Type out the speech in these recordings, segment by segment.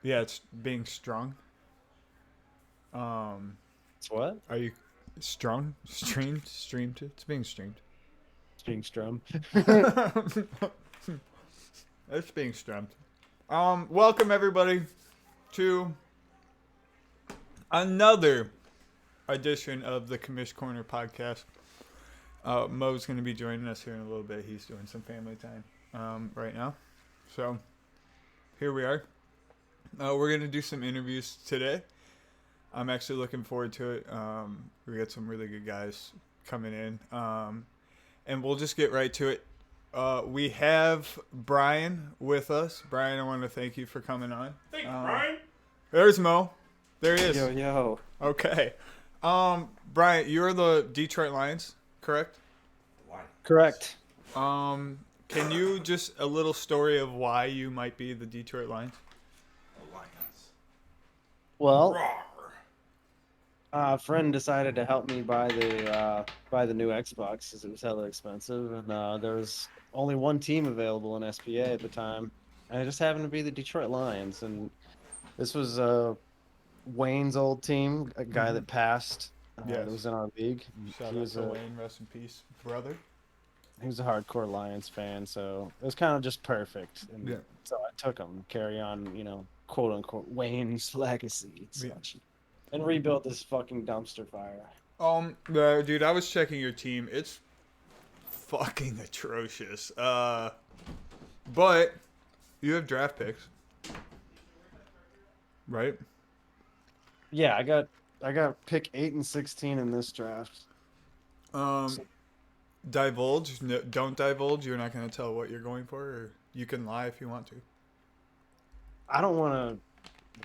Yeah, it's being strung. Um, It's what? are you strung? Streamed? It's being streamed. It's being strummed. It's being streamed. Welcome everybody to another edition of the Commish Corner podcast. Mo's going to be joining us here in a little bit. He's doing some family time right now. So here we are. We're going to do some interviews today. I'm actually looking forward to it. We got some really good guys coming in. And we'll just get right to it. We have Brian with us. Brian, I want to thank you for coming on. Thanks, Brian. There's Mo. There he is. Yo. Okay. Brian, you're the Detroit Lions, correct? Correct. Can you just a little story of why you might be the Detroit Lions? Well, a friend decided to help me buy the new Xbox because it was hella expensive, and there was only one team available in SPA at the time, and it just happened to be the Detroit Lions. And this was Wayne's old team, a guy that passed. Yes. That was in our league. Shout He out was to a Wayne, rest in peace, brother. he was a hardcore Lions fan, so it was kind of just perfect. And Yeah. so I took him, carry on, quote unquote Wayne's legacy and such, and rebuilt this fucking dumpster fire. Dude, I was checking your team. It's fucking atrocious. But you have draft picks, right? Yeah, I got pick 8 and 16 in this draft. Divulge. No, don't divulge. You're not going to tell what you're going for, or you can lie if you want to. I don't want to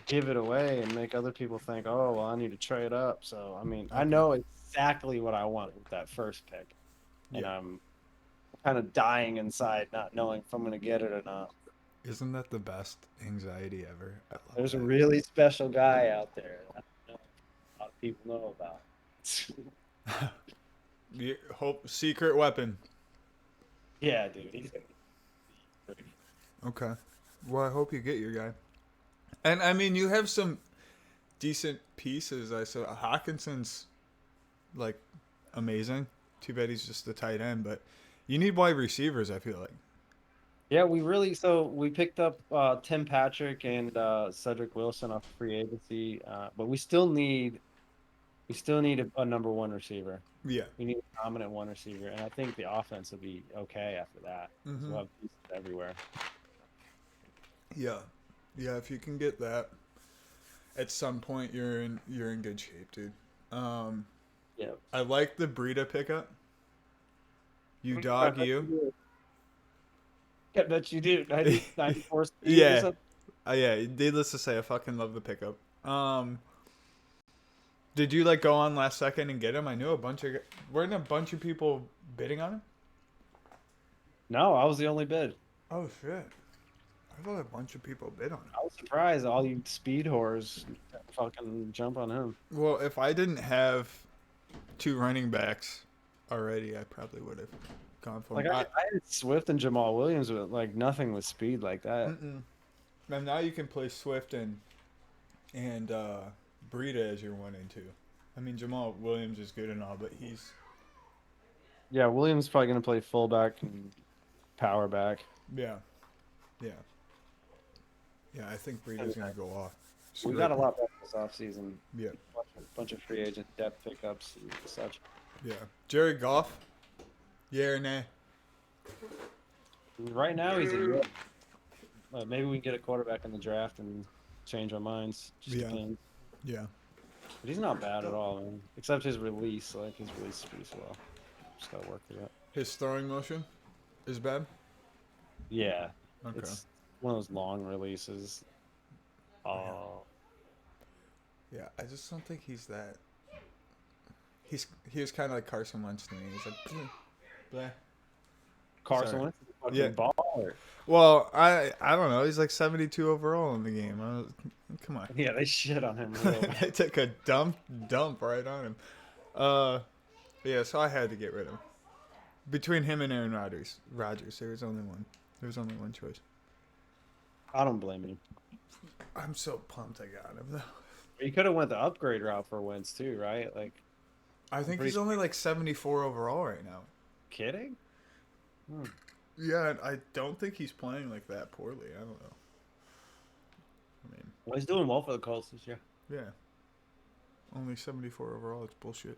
give it away and make other people think, oh, well, I need to trade up. So, I mean, I know exactly what I want with that first pick. And Yeah. I'm kind of dying inside not knowing if I'm going to get it or not. Isn't that the best anxiety ever? I love There's that. a really special guy out there that I don't know a lot of people know about. Hope secret weapon. Yeah, dude. He's Okay. Well, I hope you get your guy. And I mean, you have some decent pieces. I saw Hawkinson's like amazing. Too bad he's just the tight end, but you need wide receivers. I feel like. Yeah, we picked up Tim Patrick and Cedric Wilson off free agency, but we still need a number one receiver. Yeah. We need a dominant one receiver, and I think the offense will be okay after that. Mm-hmm. We'll have pieces everywhere. Yeah. Yeah. If you can get that, at some point you're in good shape, dude. Yeah. I like the Breida pickup. You dog you. I bet you do. 94 speed Yeah. or something? Yeah. Needless to say, I fucking love the pickup. Did you like go on last second and get him? I knew weren't a bunch of people bidding on him? No, I was the only bid. Oh shit! I thought a bunch of people bid on him. I was surprised all you speed whores fucking jump on him. Well, if I didn't have two running backs already, I probably would have gone for Like him. I had Swift and Jamal Williams with like nothing with speed like that. And now you can play Swift and Breida as your 1 and 2. I mean, Jamal Williams is good and all, but he's Yeah, Williams probably gonna play fullback and power back. yeah. I think Breida's gonna go off. We got a lot better this offseason. Yeah. Bunch of free agent depth pickups and such. Yeah. Jared Goff? Yeah or nay? Right now he's a maybe we can get a quarterback in the draft and change our minds. Just depends. Yeah. But he's not bad at all, man. Except his release. Like his release is pretty slow. Just gotta work for that. His throwing motion is bad? Yeah. Okay. It's one of those long releases. Oh. Yeah, I just don't think he's that. He was kind of like Carson Wentz to me. He's like, bleh. Carson Wentz is a fucking baller. Well, I don't know. He's like 72 overall in the game. Come on. Yeah, they shit on him. Real bad. They took a dump right on him. Yeah, so I had to get rid of him. Between him and Aaron Rodgers, there was only one. There was only one choice. I don't blame you. I'm so pumped I got him, though. You could have went the upgrade route for Wentz too, right? Like, I think he's only like 74 overall right now. kidding? Yeah, and I don't think he's playing like that poorly. I don't know. I mean, Well, he's doing well for the Colts this year. yeah. Only 74 overall. It's bullshit.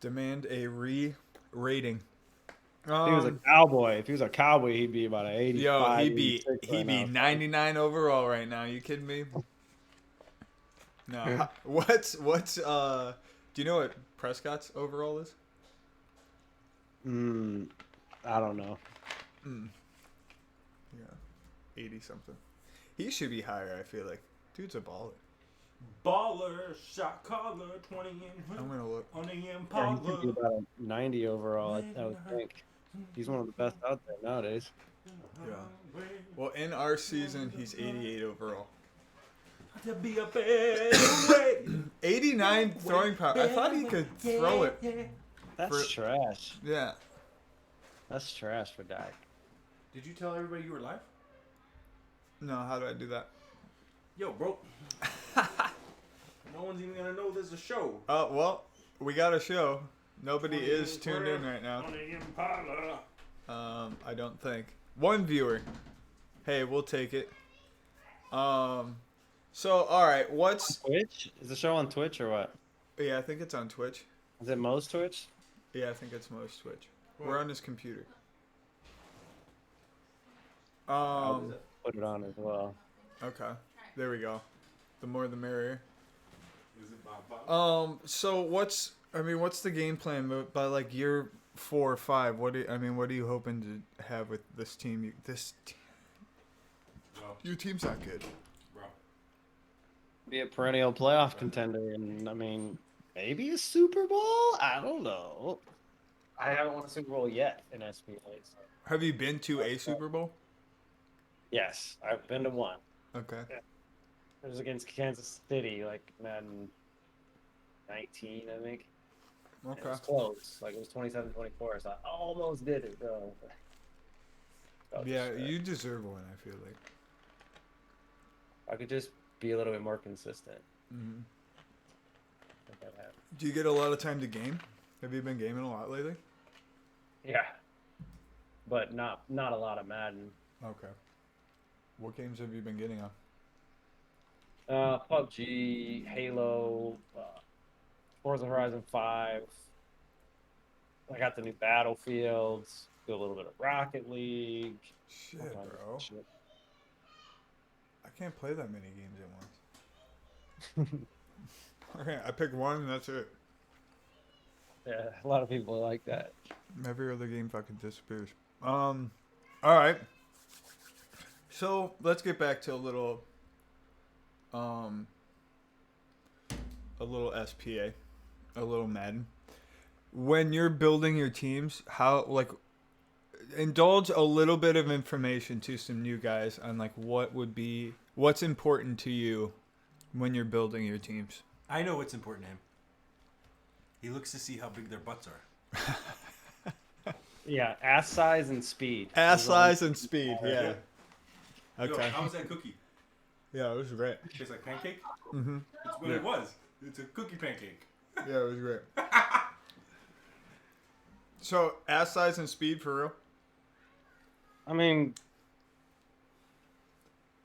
Demand a re-rating. If he was a cowboy, he'd be about an 85. Yo, he'd 86 be right now. 99 overall right now. You kidding me? No. What's do you know what Prescott's overall is? I don't know. Yeah. 80 something. He should be higher, I feel like. Dude's a baller. Baller, shot caller, 20 in. I'm gonna look. On the Yeah, Impala. he could be about a 90 overall, I would think. He's one of the best out there nowadays. Yeah. Well, in our season, he's 88 overall. To be a better way. 89 throwing power. I thought he could throw it. That's trash. Yeah. That's trash for Dak. Did you tell everybody you were live? No, how do I do that? Yo, bro. No one's even gonna know there's a show. Oh, well, we got a show. Nobody is tuned in right now. On the Impala. I don't think. One viewer. Hey, we'll take it. So, alright, what's... Twitch? Is the show on Twitch or what? Yeah, I think it's on Twitch. Is it Mo's Twitch? Yeah, I think it's most Twitch. What? We're on his computer. Put it on as well. Okay. There we go. The more the merrier. Is it Bob? So what's the game plan by like year 4 or 5? What are you hoping to have with this team? Well, Your team's not good. bro. Be a perennial playoff contender, and I mean, maybe a Super Bowl? I don't know. I haven't won a Super Bowl yet in SPA. So. Have you been to a Super Bowl? Yes, I've been to one. Okay. It was against Kansas City, like Madden 19, I think. And it Okay. was close. Like, it was 27-24, so I almost did it, though. Yeah, you deserve one, I feel like. I could just be a little bit more consistent. Mm-hmm. I think that happened. Do you get a lot of time to game? Have you been gaming a lot lately? Yeah. But not a lot of Madden. Okay. What games have you been getting on? PUBG, Halo, Forza Horizon 5. I got the new Battlefields. Do a little bit of Rocket League. Shit, all kinds of bro. shit. I can't play that many games at once. Okay, I pick one and that's it. Yeah, a lot of people are like that. Every other game fucking disappears. Alright. So let's get back to a little SPA. A little Madden. When you're building your teams, indulge a little bit of information to some new guys on like what's important to you when you're building your teams. I know what's important to him. He looks to see how big their butts are. Yeah, ass size and speed. Ass size and speed, yeah. Yo, Okay. how was that cookie? Yeah, it was great. Tastes like pancake? Mm-hmm. It's what it was. It's a cookie pancake. Yeah, it was great. So, ass size and speed for real? I mean,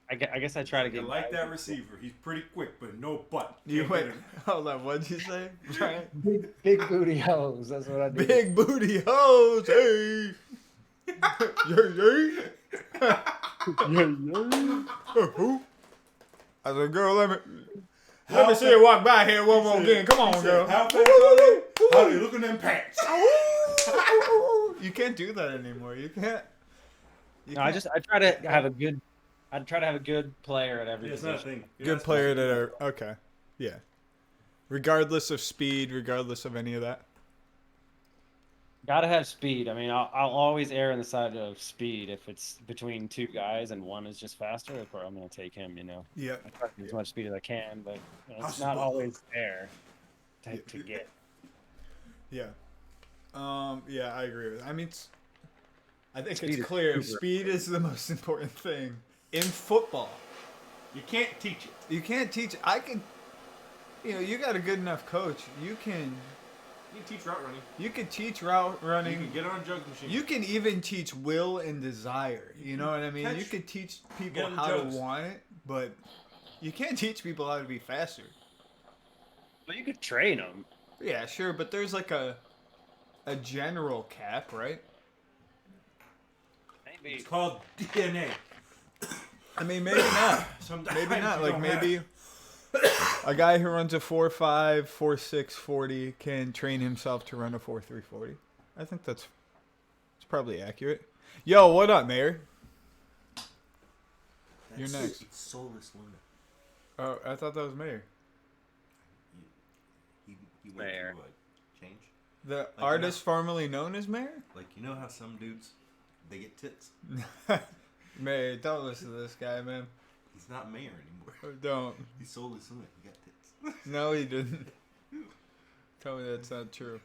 I guess I try to You get like guys- that receiver. He's pretty quick, but no butt. You Can't wait. get him. Hold on. What'd you say? Brian? big booty hoes. That's what I do. Big booty hoes. Hey. Yay, yay. Who? I said, girl, let me see you walk by here one more again. Come on, girl. How fast are they? How they look in them pants? You can't do that anymore. You can't. No, I try to have a good. I try to have a good player at every Yeah, it's not a position. thing. You're Good not player supposed that to are do that. okay. Yeah. Regardless of speed, regardless of any of that. Gotta have speed. I mean, I'll always err on the side of speed if it's between two guys and one is just faster. Of course, I'm gonna take him. You know, Yeah. I try to get as much speed as I can, but you know, it's How not slow? always there to get. Yeah. Yeah, I agree with. I mean, I think Speed it's is clear. super Speed is the most important thing in football. You can't teach it. You can't teach. I can. You got a good enough coach. You can teach route running. You can teach route running. You can get on a jug machine. You can even teach will and desire. You know what I mean? You can teach people how to want it, but you can't teach people how to be faster. Well, you could train them. Yeah, sure, but there's like a general cap, right? Maybe. It's called DNA. I mean, maybe not. Maybe not. Like maybe a guy who runs a 4.5, 4.6 40 can train himself to run a 4.3 40. I think it's probably accurate. Yo, what up, Mayor? You're next. It's Soulless Luna. Oh, I thought that was Mayor. He went Mayor. to change. The artist formerly known as Mayor? Like, you know how some dudes, they get tits? Mayor, don't listen to this guy, man. He's not Mayor anymore. Don't. He's Soulless Luna. He got tits. No, he didn't. Tell me that's not true.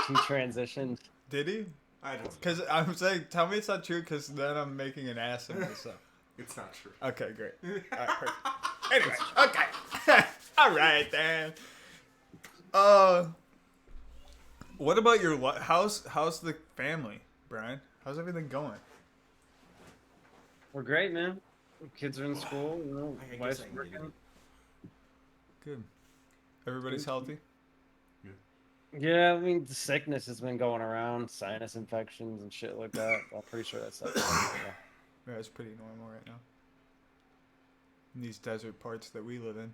He transitioned. Did he? I don't know. Because I'm saying, tell me it's not true, because then I'm making an ass of myself. It's not true. Okay, great. All right, perfect. Anyway, okay. All right, then. What about your how's the family, Brian? How's everything going? We're great, man. Kids are in school. I guess Wife's I can get working. Good. Everybody's healthy? Yeah, I mean, the sickness has been going around, sinus infections and shit like that. I'm pretty sure that's Yeah, it's pretty normal right now. In these desert parts that we live in.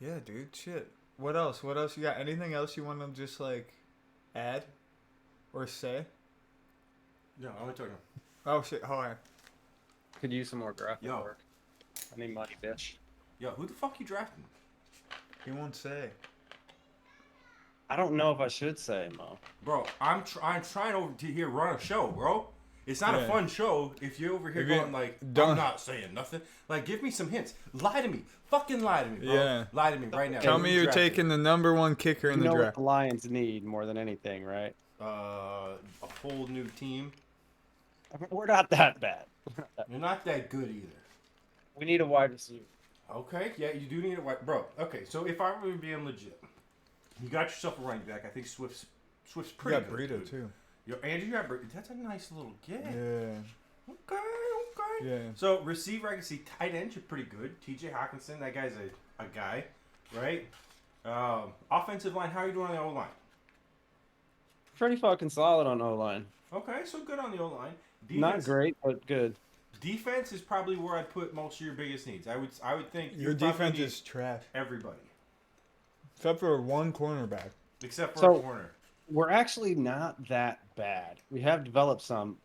Yeah, dude, shit. What else? What else you got? Anything else you want to just, like, add or say? No, I'm talking. Oh, shit, hold on. Could use some more graphic Yo. work. I need money, bitch. Yo, who the fuck you drafting? He won't say. I don't know if I should say, Mo. Bro, I'm trying over to here run a show, bro. It's not a fun show if you're over here going like, I'm not saying nothing. Like, give me some hints. Lie to me. Fucking lie to me, bro. Yeah. Lie to me right now. Tell Who me you you're drafting? taking the number one kicker in You the know draft. what the Lions need more than anything, right? A whole new team. I mean, we're not that bad. You're not that good either. We need a wide receiver. Okay, yeah, you do need a white bro. Okay, so if I were being legit, you got yourself a running back. I think Swift's You pretty got good. Burrito, Dude. too. Yo, Andrew, you got Burrito. That's a nice little get. Yeah. Okay. Yeah. So receiver, I can see tight end. You're pretty good. T.J. Hawkinson, that guy's a guy, right? Offensive line, how are you doing on the O line? Pretty fucking solid on O-line. Okay, so good on the O line. Not great, but good. Defense is probably where I'd put most of your biggest needs. I would think Your you probably defense need is trash. everybody Except for one cornerback. except for So- a corner. We're actually not that bad. We have developed some.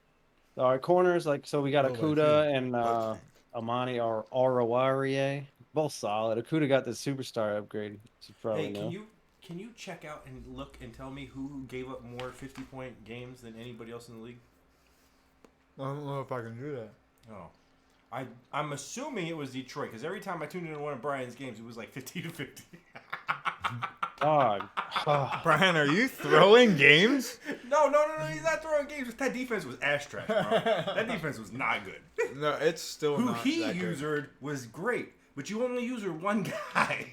Our corners, like, so we got Oh, like Akuda you. and Amani or Arawarie. Both solid. Akuda got the superstar upgrade. You probably Hey, know. can you check out and look and tell me who gave up more 50-point games than anybody else in the league? I don't know if I can do that. Oh, I'm assuming it was Detroit because every time I tuned into one of Brian's games, it was like 50-50. Dog. Brian, are you throwing games? No, he's not throwing games. That defense was ass trash, bro. That defense was not good. No, it's still Who not he that good. usered was great, but you only user one guy.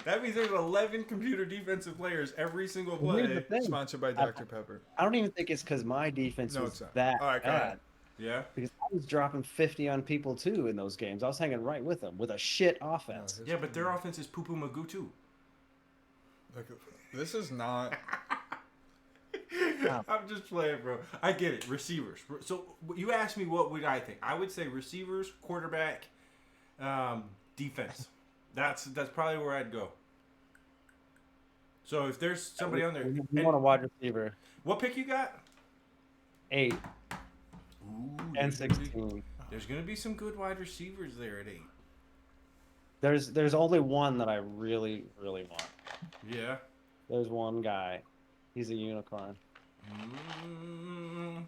That means there's 11 computer defensive players every single Well, here's the play. thing. Sponsored by Dr. Pepper. I don't even think it's because my defense No, was it's not. that All right, go ahead. bad. Yeah. Because I was dropping 50 on people too in those games. I was hanging right with them with a shit offense. Yeah, but their offense is poo-poo magoo too. Look, this is not. I'm just playing, bro. I get it. Receivers. So you asked me what would I think. I would say receivers, quarterback, defense. That's probably where I'd go. So if there's somebody on there, You want a wide receiver. what pick you got? 8 Ooh, and 16. There's gonna be some good wide receivers there at 8. There's only one that I really, really want. Yeah. There's one guy. He's a unicorn. Mm,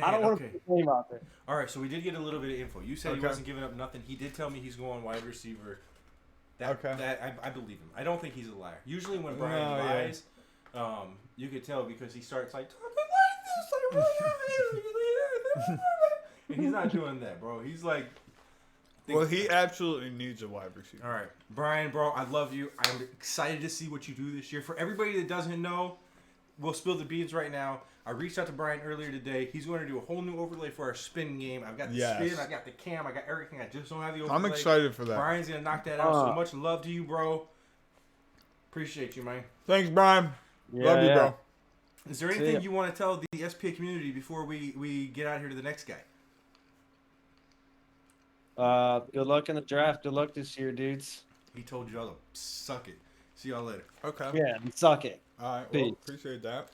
I don't want okay. to put his name out there. All right, so we did get a little bit of info. You said he Okay. wasn't giving up nothing. He did tell me he's going wide receiver. Okay. I believe him. I don't think he's a liar. Usually when Brian No, yeah. lies, you could tell because he starts like talking like this. And he's not doing that, bro. He's like. Well, he absolutely needs a wide receiver. All right, Brian, bro, I love you. I'm excited to see what you do this year. For everybody that doesn't know, we'll spill the beans right now. I reached out to Brian earlier today. He's going to do a whole new overlay for our spin game. I've got the spin, I got the cam, I got everything. I just don't have the overlay. I'm excited for that. Brian's going to knock that out. So much love to you, bro. Appreciate you, man. Thanks, Brian. Love you, bro. Is there anything you want to tell the SPA community before we get out here to the next guy? Good luck in the draft. Good luck this year, dudes. He told you all to suck it. See y'all later. Okay. Yeah, suck it. All right. Well, appreciate that.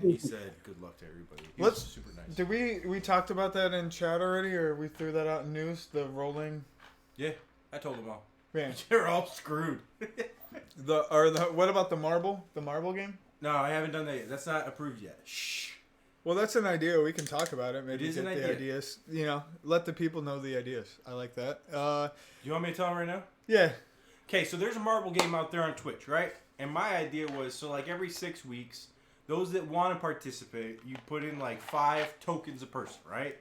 He said good luck to everybody. He was super nice. Did we talked about that in chat already, or we threw that out in news? The rolling. Yeah, I told them all. Man, you're all screwed. What about the marble? The marble game? No, I haven't done that yet. That's not approved yet. Shh. Well, that's an idea. We can talk about it. Maybe it is get an the idea. Ideas. You know, let the people know the ideas. I like that. You want me to tell them right now? Yeah. Okay, so there's a marble game out there on Twitch, right? And my idea was, so like every 6 weeks, those that want to participate, you put in like 5 tokens a person, right?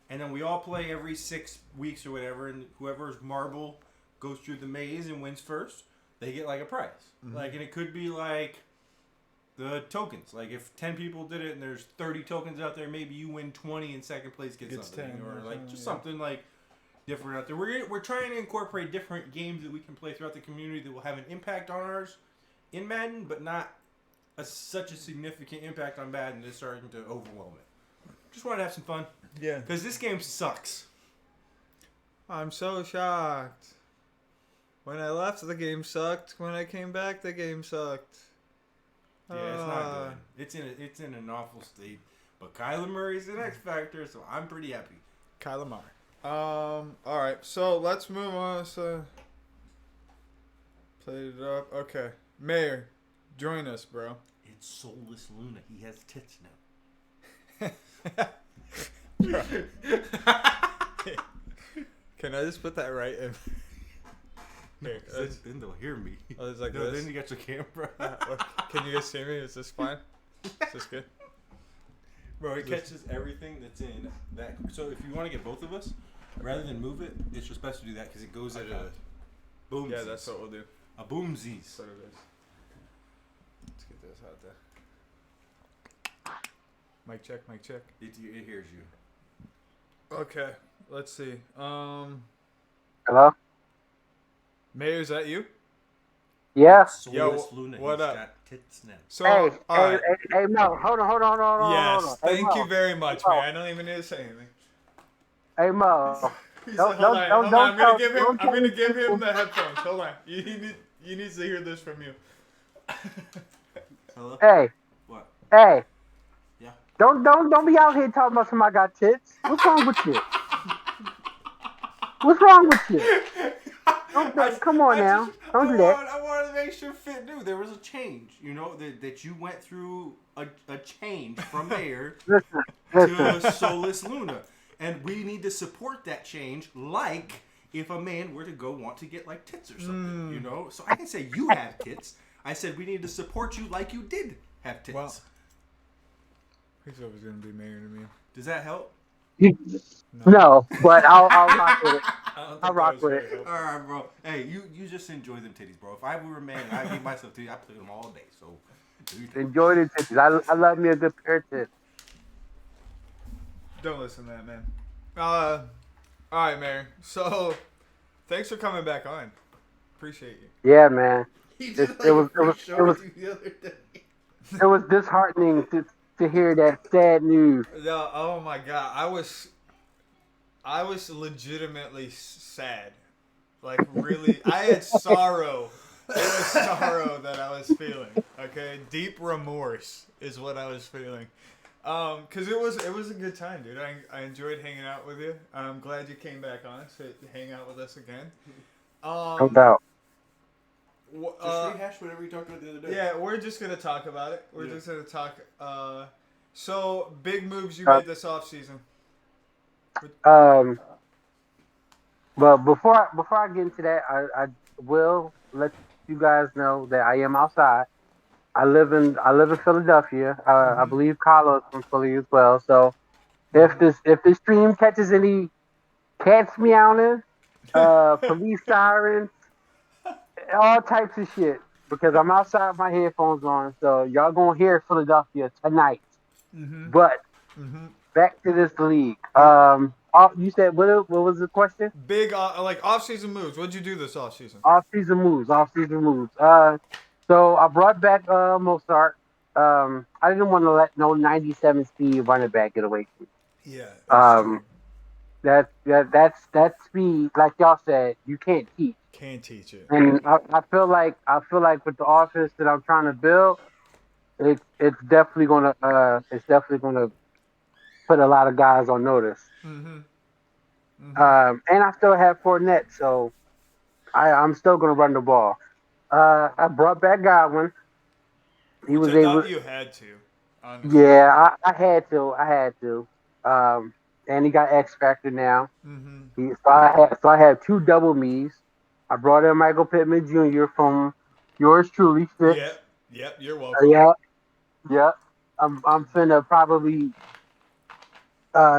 And then we all play every 6 weeks or whatever, and whoever's marble goes through the maze and wins first, they get like a prize. Mm-hmm. Like, and it could be like the tokens. Like if 10 people did it and there's 30 tokens out there, maybe you win 20 and second place gets something. 10 or like just something like different out there. We're trying to incorporate different games that we can play throughout the community that will have an impact on ours in Madden, but not such a significant impact on Madden that's starting to overwhelm it. Just want to have some fun. Yeah. Because this game sucks. I'm so shocked. When I left, the game sucked. When I came back, the game sucked. Yeah, it's not good. It's in an awful state. But Kyler Murray's an X factor, so I'm pretty happy. Kyler Murray. All right, so let's move on. So, played it up. Okay, Mayor, join us, bro. It's Soulless Luna. He has tits now. Can I just put that right in? Here, then they'll hear me. Oh, it's like no, this? then you got your camera. Can you guys see me? Is this fine? Is this good? Bro, it catches everything that's in that. So if you want to get both of us, rather than move it, it's just best to do that because it goes at a boom. Yeah, that's what we'll do. A boomsies. So it is. Let's get this out there. Mic check, mic check. It hears you. Okay, let's see. Hello? Mayor, is that you? Yeah. Soulless Luna. What up? Got tits now. So, Hey, Mo, hold on. Yes, Hold on. thank Hey, you very much, Mo. man. I don't even need to say anything. Hey, Mo. Hold on. I'm gonna give him the headphones. Hold on. He needs to hear this from you. Hello? Hey. What? Hey. Yeah. Don't be out here talking about somebody got tits. What's wrong with you? What's wrong with you? Come on now. Don't do that. I wanted to make sure Fitt knew there was a change. You know, that you went through a change from Mayor to Soulless Luna. And we need to support that change like if a man were to go want to get like tits or something, you know? So I can say you have tits. I said we need to support you like you did have tits. Well, he's always going to be Mayor to me. Does that help? No, but I'll rock with it. I'll rock with it. All right, bro. Hey, you just enjoy them titties, bro. If I were a man and I gave myself titties, I'd play them all day. So Enjoy the titties. I love me a good pair of tits. Don't listen to that, man. All right, Mayor. So, thanks for coming back on. Appreciate you. Yeah, man. it was disheartening to hear that sad news. No, oh my God, I was legitimately sad. Like really, I had sorrow. It was sorrow that I was feeling. Okay, deep remorse is what I was feeling. Cause it was a good time, dude. I enjoyed hanging out with you. I'm glad you came back on to hang out with us again. No doubt. Just rehash whatever you talked about the other day. Yeah, we're just gonna talk about it. We're just gonna talk. So big moves you made this offseason. But before I get into that, I will let you guys know that I am outside. I live in Philadelphia. I believe Carlos from Philly as well. So If the stream catches any cats meowing, police sirens, all types of shit. Because I'm outside with my headphones on, so y'all gonna hear Philadelphia tonight. Mm-hmm. But Mm-hmm. back to this league. You said what was the question? Big like off-season moves. What'd you do this off-season? Off season moves. Off season moves. So I brought back Mozart. I didn't want to let no 97 speed running back get away from Yeah, me. that's true. That speed, like y'all said, you can't teach. Can't teach it. And I feel like with the offense that I'm trying to build, it's definitely gonna put a lot of guys on notice. Mm-hmm. Mm-hmm. And I still have Fournette, so I'm still gonna run the ball. I brought back Godwin. He Which was I able. thought you had to, honestly. Yeah, I had to. I had to. And he got X Factor now. Mm-hmm. So I have two double me's. I brought in Michael Pittman Jr. from yours truly, Fitz. Yep. Yep. You're welcome. Yeah, yeah. I'm finna probably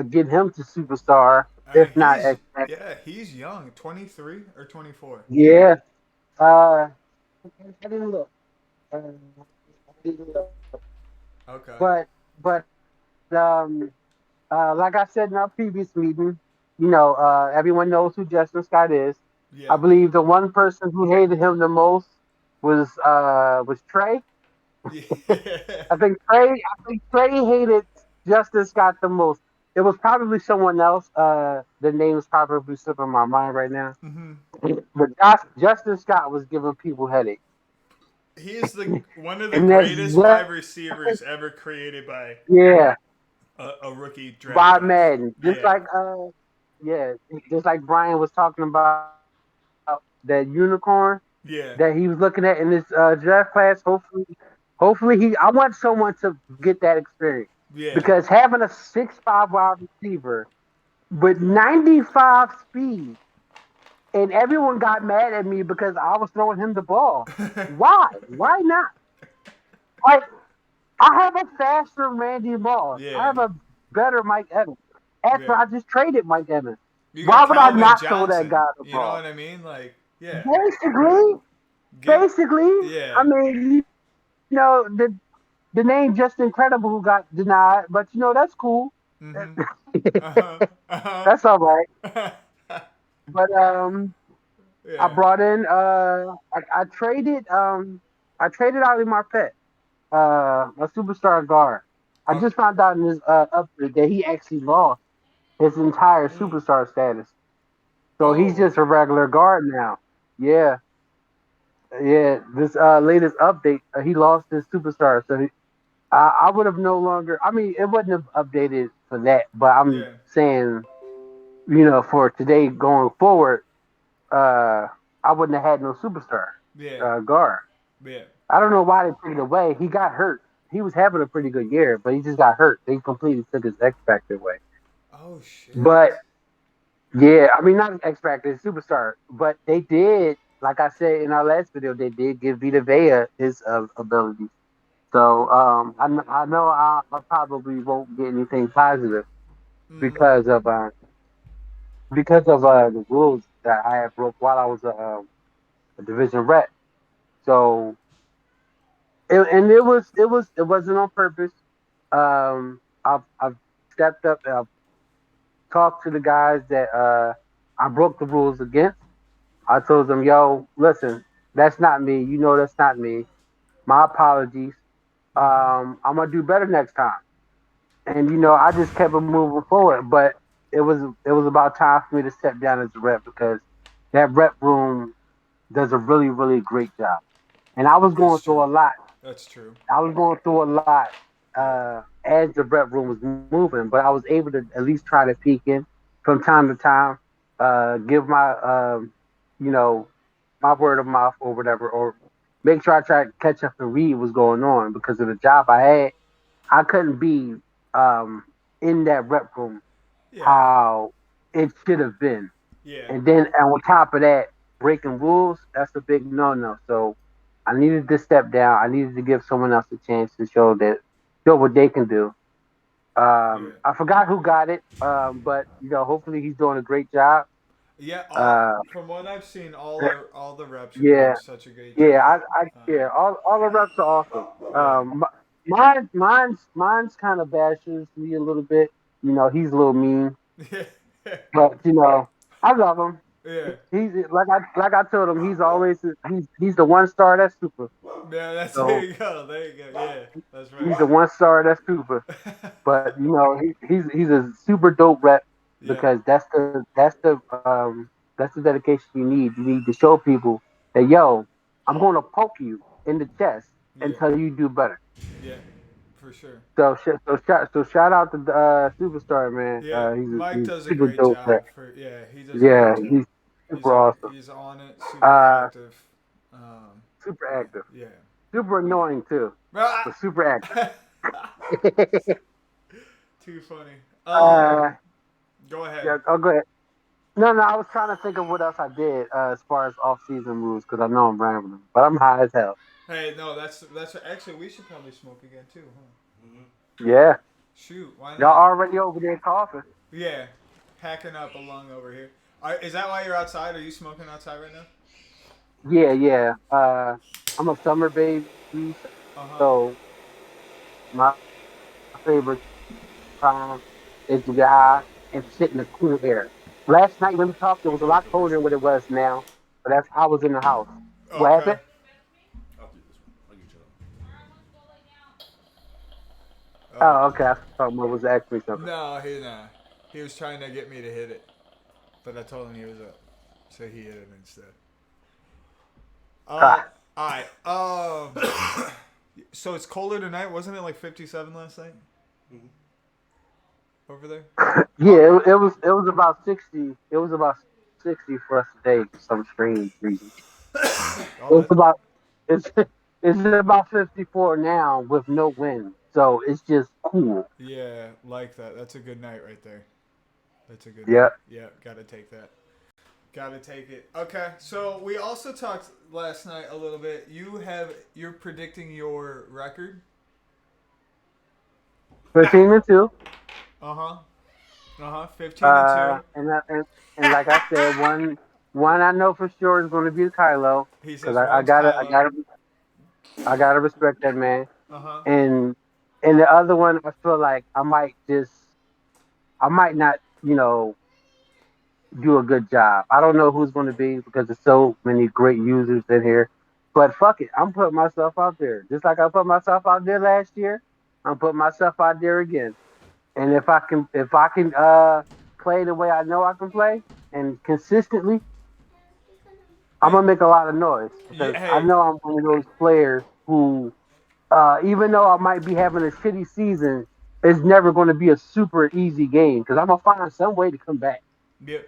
get him to superstar, if not X Factor. Yeah, he's young. 23 or 24. Yeah. I didn't look. I didn't look. Okay. But like I said in our previous meeting, everyone knows who Justin Scott is. Yeah. I believe the one person who hated him the most was Trey. Yeah. I think Trey hated Justin Scott the most. It was probably someone else. The name is probably slipping my mind right now. Mm-hmm. But Justin Scott was giving people headaches. He is one of the And that's greatest what- wide receivers ever created by Yeah, a rookie draft. Bob class. Madden. Yeah. Just like Brian was talking about that unicorn Yeah. that he was looking at in this draft class. Hopefully I want someone to get that experience Yeah. because having a 6'5" wide receiver with 95 speed, and everyone got mad at me because I was throwing him the ball. Why? Why not? Like, I have a faster Randy Moss. Yeah. I have a better Mike Evans. After I just traded Mike Evans. You Why got would I Calvin not Johnson. throw that guy the You know ball? what I mean? Like, yeah. Basically, Yeah. I mean, the name Just Incredible who got denied, but that's cool. Mm-hmm. Uh-huh. Uh-huh. That's all right. But Yeah. I brought in I traded Ali Marpet, a superstar guard. I just found out in this update that he actually lost his entire superstar status. So he's just a regular guard now. Yeah. Yeah. This latest update, he lost his superstar. So I would have no longer, I mean, it wouldn't have updated for that, but I'm saying, for today going forward, I wouldn't have had no superstar guard. Yeah. I don't know why they took it away. He got hurt. He was having a pretty good year, but he just got hurt. They completely took his X Factor away. Oh shit. But yeah, I mean not X Factor, superstar. But they did, like I said in our last video, they did give Vita Vea his abilities. So I know I probably won't get anything positive because of the rules that I had broke while I was a division rep. So it wasn't on purpose. I've stepped up and I've talked to the guys that I broke the rules against. I told them, yo, listen, that's not me. That's not me. My apologies. I'm gonna do better next time. And I just kept it moving forward. But it was about time for me to step down as a rep because that rep room does a really, really great job. And I was going through a lot. That's true. I was going through a lot as the rep room was moving, but I was able to at least try to peek in from time to time, give my my word of mouth or whatever, or make sure I try to catch up and read what's going on because of the job I had. I couldn't be in that rep room how it should have been. Yeah. And then on top of that, breaking rules, that's a big no-no. So I needed to step down. I needed to give someone else a chance to show what they can do. I forgot who got it, but hopefully he's doing a great job. Yeah, from what I've seen, all the reps are doing Yeah, such a great yeah, job. all the reps are awesome. Yeah. Mine's kind of bashes me a little bit. He's a little mean, Yeah. but I love him. Yeah. He's like I told him, he's the one star that's super. Yeah, there So you go. There you go. Yeah, that's he's the right. one star that's super. But he's a super dope rep Yeah. because that's the dedication you need. You need to show people that I'm going to poke you in the chest Yeah. until you do better. Yeah. For sure. So shout out to Superstar, man. Yeah, Mike He's a does a super great dope job. rep. He does a Yeah, great job. he's super awesome. He's on it, super Uh, active. Um, Super active, yeah. super annoying too, but super active. Too funny. uh, Go ahead. yeah. Oh, go ahead. No, I was trying to think of what else I did as far as off-season moves because I know I'm rambling, but I'm high as hell. Hey, no, that's actually we should probably smoke again too, huh? Yeah, Shoot, why y'all not? already over there coughing. Yeah, hacking up a lung over here. Is that why you're outside? Are you smoking outside right now? Yeah. I'm a summer baby, Uh huh. so my favorite time is to get high and sit in the cool air. Last night when we talked, it was a lot colder than what it was now, but I was in the house. What Okay. happened? I'll do this one. I'll get you that. Oh. Oh, okay. I thought someone was asking me something. No, he was trying to get me to hit it, but I told him he was up, so he hit it instead. Ah. All right. So it's colder tonight. Wasn't it like 57 last night? Over there. Yeah, it was about 60. It was about 60 for us today for some strange reason. Oh, It's it's about 54 now with no wind, so it's just cool. yeah, like that. That's a good night right there. That's a good Yeah. night. Yeah, gotta take that. Gotta take it. Okay, so we also talked last night a little bit. You're predicting your record. 15-2. 15-2. And like I said, one I know for sure is going to be Kylo He says because I one's gotta Kylo. I gotta respect that man. Uh-huh. And the other one, I feel like I might not do a good job. I don't know who's going to be because there's so many great users in here. But fuck it, I'm putting myself out there. Just like I put myself out there last year, I'm putting myself out there again. And if I can play the way I know I can play and consistently, I'm gonna make a lot of noise because Yeah, I hey. know I'm one of those players who, even though I might be having a shitty season, it's never going to be a super easy game because I'm gonna find some way to come back. Yeah.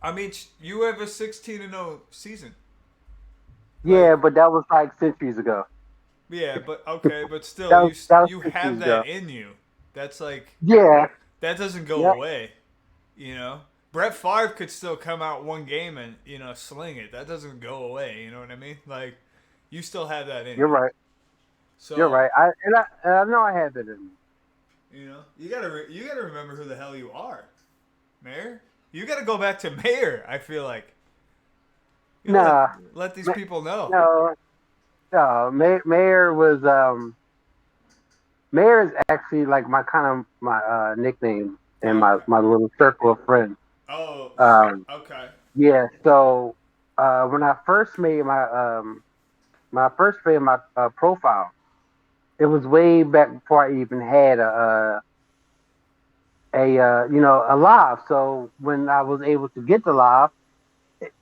I mean, you have a 16-0 season. Yeah, Like, but that was like centuries ago. yeah, but okay, but still, That was you have centuries that ago. in you. That's like Yeah, that doesn't go yep, away. You know, Brett Favre could still come out one game and sling it. That doesn't go away. You know what I mean? Like, you still have that in you're you. right. You're So right. I know I have it in me. you gotta remember who the hell you are, Mayor. You gotta go back to Mayor. I feel like you gotta Nah, let these ma- people know. no. Mayor is actually like my nickname in my Okay. my little circle of friends. Oh, Um, okay. yeah. So when I first made my profile, it was way back before I even had a live. So when I was able to get the live, it,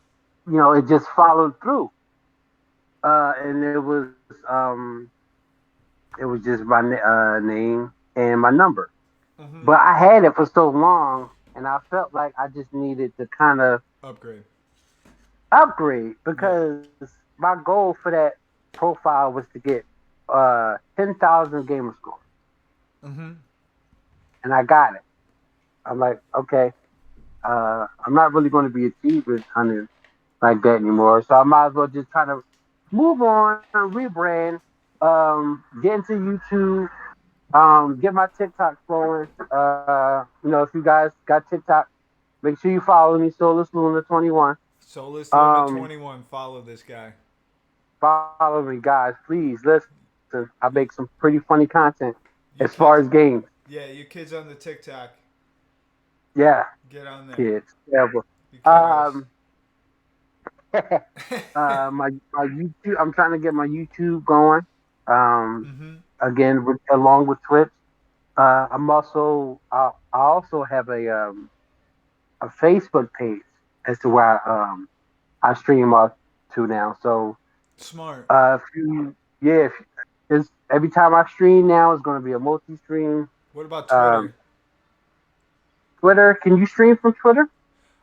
it just followed through. And um it was just my name and my number. Mm-hmm. But I had it for so long, and I felt like I just needed to kind of Upgrade. upgrade Yeah. because my goal for that profile was to get 10,000 gamer score, Mm-hmm. and I got it. I'm like, okay, I'm not really going to be achieving hunting like that anymore, so I might as well just try to move on, rebrand, get into YouTube, Get my TikTok flowing. If you guys got TikTok, make sure you follow me, Soulless Luna 21. Soulless Luna Um, 21. Follow this guy. Follow me, guys. Please listen. I make You, some pretty funny content you as far kids, as games. yeah, you kids on the TikTok, Yeah, get on there. kids. Terrible. You kiddos. Um, my YouTube. I'm trying to get my YouTube going. Um, Mm-hmm. Again, along with Twitch. I'm also. I also have a Facebook page as to where I stream off to now. So Smart. if you yeah, if, it's every time I stream now is going to be a multi-stream. What about Um, Twitter? Twitter, can you stream from Twitter?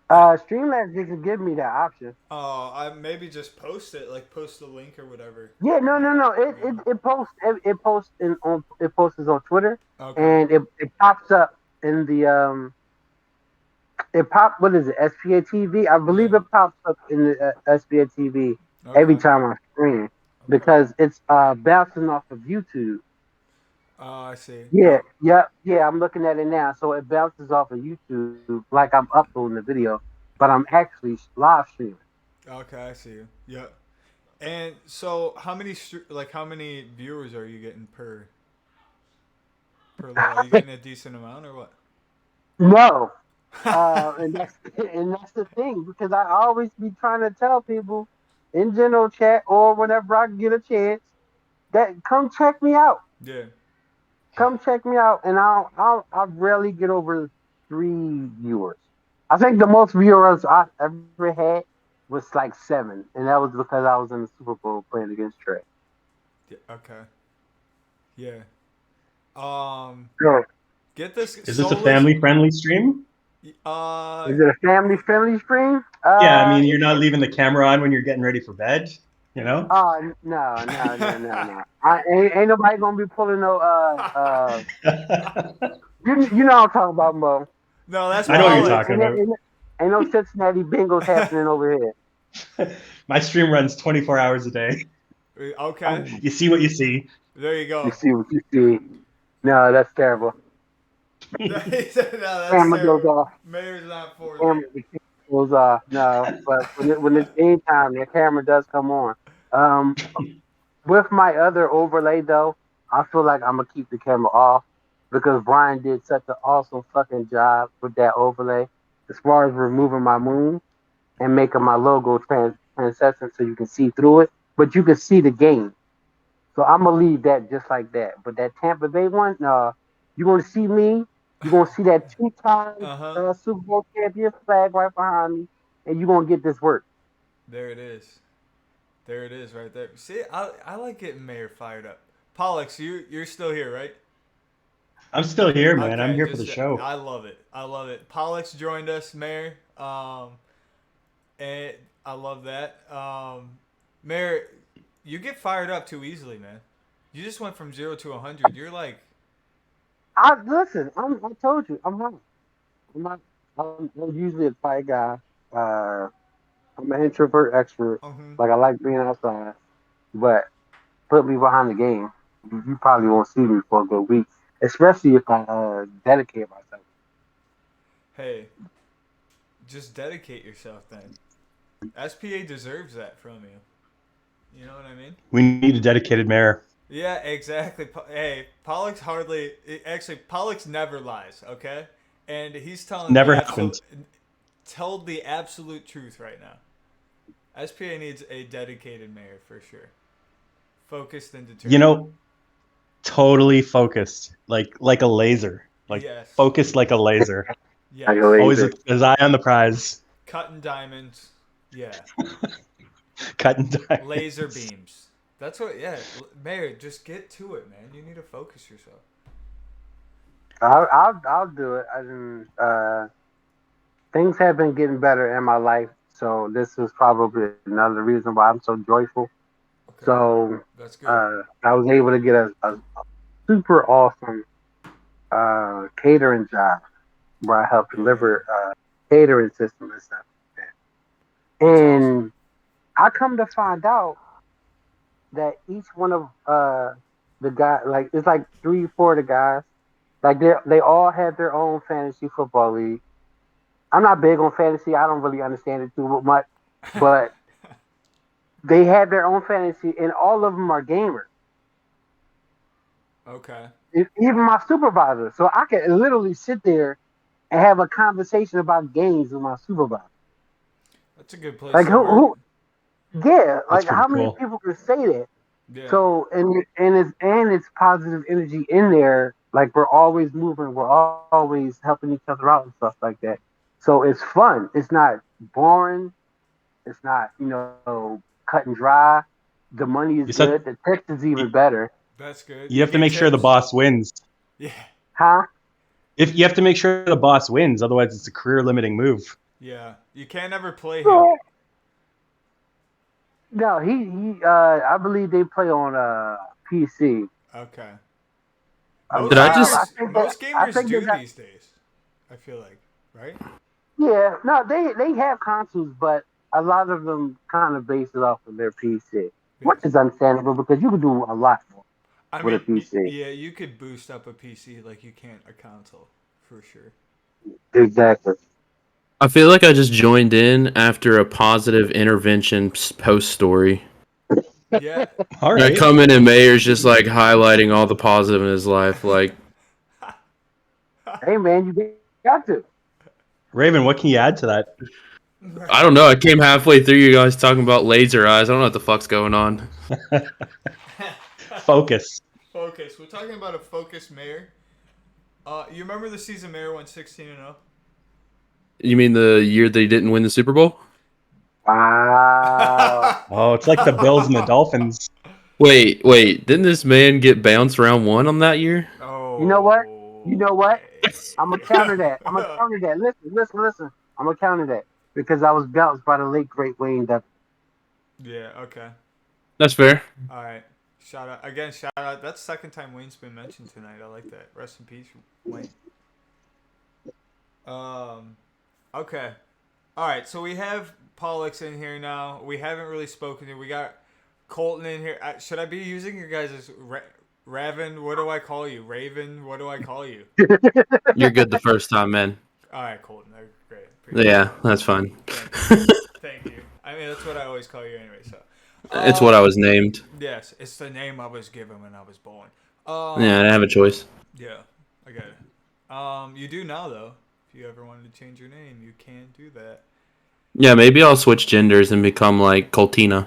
I Streamlabs doesn't give me that option. I maybe just post it, like post the link or whatever. Yeah, no. It Yeah. it, it posts it posts on Twitter, Okay. and it pops up in the what is it, SPA TV? I Yeah. believe it pops up in the SPA TV every Okay. time I stream Okay. because it's bouncing off of YouTube. Oh, I see. Yeah. I'm looking at it now. So it bounces off of YouTube like I'm uploading the video, but I'm actually live streaming. Okay, I see you. Yeah. And so, how many viewers are you getting per little? Are you getting a decent amount or what? No, and that's and that's the thing because I always be trying to tell people in general chat or whenever I get a chance that come check me out. Yeah. Come check me out, and I rarely get over 3 viewers. I think the most viewers I ever had was like 7, and that was because I was in the Super Bowl playing against Trey. Yeah. Okay. Yeah. Um. So, Get this Is this a soulless. family-friendly stream? is it a family friendly stream? Yeah, I mean, you're not leaving the camera on when you're getting ready for bed, you know? Oh no. Ain't nobody gonna be pulling no you know what I'm talking about, Mo. No, that's I know what you're Pollux. talking about. Ain't no Cincinnati Bengals happening over here. My stream runs 24 hours a day. Okay. You see what you see. There you You go. see what you see. No, that's terrible. No, that's Camera goes terrible. off. Mayor's not for Camera that. goes off. No, but when it's game time, the camera does come on. Um, with my other overlay though, I feel like I'm gonna keep the camera off because Brian did such an awesome fucking job with that overlay as far as removing my moon and making my logo translucent so you can see through it, but you can see the game. So I'm gonna leave that just like that. But that Tampa Bay one, you're gonna see me. You're gonna see that 2 times Uh huh. Super Bowl champion flag right behind me, and you're gonna get this work. There it is. There it is, right there. See, I like getting Mayor fired up. Pollux, you're still here, right? I'm still here, man. I'm Okay, here for the just show. I love it. I love it. Pollux joined us, Mayor. And I love that. Mayor, you get fired up too easily, man. You just went from 0 to 100. You're like, I listen. I told you, I'm not. I'm not. I'm usually a quiet guy. Uh, I'm an introvert, extrovert. mm-hmm. Like I like being outside, but put me behind the game. You probably won't see me for a good week, especially if I dedicate myself. Hey, just dedicate yourself then. SPA deserves that from you. You know what I mean? We need a dedicated mayor. Yeah, exactly. Hey, Pollux actually, Pollux never lies, okay? And he's telling Never the happened. told the absolute truth right now. SPA needs a dedicated mayor for sure. Focused and determined. You know, totally focused, like a laser. Like yes. focused like a laser. Yes. Always his eye on the prize. Cutting diamonds. Yeah. Cutting diamonds. Laser beams. That's what. Yeah, Mayor, just get to it, man. You need to focus yourself. I'll do it. Things have been getting better in my life, so this is probably another reason why I'm so joyful. Okay. So that's good. I was able to get a super awesome catering job where I help deliver catering system and stuff like that. And awesome. I come to find out that each one of the guy, like it's like 3, 4 of the guys. Like they all have their own fantasy football league. I'm not big on fantasy. I don't really understand it too much, but they have their own fantasy, and all of them are gamers. Okay. Even my supervisor, so I can literally sit there and have a conversation about games with my supervisor. That's a good place Like to work. yeah, That's like how pretty many cool. people can say that? Yeah. So it's positive energy in there. Like we're always moving, we're always helping each other out and stuff like that. So it's fun. It's not boring. It's not cut and dry. The money is You said good. The text is even you better. That's good. you have to get make sure the tips? boss wins. Yeah. Huh? If you have to make sure the boss wins, otherwise it's a career limiting move. Yeah. You can't ever play him. No, no, he I believe they play on PC. Okay. I, Most Did I gamers, just? I think that most I gamers think they do got these days. I feel like, right? yeah. No, they have consoles, but a lot of them kind of base it off of their PC, Yeah. which is understandable because you can do a lot more I with a mean, PC. yeah, you could boost up a PC like you can't a console, for sure. Exactly. I feel like I just joined in after a positive intervention post story. Yeah. All I right. come in and Mayor's just like highlighting all the positive in his life. Like, Hey man, you got to. Raven, what can you add to that? I don't know. I came halfway through you guys talking about laser eyes. I don't know what the fuck's going on. Focus. Focus. We're talking about a focused mayor. You remember the season mayor went 16-0? You mean the year they didn't win the Super Bowl? Wow. Oh, it's like the Bills and the Dolphins. Wait. Didn't this man get bounced round one on that year? Oh. You know what? You know what? okay. I'm gonna counter that. I'm gonna counter that. Listen. I'm gonna counter that because I was bounced by the late great Wayne Duffy. Yeah. Okay. That's fair. All right. Shout out again. Shout out. That's the second time Wayne's been mentioned tonight. I like that. Rest in peace, Wayne. Okay. All right. So we have Pollux in here now. We haven't really spoken to. We got Colton in here. Should I be using your guys' Ravin? What do I call you? Raven? What do I call you? You're good the first time, man. All right, Colton. Great. Appreciate Yeah, that's fine. Thank you. I mean, that's what I always call you anyway. So. It's what I was named. Yes, it's the name I was given when I was born. Yeah, I didn't have a choice. Yeah, I get it. You do now though. If you ever wanted to change your name, you can do that. Yeah, maybe I'll switch genders and become like Coltina.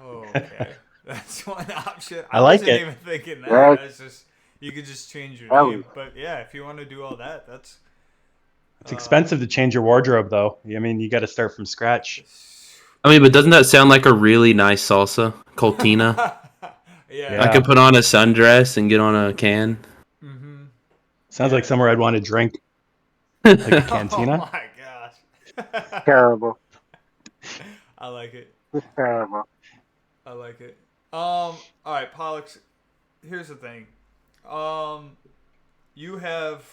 Oh, okay. That's one option. I like wasn't it. even thinking that. Right. That's just you could just change your That name. But yeah, if you want to do all that, that's It's expensive to change your wardrobe, though. I mean, you got to start from scratch. I mean, but doesn't that sound like a really nice salsa? Coltina. yeah. I could put on a sundress and get on a can. Mm-hmm. Sounds like somewhere I'd want to drink, like a cantina. Oh my gosh. Terrible. I like it. It's terrible. I like it. All right, Pollux. Here's the thing. You have.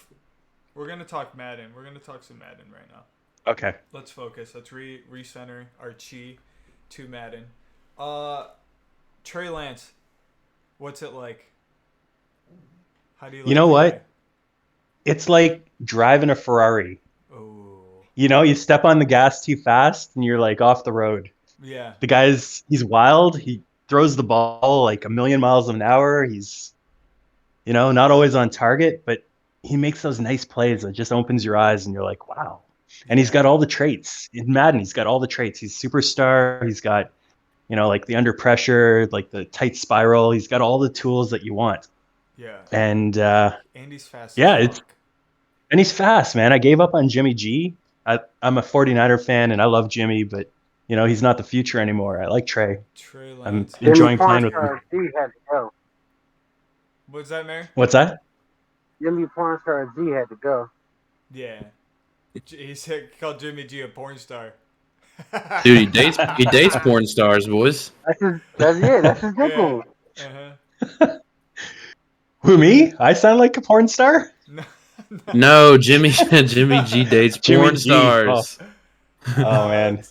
We're gonna talk Madden. We're gonna talk some Madden right now. Okay. Let's focus. Let's recenter our chi to Madden. Trey Lance, what's it like? How do you? You know the what? guy? It's like driving a Ferrari. Oh. You know, you step on the gas too fast and you're like off the road. Yeah. The he's wild. He throws the ball like a million miles an hour. He's, not always on target, but he makes those nice plays that just opens your eyes and you're like, wow. And he's got all the traits. In Madden, he's got all the traits. He's superstar. He's got, like the under pressure, like the tight spiral. He's got all the tools that you want. Yeah. And Andy's fast. yeah, as fuck. and he's fast, man. I gave up on Jimmy G. I'm a 49er fan and I love Jimmy, but he's not the future anymore. I like Trey. Trey I'm Lance. enjoying playing with him. G had to go. What's that, Mary? What's that? Jimmy Pornstar G had to go. Yeah. He said called Jimmy G a porn star. Dude, he dates porn stars, boys. That's his nickname. Uh-huh. Who, me? I sound like a porn star? No. No, Jimmy G dates Jimmy porn G, stars. Oh, man.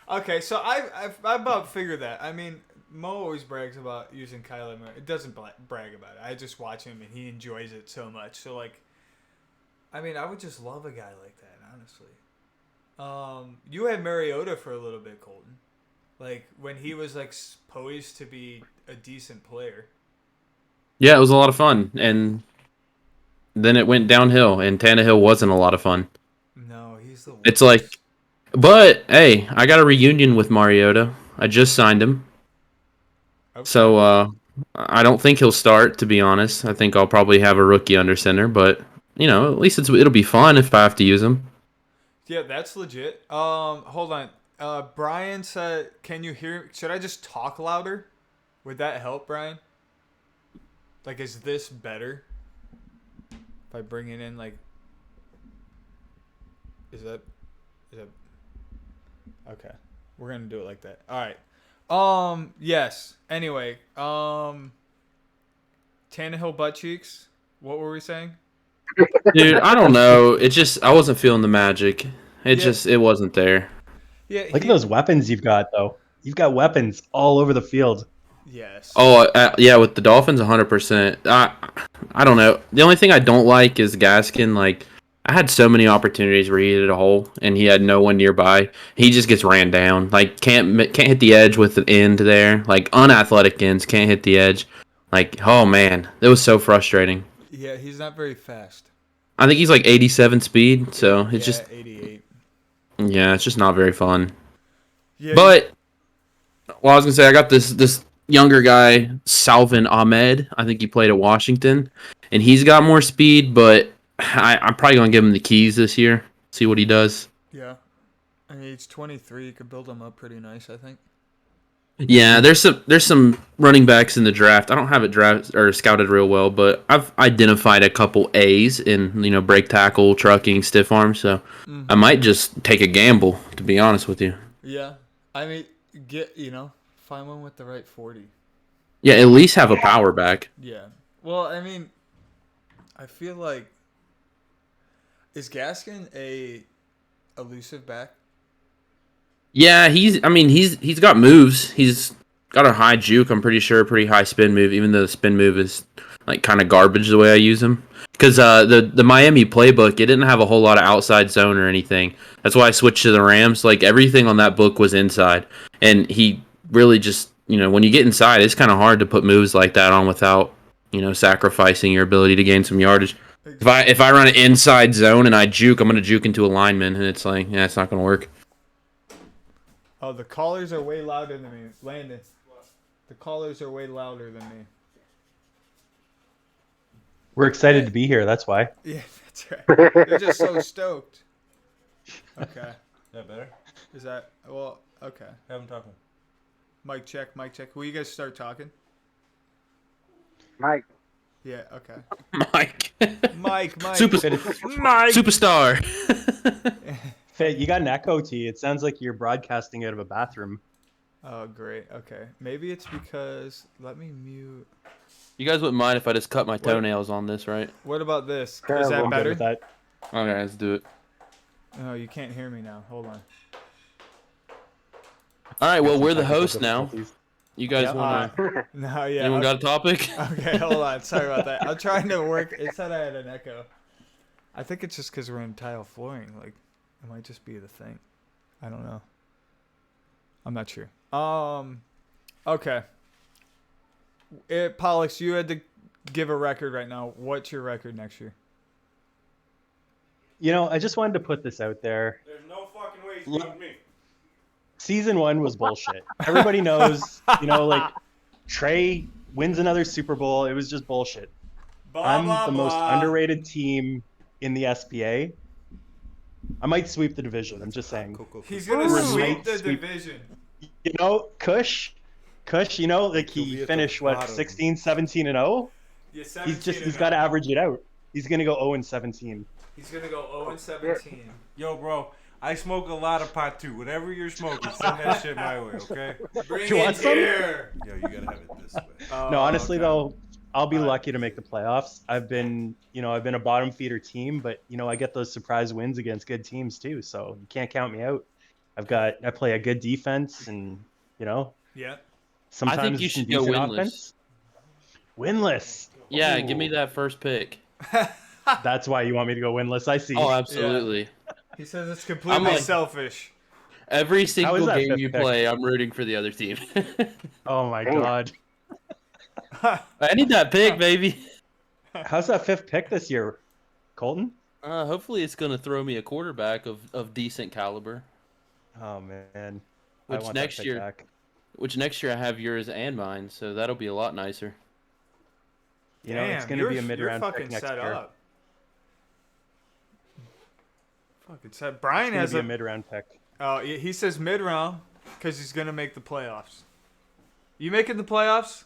Okay, so I about figured that. I mean, Mo always brags about using Kyler Murray. It doesn't brag about it. I just watch him and he enjoys it so much. So like, I mean, I would just love a guy like that, honestly. You had Mariota for a little bit, Colton. Like when he was like poised to be a decent player. Yeah, it was a lot of fun, and then it went downhill, and Tannehill wasn't a lot of fun. No, he's the worst. It's like, but hey, I got a reunion with Mariota. I just signed him, Okay. so I don't think he'll start. To be honest, I think I'll probably have a rookie under center, but at least it'll be fun if I have to use him. Yeah, that's legit. Hold on. Brian said, "Can you hear? Should I just talk louder? Would that help, Brian? Like, is this better? If I bring it in, like, is that okay? We're gonna do it like that. All right. Yes. Anyway. Tannehill butt cheeks. What were we saying? Dude, I don't know. It just I wasn't feeling the magic. It wasn't there. Yeah. Look at those weapons you've got, though. You've got weapons all over the field. Yes. Oh, yeah, with the Dolphins, 100%. I don't know. The only thing I don't like is Gaskin. Like, I had so many opportunities where he hit a hole, and he had no one nearby. He just gets ran down. Like, can't hit the edge with the end there. Like, unathletic ends can't hit the edge. Like, oh, man. It was so frustrating. Yeah, he's not very fast. I think he's like 87 speed, so it's just... 88. Yeah, it's just not very fun. Yeah. But, well, I was going to say, I got this younger guy, Salvin Ahmed. I think he played at Washington, and he's got more speed, but I'm probably going to give him the keys this year, see what he does. Yeah. I mean, he's 23. You could build him up pretty nice, I think. Yeah, there's some running backs in the draft. I don't have it draft or scouted real well, but I've identified a couple A's in break tackle, trucking, stiff arm. So I might just take a gamble, to be honest with you. Yeah, I mean, find one with the right 40. Yeah, at least have a power back. Yeah. Well, I mean, I feel like is Gaskin a elusive back? Yeah, he's got moves. He's got a high juke, I'm pretty sure, a pretty high spin move, even though the spin move is like kind of garbage the way I use him. Because the Miami playbook, it didn't have a whole lot of outside zone or anything. That's why I switched to the Rams. Like, everything on that book was inside. And he really just, when you get inside, it's kind of hard to put moves like that on without, sacrificing your ability to gain some yardage. If I run an inside zone and I juke, I'm going to juke into a lineman, and it's like, yeah, it's not going to work. Oh, the callers are way louder than me. Landon. The callers are way louder than me. We're excited to be here, that's why. Yeah, that's right. They're just so stoked. Okay. Is that better? Is that... Well, okay. Have him talking. Mic check, mic check. Will you guys start talking? Mike. Yeah, okay. Mike. Mike. Superstar. Fitt, you got an echo to you. It sounds like you're broadcasting out of a bathroom. Oh, great. Okay. Maybe it's because... Let me mute... You guys wouldn't mind if I just cut my toenails on this, right? What about this? Is Terrible. that I'm good better? with that. Okay, let's do it. No, you can't hear me now. Hold on. All right, well, we're the Technical host now. difficulties. You guys want to... No, yeah. Anyone got a topic? Okay, hold on. Sorry about that. I'm trying to work. It said I had an echo. I think it's just because we're in tile flooring. Like, it might just be the thing. I don't know. I'm not sure. Okay. Pollux, you had to give a record right now. What's your record next year? I just wanted to put this out there. There's no fucking way he's beating me. Season 1 was bullshit. Everybody knows, like, Trey wins another Super Bowl. It was just bullshit. I'm the most underrated team in the SPA. I might sweep the division. I'm just saying. He's going to sweep the Sweep. division. Kush, like he finished, 16, 17, and 0? Yeah, He's got to average it out. He's going to go 0 and 17. He's going to go 0 and 17. Yo, bro, I smoke a lot of pot too. Whatever you're smoking, send that shit my way, okay? Bring You it want some? here. Yo, you gotta have it this way. No, honestly, okay. though, I'll be lucky to make the playoffs. I've been a bottom feeder team, but I get those surprise wins against good teams too. So you can't count me out. I play a good defense, and Yeah. Sometimes you it's some should go decent winless. offense. Winless. Yeah, Ooh. give me that first pick. That's why you want me to go winless. I see. Oh, absolutely. He says it's completely like- selfish. Every is single that game fifth you pick? play, I'm rooting for the other team. Oh my Damn. god. I need that pick, baby. How's that 5th pick this year, Colton? Hopefully, it's gonna throw me a quarterback of decent caliber. Oh man. Which I want next that pick year- back. Which next year I have yours and mine, so that'll be a lot nicer. You know, it's going to be a mid-round you're pick fucking next set year. up. Fucking set. Brian It's has going to be a mid-round pick. Oh, he says mid-round because he's gonna make the playoffs. You making the playoffs?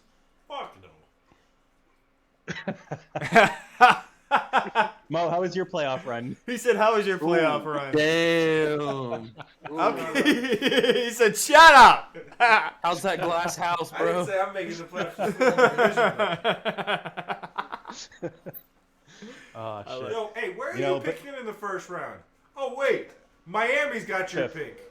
Fuck no. Mo, how was your playoff run? He said, "How was your playoff run?" Damn. Okay. He said, "Shut up." How's that glass house, I didn't bro? say I'm making the playoffs. for the division, Oh, though. shit. Yo, hey, where are You you know, but- picking in the first round? Oh wait, Miami's got your Fifth. pick.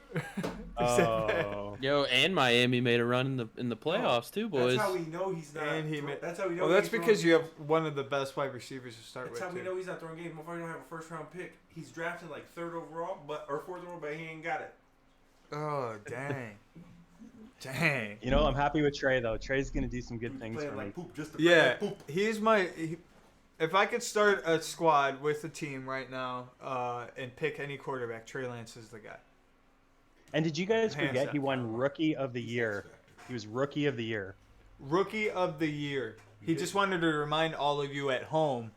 Oh. Yo, and Miami made a run in the playoffs too, boys. That's how we know he's not. And he made- that's how we know. Well, that's he's throwing because you have games. one of the best wide receivers to start That's with. how we too. know he's not throwing games. Motherfucker don't have a first round pick. He's drafted like 3rd overall, or 4th overall, but he ain't got it. Oh, dang. Dang. You know, I'm happy with Trey, though. Trey's going to do some good things Playing for me. like poop, just to play Yeah, like poop. he's my. If I could start a squad with a team right now and pick any quarterback, Trey Lance is the guy. And did you guys Hands forget up. he won Rookie of the Year? He was Rookie of the Year. Rookie of the year. He just wanted to remind all of you at home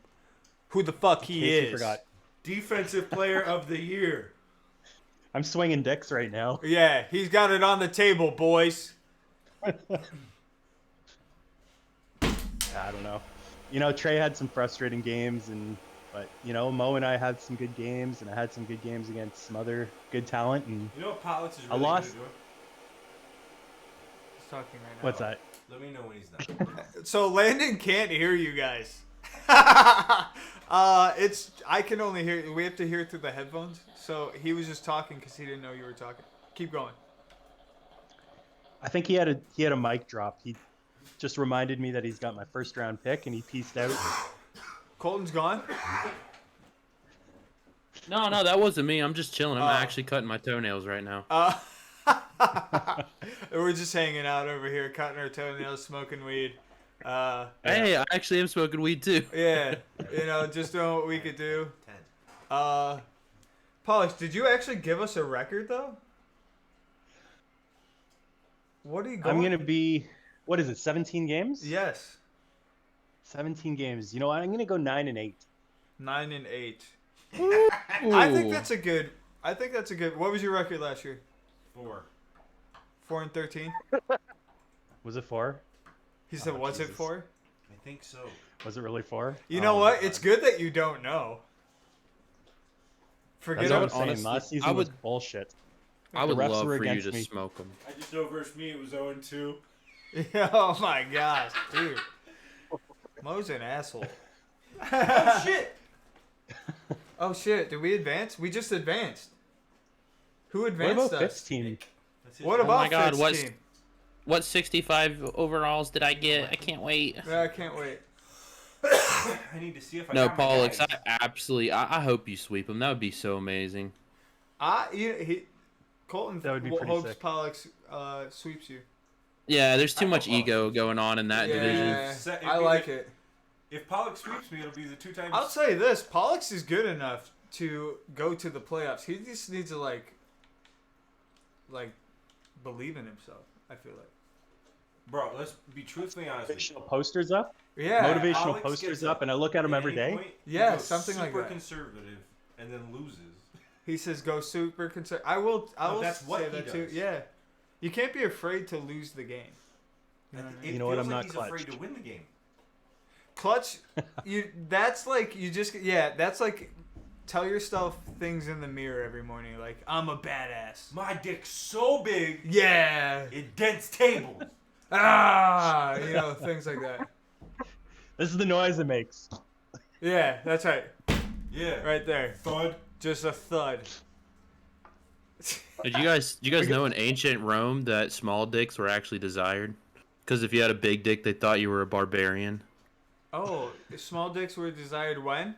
who the fuck In he case is. you forgot. Defensive player of the year. I'm swinging dicks right now. Yeah, he's got it on the table, boys. I don't know. You know, Trey had some frustrating games, but you know, Mo and I had some good games, and I had some good games against some other good talent. And You know what Pollux is I really lost- good at doing? He's talking right now. what's that? Let me know when he's not. So Landon can't hear you guys. I can only hear. We have to hear it through the headphones. So he was just talking because he didn't know you were talking. Keep going. I think he had a mic drop. He just reminded me that he's got my first round pick, and he pieced out. Colton's gone. No, that wasn't me. I'm just chilling. I'm Oh. actually cutting my toenails right now. We're just hanging out over here, cutting our toenails, smoking weed. Hey, I actually am smoking weed too. Yeah, you know, just doing what we could do. 10. Pollux, did you actually give us a record though? What are you going? I'm gonna be, what is it? 17 games? Yes, 17 games. You know what? I'm gonna go 9-8. 9-8. Ooh. I think that's a good. What was your record last year? 4. 4-13. Was it 4? He said, Oh, "What's it Jesus. for?" I think so. Was it really 4? You know Oh, what? my It's God. good that you don't know. Forget That's what I'm it. saying. honestly, Last season I was would- bullshit. I would refs love were for you against to me. smoke them. I just know versus me it was 0-2. Oh my gosh, dude. Mo's an asshole. Oh shit! Oh shit, did we advance? We just advanced. Who What advanced about Fitt's us? team? That's it. What Oh about my God, Fitt's what's- team? What 65 overalls did I get? I can't wait. Yeah, I can't wait. I need to see if I No, got my Pollux, guys. I hope you sweep them. That would be so amazing. Colton That would be pretty hopes sick. Pollux sweeps you. Yeah, there's too I much hope ego going on in that division. Yeah, It'd I be like the- it. If Pollux sweeps me, it'll be the 2 times. I'll say this: Pollux is good enough to go to the playoffs. He just needs to like believe in himself. I feel like. Bro, let's be truthfully honest with you. Motivational posters up? Yeah. Motivational Alex posters gets up, and I look at them At every any day. point, he Yeah, goes something like super that. conservative and then loses. He says, "Go super concern." I will. No, that's what say he that too. does. Yeah. You can't be afraid to lose the game. You know what I mean? It You know what, feels I'm like not he's clutch. afraid to win the game. Clutch. That's like you just. Yeah. That's like. Tell yourself things in the mirror every morning, like I'm a badass. My dick's so big, Yeah. it dents tables. Ah. You know, things like that. This is the noise it makes. Yeah. That's right. Yeah. Right there. Thud. Just a thud. Did you guys know in ancient Rome that small dicks were actually desired? Because if you had a big dick, they thought you were a barbarian. Oh, small dicks were desired when?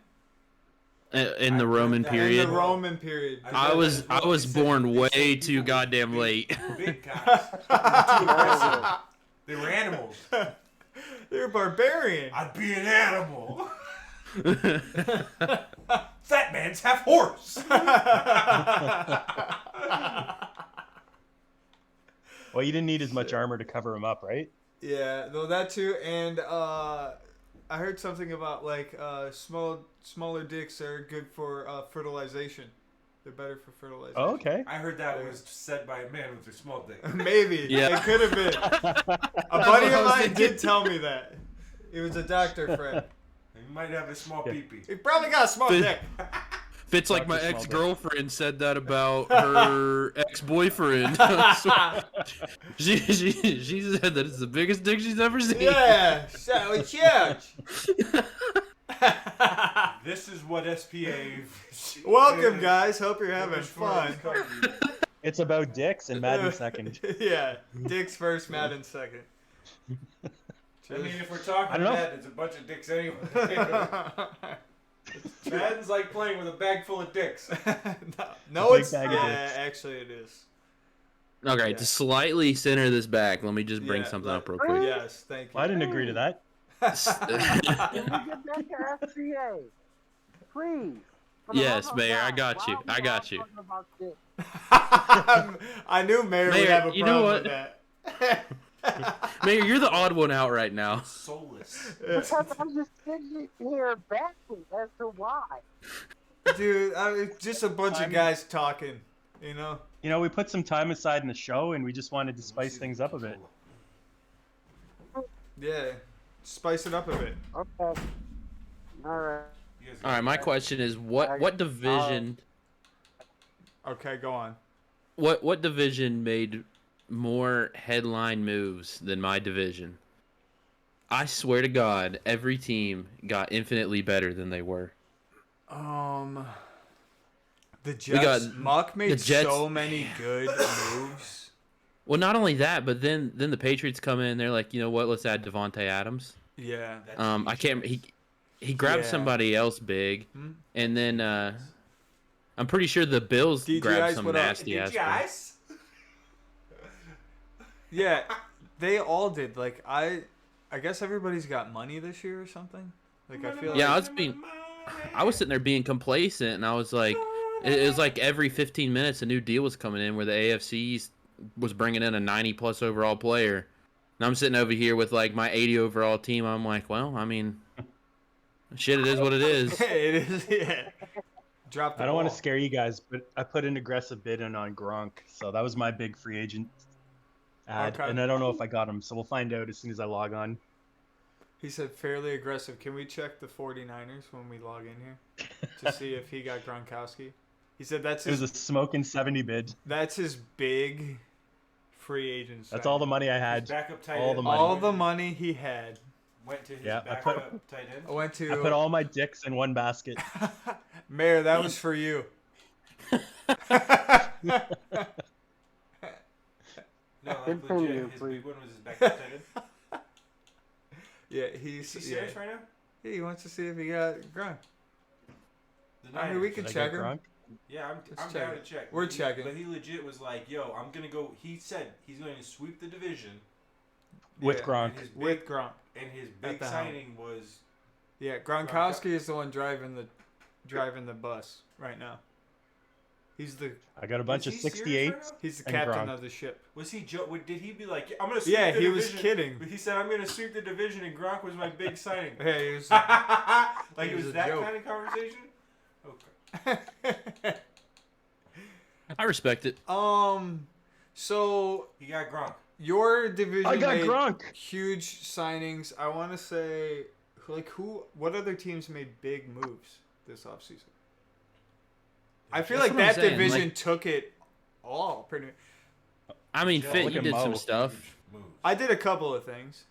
In the I've Roman heard that. period. In the Roman period. I was born way too goddamn late. Big cocks. They were too aggressive. They were animals. They're barbarian. I'd be an animal. Fat man's half horse. Well, you didn't need as much armor to cover him up, right? Yeah, though that too, and I heard something about like smaller dicks are good for fertilization. They're better for fertilization. Oh, okay. I heard that was said by a man with a small dick. Maybe. Yeah. It could have been. A buddy of mine did tell me that. He was a doctor friend. He might have a small peepee. He probably got a small dick. Fits like my Dr. Small ex-girlfriend said that about her ex-boyfriend. she said that it's the biggest dick she's ever seen. Yeah, so it's huge. This is what SPA. Welcome, guys. Hope you're having fun. It's about dicks and Madden second. Yeah, dicks first, Madden second. I mean, if we're talking I don't know. Madden, it's a bunch of dicks anyway. Madden's like playing with a bag full of dicks. No, Big it's bag of yeah. dicks. Actually, it is. Okay, Yeah. to slightly center this back, let me just bring Yeah, something like- up real quick. Yes, thank you. Well, I didn't agree to that. Can we get back to SPA? Please. For the Yes, love of Mayor, I God, got why you. are we I got all you. talking about this? I knew Mayor would Mayor, have a you know problem with what? that. Mayor, you're the odd one out right now. Soulless. Because I'm just sitting here baffled as to why. Dude, it's just a bunch of guys talking, you know? You know, we put some time aside in the show, and we just wanted to spice things up a bit. Yeah, spice it up a bit. Okay. All right. All right, my question is, what division Okay, go on. what division made more headline moves than my division? I swear to God, every team got infinitely better than they were. The Jets. Muck made the Jets- so many good moves. Well, not only that, but then the Patriots come in and they're like, you know what? Let's add Devontae Adams. Yeah. I can't. He grabbed Yeah. somebody else big, Hmm? and then I'm pretty sure the Bills DJIs, grabbed some what up? nasty ass. Did you guys? Yeah, they all did. Like I guess everybody's got money this year or something. Like I feel Yeah, like I was sitting there being complacent, and I was like, it was like every 15 minutes a new deal was coming in where the AFC was bringing in a 90+ overall player. And I'm sitting over here with like my 80 overall team. I'm like, well, I mean, shit, it is what it is. it is. Yeah. Drop the I don't want ball. to scare you guys, but I put an aggressive bid in on Gronk, so that was my big free agent ad, Okay. and I don't know if I got him, so we'll find out as soon as I log on. He said fairly aggressive. Can we check the 49ers when we log in here to see if he got Gronkowski? He said that's It was his, a smoking 70 bid. that's his big free agent. That's signing. all the money I had. Backup tight All end. the money. All the money he had. Went to his Yeah, I backup put- tight end. I went to I put all my dicks in one basket. Mayor. That was for you. No, like Continue, legit, his please. big one was his backup tight end. Yeah, Is he he's serious yeah. right now? He wants to see if he got Gronk. The I mean, we Niners. can Did I check get him. Gronk? Yeah, Let's I'm check down it. to check. We're But he- checking. But he legit was like, yo, I'm going to go. He said he's going to sweep the division. With Yeah. Gronk. And his big, With Gronk. and his At big the helm. signing was. Yeah, Gronkowski is the one driving the bus right now. He's the I got a bunch of Is he serious 68s. right now? he's the And captain Gronk. of the ship. Was he did he be like, I'm going to sweep Yeah, the he division? was kidding. But he said, I'm going to sweep the division, and Gronk was my big signing. Hey, he was, Like It it was was a that joke. kind of conversation? Okay. I respect it. So He got Gronk. your division I got made Gronk. huge signings. I want to say, what other teams made big moves this offseason? I feel That's like what I'm that saying, division like- took it all pretty much. I mean, Yeah, Fit, look you at did Mo. some stuff. Moves. I did a couple of things.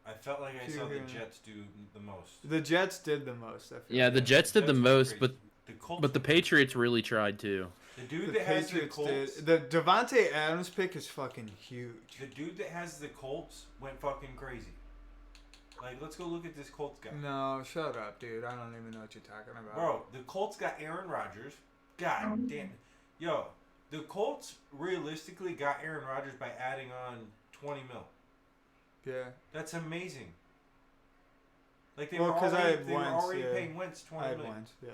I felt like I saw the Yeah. Jets do the most. The Jets did the most. I feel Yeah, the Jets did the Jets were most, crazy. but The Colts. But the Patriots really tried too. The dude The that has the Patriots Colts. did. The Devontae Adams pick is fucking huge. The dude that has the Colts went fucking crazy. Like, let's go look at this Colts guy. No, shut up, dude. I don't even know what you're talking about. Bro, the Colts got Aaron Rodgers. God damn it. Yo, the Colts realistically got Aaron Rodgers by adding on 20 mil. Yeah. That's amazing. Like, they Well, were 'cause I already, had they were Wentz, already yeah. paying Wentz I 20 had million. ones, yeah.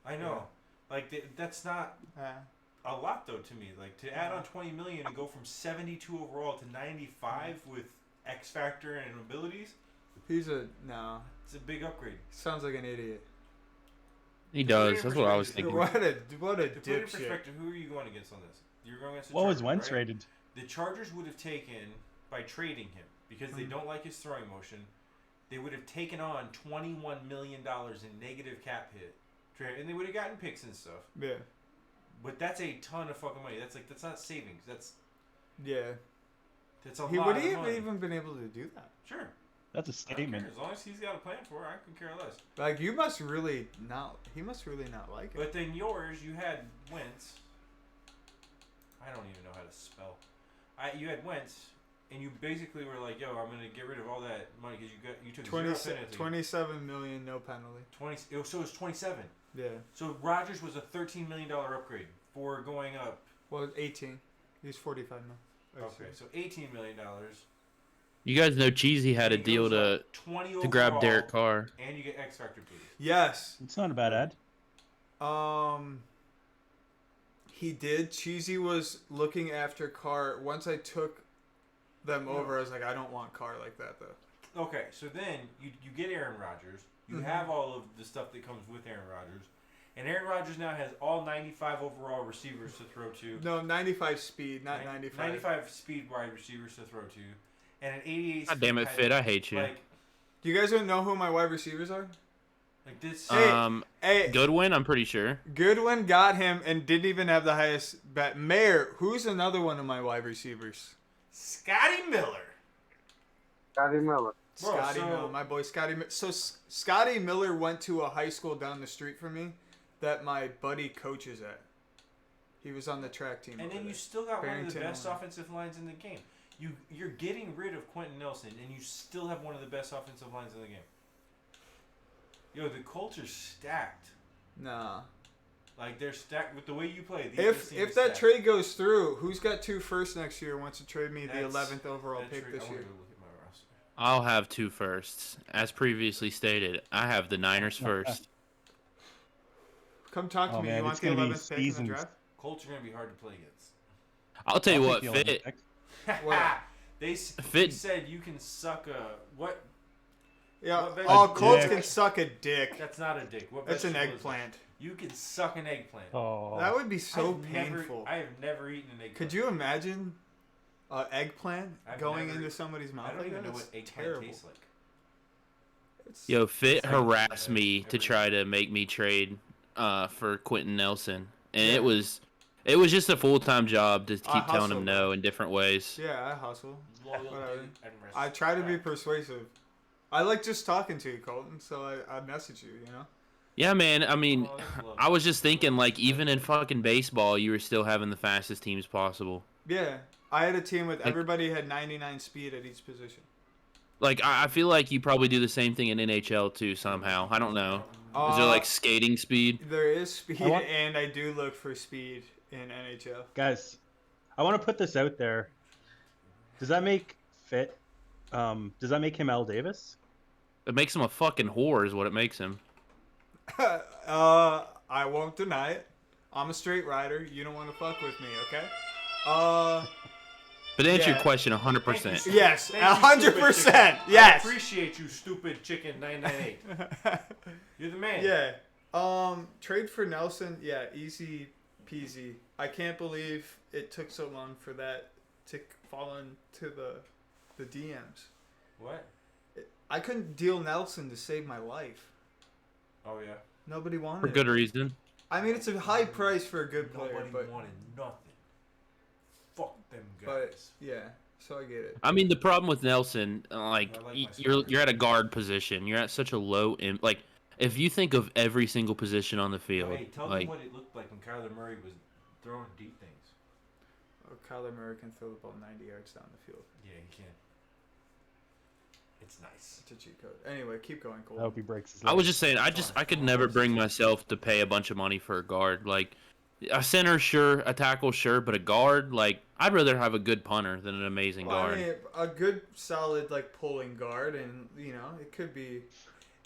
I know. Like, that's not a lot, though, to me. Like, to add on 20 million and go from 72 overall to 95 with X Factor and abilities, No. it's a big upgrade. Sounds like an idiot. He does. That's what I was thinking. What a To put it in dipshit. perspective, who are you going against on this? You're going against the What was Chargers, Wentz right? rated? The Chargers would have taken, by trading him, because they don't like his throwing motion, they would have taken on $21 million in negative cap hit. And they would have gotten picks and stuff. Yeah. But that's a ton of fucking money. That's not savings. That's Yeah. a He lot would of he money. even been able to do that? Sure. That's a I don't care. statement. As long as he's got a plan for it, I can care less. Like, you must really not. He must really not like it. But then yours, you had Wentz. I don't even know how to spell. You had Wentz, and you basically were like, "Yo, I'm gonna get rid of all that money because you took 27 million, no penalty. 20. So it was 27. Yeah. So Rodgers was a $13 million upgrade for going up. Well, 18. He's 45 now. Okay, so $18 million. You guys know Cheesy had a And it deal goes to up 20 to grab overall, Derek Carr. and you get X Factor boost. Yes. It's not a bad ad. He did. Cheesy was looking after Carr. Once I took them over, I was like, I don't want Carr like that, though. Okay, so then you get Aaron Rodgers. You Mhm. have all of the stuff that comes with Aaron Rodgers. And Aaron Rodgers now has all 95 overall receivers to throw to. No, 95 speed, not 95. 95 speed wide receivers to throw to. And an 88 God damn it, speed Fit! tight I end. hate you. Like You guys don't know who my wide receivers are? this. Hey, Goodwin, I'm pretty sure. Goodwin got him and didn't even have the highest bet. Mayer, who's another one of my wide receivers? Scotty Miller. Scotty Miller. Bro, Scotty so- Miller, my boy Scotty. So Scotty Miller went to a high school down the street from me that my buddy coaches at. He was on the track team. And over then you there. still got one of Barrington, the best Illinois. offensive lines in the game. You're getting rid of Quentin Nelson, and you still have one of the best offensive lines in the game. Yo, the Colts are stacked. Nah. Like, they're stacked with the way you play. If that trade goes through, who's got 2 firsts next year? Wants to trade me the That's- 11th overall pick this year? Look at my roster. I'll have 2 firsts. As previously stated, I have the Niners first. Come talk to Oh, me. man, You want it's the gonna be 11th pick in the seasons. draft? Colts are gonna be hard to play against. I'll tell you I'll what, take the 11th Fit. pick. What? He Fit- said you can suck a what? Yeah. What Oh, veg- Colts dick. can suck a dick. That's not a dick. What That's an vegetable is eggplant. that? You can suck an eggplant. Oh. That would be so I've painful. I have never eaten an eggplant. Could you imagine an eggplant I've going never- into somebody's mouth? I don't like even that? know what It's eggplant terrible. tastes like. It's- Yo, Fit Sorry, harassed I me never- to try to make me trade for Quentin Nelson, and Yeah. it was just a full-time job to keep telling hustle, him bro. no in different ways. Yeah, I hustle. Loyalty Whatever. and I try to be respect. persuasive. I like just talking to you, Colton, so I message you, you know? Yeah, man. I mean, Oh, that's lovely. I was just thinking, like, even in fucking baseball, you were still having the fastest teams possible. Yeah. I had a team with Like- everybody had 99 speed at each position. Like, I feel like you probably do the same thing in NHL too somehow. I don't know. Is there like skating speed? There is speed, I want- and I do look for speed in NHL. Guys, I want to put this out there. Does that make Fit? Does that make him Al Davis? It makes him a fucking whore, is what it makes him. I won't deny it. I'm a straight rider. You don't want to fuck with me, okay? But to answer Yeah. your question, Thank 100%. you, Yes, Thank you, 100%. stupid chicken. Yes. I appreciate you, stupid chicken 998. You're the man. Yeah. Trade for Nelson. Yeah, easy peasy. I can't believe it took so long for that to fall into the DMs. What? I couldn't deal Nelson to save my life. Oh yeah. Nobody wanted For it. good reason. I mean, it's a high price for a good player, Nobody but wanted nothing. Fuck them guys. but yeah, so I get it. I mean, the problem with Nelson, like, I like my you're starter. at a guard position. You're at such a low, like, if you think of every single position on the field, Hey, tell like them what it looked like when Kyler Murray was throwing deep things. Oh, Kyler Murray can throw the ball 90 yards down the field. Yeah, he can. It's nice. It's a cheat code. Anyway, keep going, Cole. I hope he breaks his I leg. was just saying, I could never bring myself to pay a bunch of money for a guard. Like a center, sure, a tackle, sure, but a guard, like I'd rather have a good punter than an amazing guard. I mean, a good, solid, like pulling guard, and it could be.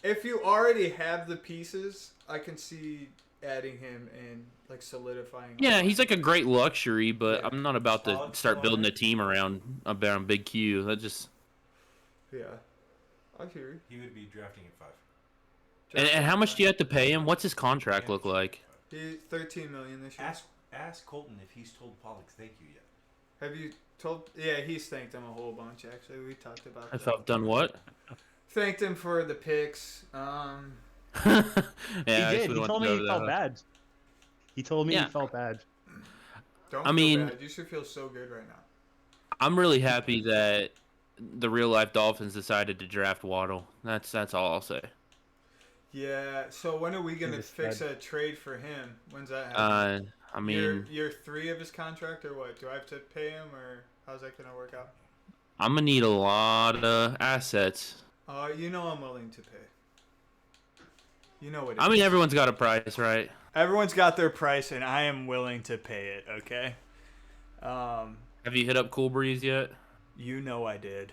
If you already have the pieces, I can see adding him and like solidifying. Yeah, he's like a great luxury, but Yeah. I'm not about to Solid start building a player. team around Big Q. That just Yeah, I hear you. He would be drafting at 5. and how much do you have to pay him? What's his contract look like? He $13 million this year. Ask Colton if he's told Pollux thank you yet. Have you told? Yeah, he's thanked him a whole bunch. Actually, we talked about If that. I've done what? Thanked him for the picks. Yeah, He I did. actually He want told to me go he to felt that. bad. He told me Yeah. he felt bad. Don't I feel mean- bad. You should feel so good right now. I'm really happy that the real life Dolphins decided to draft Waddle. That's all I'll say. Yeah. So when are we gonna was fix bad. a trade for him? When's that happening? I mean, year 3 of his contract, or what? Do I have to pay him, or how's that gonna work out? I'm gonna need a lot of assets. I'm willing to pay. You know what? I mean, everyone's got a price, right? Everyone's got their price, and I am willing to pay it. Okay. Have you hit up Cool Breeze yet? You know I did.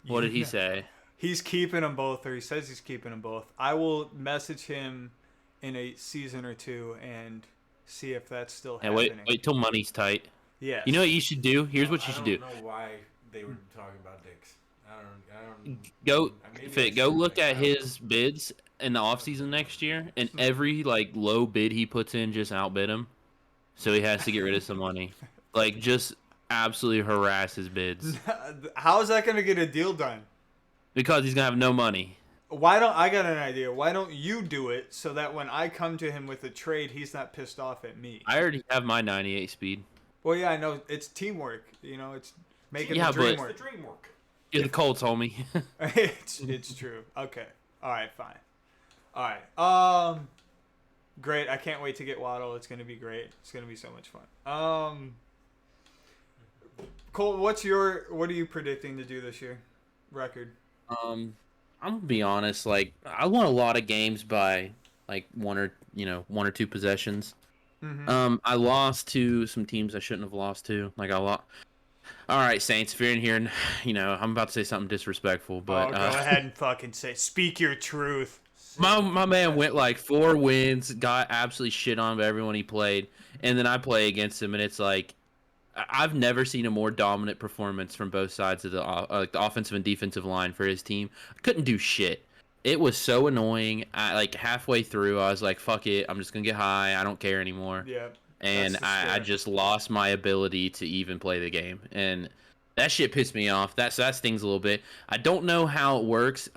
What did he You- say? He's keeping them both, or he says he's keeping them both. I will message him in a season or two and see if that's still And happening. wait till money's tight. Yes. You know what you should do? Here's what you should do. I don't know why they were talking about dicks. I don't. Go, Maybe I Fit, go should, look like, at I don't know. his bids in the offseason next year, and every like low bid he puts in just outbid him. So he has to get rid of some money. Like just absolutely harass his bids How is that going to get a deal done? because he's gonna have no money. I got an idea. Why don't you do it so that when I come to him with a trade, he's not pissed off at me? I already have my 98 speed. Well, yeah, I know. It's teamwork. It's making Yeah, the dream but- It's the work. dream work. You're the Colts, homie. it's true. Okay. All right, fine. All right. Great. I can't wait to get Waddle. It's going to be great. It's going to be so much fun. Cole, what are you predicting to do this year? Record. I'm gonna be honest. Like I won a lot of games by like one or two possessions. Mm-hmm. I lost to some teams I shouldn't have lost to. Like I lost. All right, Saints, if you're in here, and I'm about to say something disrespectful, but Go ahead and fucking speak your truth. my man went like 4 wins, got absolutely shit on by everyone he played, and then I play against him, and it's like I've never seen a more dominant performance from both sides of the offensive and defensive line for his team. I couldn't do shit. It was so annoying. Like halfway through, I was like, "Fuck it, I'm just gonna get high. I don't care anymore." Yeah. And That's the I spirit. just lost my ability to even play the game, and that shit pissed me off. That stings a little bit. I don't know how it works.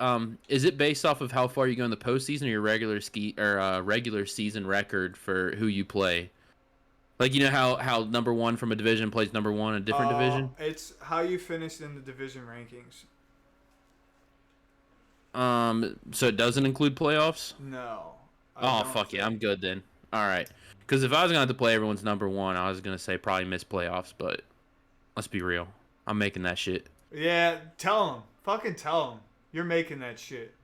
Is it based off of how far you go in the postseason, or your regular season record for who you play? Like how number one from a division plays number one in a different division. It's how you finished in the division rankings. So it doesn't include playoffs. No. Oh fuck yeah, I'm good then. All right. Because if I was gonna have to play everyone's number one, I was gonna say probably miss playoffs. But let's be real, I'm making that shit. Yeah, tell him. Fucking tell him. You're making that shit.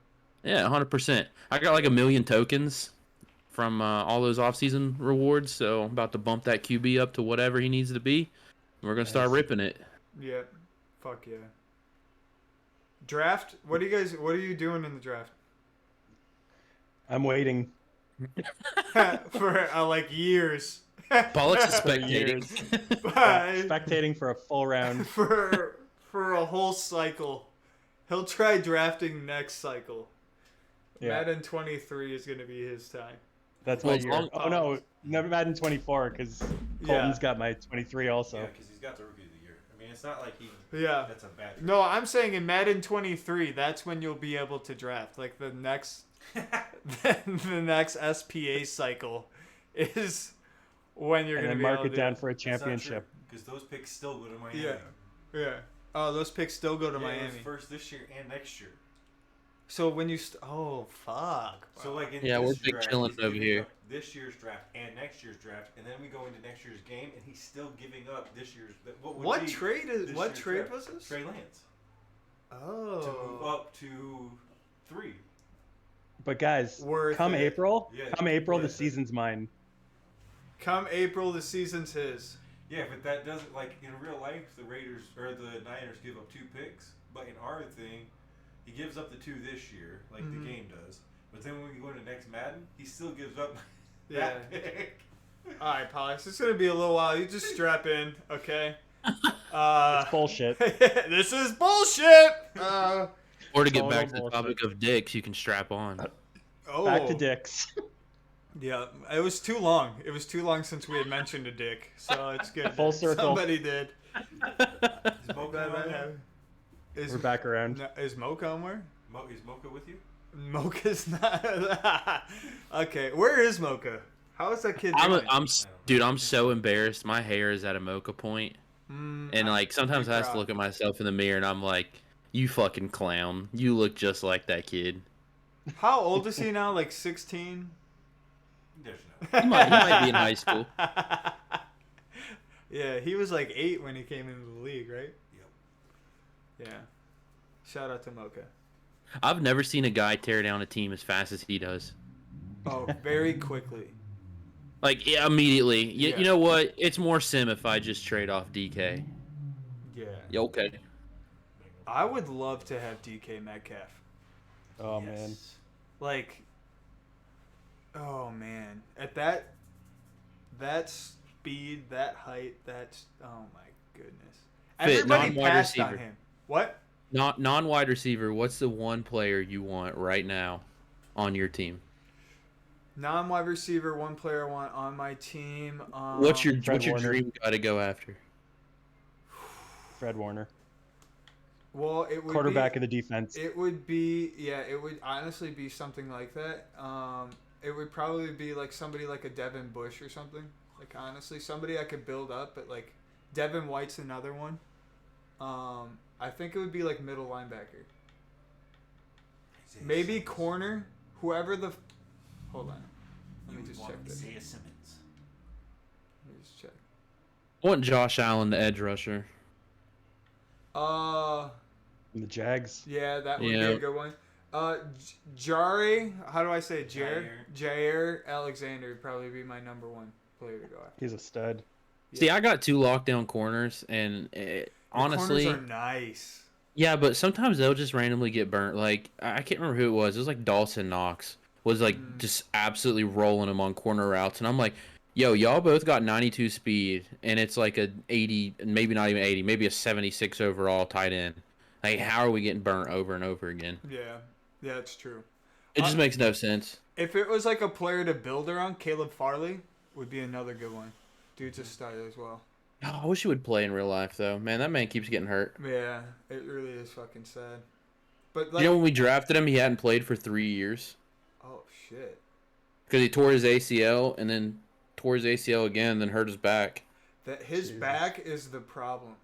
Yeah, 100%. I got like 1 million tokens from all those off-season rewards, so I'm about to bump that QB up to whatever he needs to be. We're gonna start ripping it. Yeah. Fuck yeah. Draft? What are you doing in the draft? I'm waiting. For like years. Pollux is For spectating. Spectating for a full round. for a whole cycle. He'll try drafting next cycle. Yeah, Madden 23 is going to be his time. that's Well, my as year. long- Oh no, never Madden 24 because Colton's got my 23 also. Yeah, because he's got the rookie of the year. I mean, it's not like Yeah. that's a bad. No, I'm saying in Madden 23, that's when you'll be able to draft. Like the next the next SPA cycle is when you're And going to then be mark able it to down for a championship. Because those picks still go to Miami. Yeah. Yeah. Oh, those picks still go to Yeah, it was Miami. first this year and next year. So when you oh fuck. So like in Yeah, this we're big draft, chillin' he's over giving here. up this year's draft and next year's draft, and then we go into next year's game, and he's still giving up this year's. What trade is? this What year's trade draft. was this? Trey Lance Oh. to move up to 3. But guys, Worth come it. April, Yeah, the worth it. season's mine. Come April, the season's his. Yeah, but that doesn't like in real life. The Raiders or the Niners give up 2 picks, but in our thing, he gives up the 2 this year, like Mhm. the game does. But then when we go into next Madden, he still gives up Yeah. that pick. All right, Pollux. It's gonna be a little while. You just strap in, okay? It's bullshit. This is bullshit. Or to get Total back to the bullshit. topic of dicks, you can strap on. Oh. Back to dicks. Yeah, it was too long. It was too long since we had mentioned a dick, so it's good. Full circle. Somebody did. Is Mocha on there? Is, We're back around. no, is Mocha on where? Is Mocha with you? Mocha's not. Okay, where is Mocha? How is that kid doing? Dude, I'm so embarrassed. My hair is at a mocha point, and like sometimes I have to proud. look at myself in the mirror, and I'm like, "You fucking clown! You look just like that kid." How old is he now? Like 16? There's no. He might be in high school. Yeah, he was like 8 when he came into the league, right? Yep. Yeah. Shout out to Mocha. I've never seen a guy tear down a team as fast as he does. Oh, very quickly. Like yeah, immediately. Yeah. You know what? It's more sim if I just trade off DK. Yeah. Yeah, okay. I would love to have DK Metcalf. Oh Yes. man. Like, oh man, at that speed, that height, that's oh my goodness. Fit, Everybody non-wide passed on receiver. him. What? Not non-wide receiver. What's the one player you want right now on your team? Non-wide receiver, one player I want on my team. What's your Fred Warner. dream guy to go after? Fred Warner, Well, it would quarterback be, of the defense. It would be it would honestly be something like that. It would probably be like somebody like a Devin Bush or something. Like honestly, somebody I could build up, but like Devin White's another one. I think it would be like middle linebacker. Maybe corner. Whoever the. Hold on. Let me just check this. Isaiah Simmons. Let me just check. I want Josh Allen, the edge rusher. Uh, The Jags. yeah, that would be Yeah. a good one. Jari, how do I say it? Jair Alexander would probably be my number 1 player to go after. He's a stud. See, I got 2 lockdown corners, and honestly, Corners are nice. yeah, but sometimes they'll just randomly get burnt. Like I can't remember who it was. It was like Dawson Knox was like just absolutely rolling them on corner routes, and I'm like, yo, y'all both got 92 speed, and it's like a 80, maybe not even 80, maybe a 76 overall tight end. Like, how are we getting burnt over and over again? Yeah, it's true. It just makes no sense. If it was like a player to build around, Caleb Farley would be another good one. Dude's a stud as well. Oh, I wish he would play in real life, though. Man, that man keeps getting hurt. Yeah, it really is fucking sad. But like, You know, when we drafted him, he hadn't played for 3 years oh shit. because he tore his ACL and then tore his ACL again, then hurt his back. That his Jesus. back is the problem.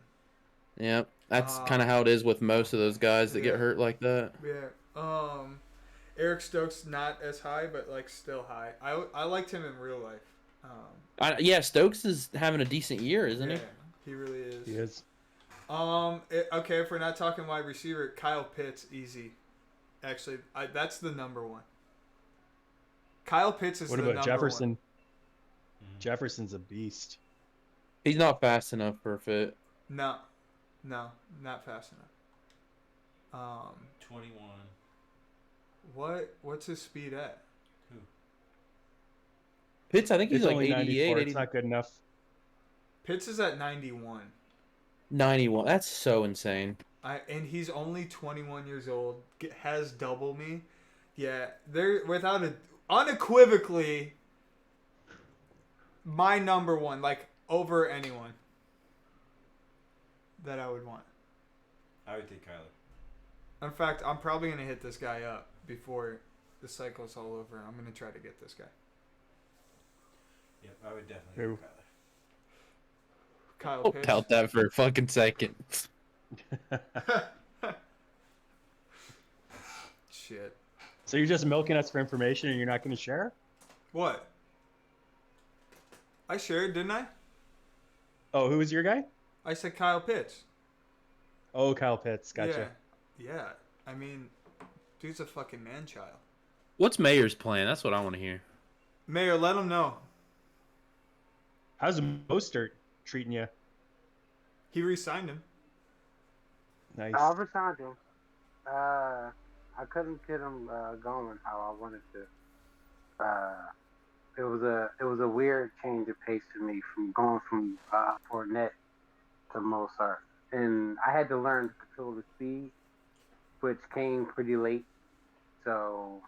Yep, that's kind of how it is with most of those guys that yeah. get hurt like that. Yeah. Eric Stokes not as high, but like still high. I liked him in real life. Yeah, Stokes is having a decent year, isn't yeah, he? he really is. He is. Okay, if we're not talking wide receiver, Kyle Pitts, easy. Actually, that's the number 1. Kyle Pitts is What the about number Jefferson? 1. Jefferson's a beast. He's not fast enough for a fit. No, not fast enough. 21. What's his speed at? Pitts, I think he's It's like only 88, 94. 80, It's not good enough. Pitts is at 91. 91. That's so insane. And he's only 21 years old. Has double me. Yeah, they're unequivocally my number 1, like over anyone that I would want. I would take Kyler. In fact, I'm probably gonna hit this guy up before the cycle's all over. I'm gonna try to get this guy. Yep, I would definitely Who? take Kyler. Kyle I'll Pitts. count that for a fucking second. Shit. So you're just milking us for information and you're not going to share? What? I shared, didn't I? Oh, who was your guy? I said Kyle Pitts. Oh, Kyle Pitts. Gotcha. Yeah. I mean, dude's a fucking man-child. What's Mayor's plan? That's what I want to hear. Mayor, let him know. How's Mostert treating you? He re-signed him. Nice. I resigned him. I couldn't get him going how I wanted to. It was a weird change of pace for me from going from Fournette to Mozart, and I had to learn to control the speed, which came pretty late. So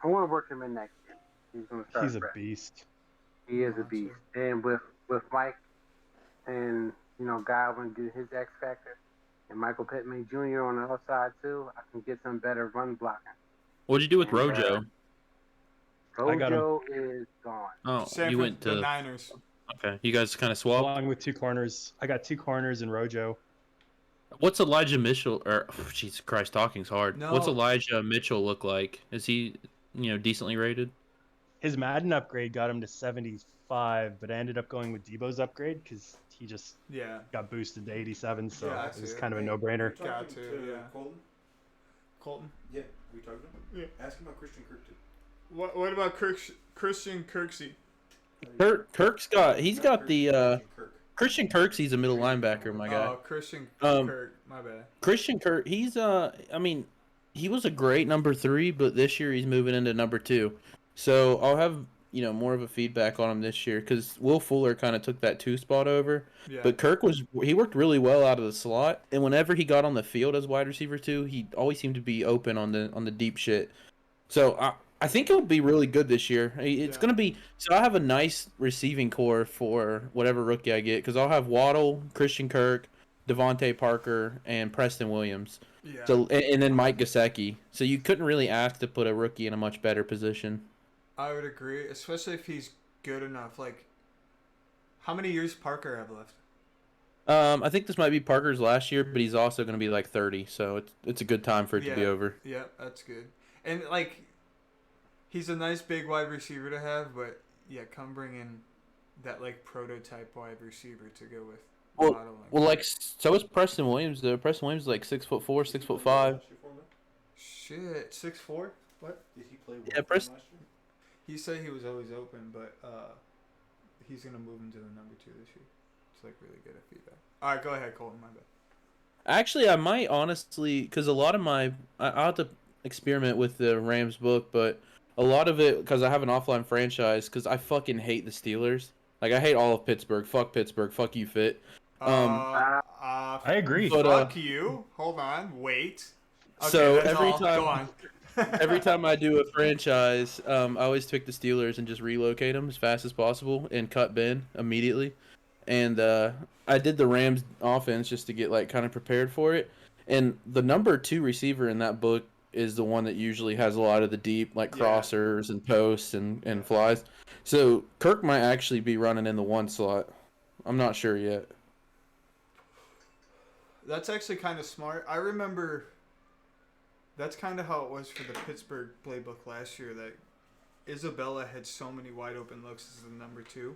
I want to work him in next year. He's going to start. He's a fresh. beast. He is a beast, and with Mike and Godwin get his X factor, and Michael Pittman Jr. on the other side too, I can get some better run blocking. What'd you do with And, Rojo? I got him. Rojo is gone. Oh, San you Fran- went the to. Niners. Okay, you guys kind of swapped. Along with 2 corners. I got 2 corners and Rojo. What's Elijah Mitchell? Or Jesus Christ, talking's hard. No. What's Elijah Mitchell look like? Is he, decently rated? His Madden upgrade got him to 75, but I ended up going with Debo's upgrade because he just Yeah. got boosted to 87, so Yeah, I it was see it. kind of a no-brainer. Got to, yeah. Colton? Colton. Yeah, we talking to him? Yeah. Ask him about Christian Kirk too. What about Christian Kirksey? Kirk's got. He's got the. Kirk. Christian Kirksey's a middle linebacker, my guy. Oh, Christian Um, Kirk. My bad. Christian Kirk, he's he was a great number 3, but this year he's moving into number 2. So I'll have more of a feedback on him this year because Will Fuller kind of took that 2 spot over. Yeah. But Kirk he worked really well out of the slot, and whenever he got on the field as wide receiver 2, he always seemed to be open on the deep shit. So I think he'll be really good this year. It's Yeah. gonna be so. I have a nice receiving core for whatever rookie I get because I'll have Waddle, Christian Kirk, Devontae Parker, and Preston Williams. Yeah. So and then Mike Gesicki. So you couldn't really ask to put a rookie in a much better position. I would agree, especially if he's good enough. Like, how many years Parker have left? I think this might be Parker's last year, but he's also going to be like 30, so it's a good time for it to be over. Yeah, that's good. And like, he's a nice big wide receiver to have, but yeah, come bring in that like prototype wide receiver to go with. Well, like so is Preston Williams. Though Preston Williams is like 6'4", 6'5". Shit, 6'4"? What? Did he play Yeah, Preston. last year? He said he was always open, but he's gonna move into the number 2 this year. It's like really good at feedback. All right, go ahead, Colton. My bad. Actually, I might honestly, because a lot of I'll have to experiment with the Rams book, but a lot of it, because I have an offline franchise, because I fucking hate the Steelers. Like, I hate all of Pittsburgh. Fuck Pittsburgh. Fuck you, Fitt. I agree. But, Fuck you. Hold on. Wait. Okay, So that's every all. time- Go on. Every time I do a franchise, I always pick the Steelers and just relocate them as fast as possible and cut Ben immediately. And I did the Rams offense just to get like kind of prepared for it. And the number 2 receiver in that book is the one that usually has a lot of the deep like crossers and posts and flies. So Kirk might actually be running in the 1 slot. I'm not sure yet. That's actually kind of smart. I remember that's kind of how it was for the Pittsburgh playbook last year, that Isabella had so many wide open looks as the number 2.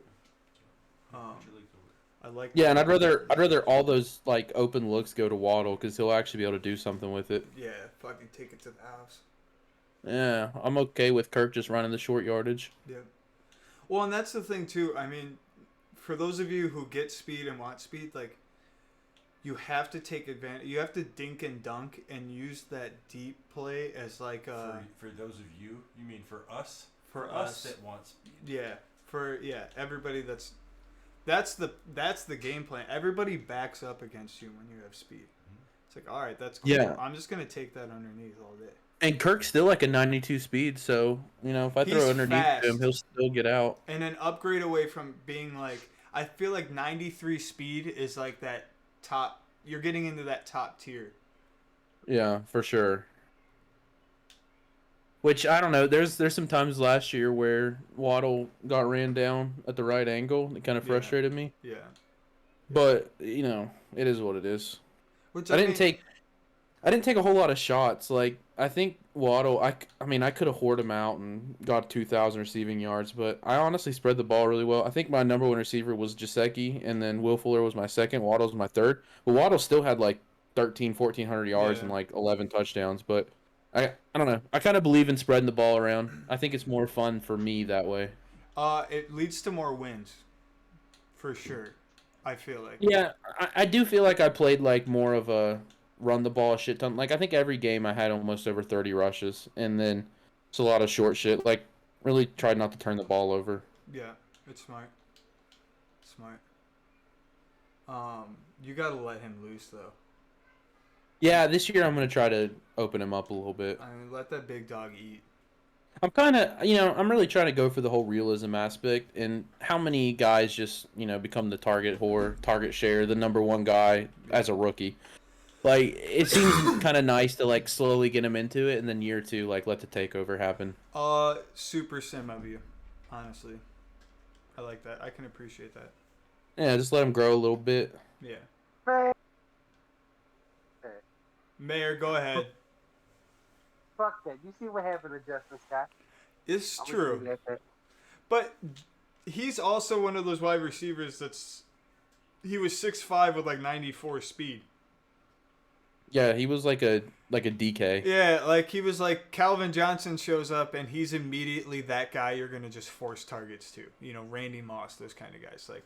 I like Yeah, and that. I'd rather all those like open looks go to Waddle because he'll actually be able to do something with it. Yeah, fucking take it to the house. Yeah, I'm okay with Kirk just running the short yardage. Yeah. Well, and that's the thing too. I mean, for those of you who get speed and want speed, like, you have to take advantage. You have to dink and dunk and use that deep play as like a For those of you mean for us? For us. that want speed. yeah. Everybody that's the game plan. Everybody backs up against you when you have speed. It's like, all right, that's cool. Yeah. I'm just gonna take that underneath all day. And Kirk's still like a 92 speed, so if I He's throw underneath fast. him, he'll still get out. And an upgrade away from being like, I feel like 93 speed is like that top. You're getting into that top tier. Yeah, for sure. Which I don't know. There's some times last year where Waddle got ran down at the right angle. It kind of Yeah. frustrated me. Yeah. But it is what it is. Which I didn't mean, take I didn't take a whole lot of shots. Like, I think Waddle, I mean, I could have hoarded him out and got 2,000 receiving yards, but I honestly spread the ball really well. I think my number one receiver was Jasecki, and then Will Fuller was my second. Waddle was my third. But Waddle still had like 1,400 yards and like 11 touchdowns. But I don't know. I kind of believe in spreading the ball around. I think it's more fun for me that way. It leads to more wins, for sure. I feel like. Yeah, I do feel like I played like more of a run the ball a shit ton. Like I think every game I had almost over 30 rushes, and then it's a lot of short shit. Like really tried not to turn the ball over. Yeah, it's smart. Smart. You gotta let him loose though. Yeah, this year I'm gonna try to open him up a little bit. I mean, let that big dog eat. I'm kind of, I'm really trying to go for the whole realism aspect and how many guys just, become the target whore, target share, the number one guy as a rookie. Like, it seems kind of nice to, like, slowly get him into it and then year two, like, let the takeover happen. Super sim of you, honestly. I like that. I can appreciate that. Yeah, just let him grow a little bit. Yeah. Mayor, go ahead. Fuck that. You see what happened to Justin Scott? It's true. But he's also one of those wide receivers he was 6'5" with like 94 speed. Yeah, he was like a DK. Yeah, like he was like Calvin Johnson shows up and he's immediately that guy you're going to just force targets to. Randy Moss, those kind of guys. Like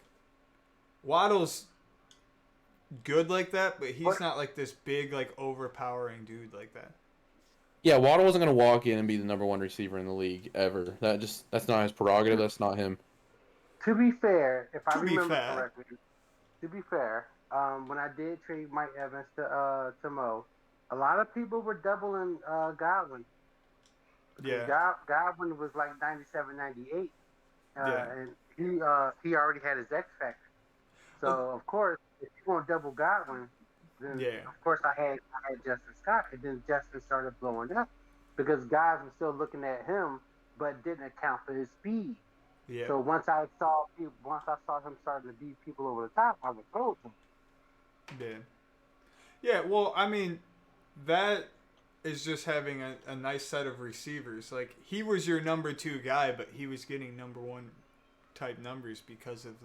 Waddle's good like that, but he's not like this big, like overpowering dude like that. Yeah, Waddle wasn't going to walk in and be the number one receiver in the league ever. That's not his prerogative. That's not him. To be fair, if I remember correctly, when I did trade Mike Evans to Mo, a lot of people were doubling Godwin. Yeah. Godwin was like 97, 98. Yeah. And he already had his X factor. So of course, if you're going to double Godwin, then of course I had Justin Scott, and then Justin started blowing up because guys were still looking at him, but didn't account for his speed. Yeah. So once I saw him starting to beat people over the top, I would throw it to him. Yeah. Yeah. Well, I mean, that is just having a nice set of receivers. Like he was your number 2 guy, but he was getting number 1 type numbers because of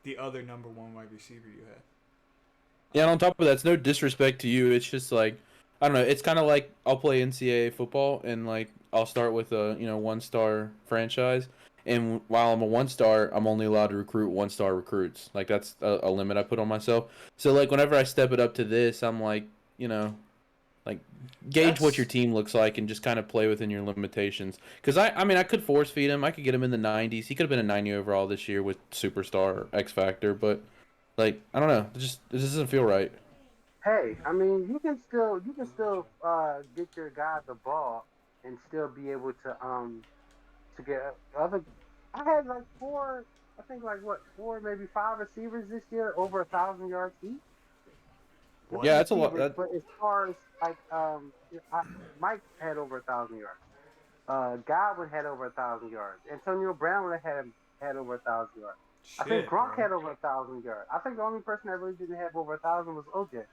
the other number 1 wide receiver you had. Yeah, and on top of that, it's no disrespect to you. It's just like, I don't know. It's kind of like I'll play NCAA football and like I'll start with a 1-star franchise, and while I'm a 1-star, I'm only allowed to recruit 1-star recruits. Like that's a limit I put on myself. So like whenever I step it up to this, I'm like like gauge what your team looks like and just kind of play within your limitations. Because I could force feed him. I could get him in the 90s. He could have been a 90 overall this year with superstar or X Factor, but. Like, I don't know. It just doesn't feel right. Hey, I mean, you can still get your guy the ball and still be able to get other. I had like 4, maybe 5 receivers this year over 1,000 yards each. Yeah, that's a lot. But as far as like Mike had over 1,000 yards. Godwin had over 1,000 yards. Antonio Brown had over 1,000 yards. I think Gronk had over 1,000 yards. I think the only person that really didn't have over 1,000 was OJ.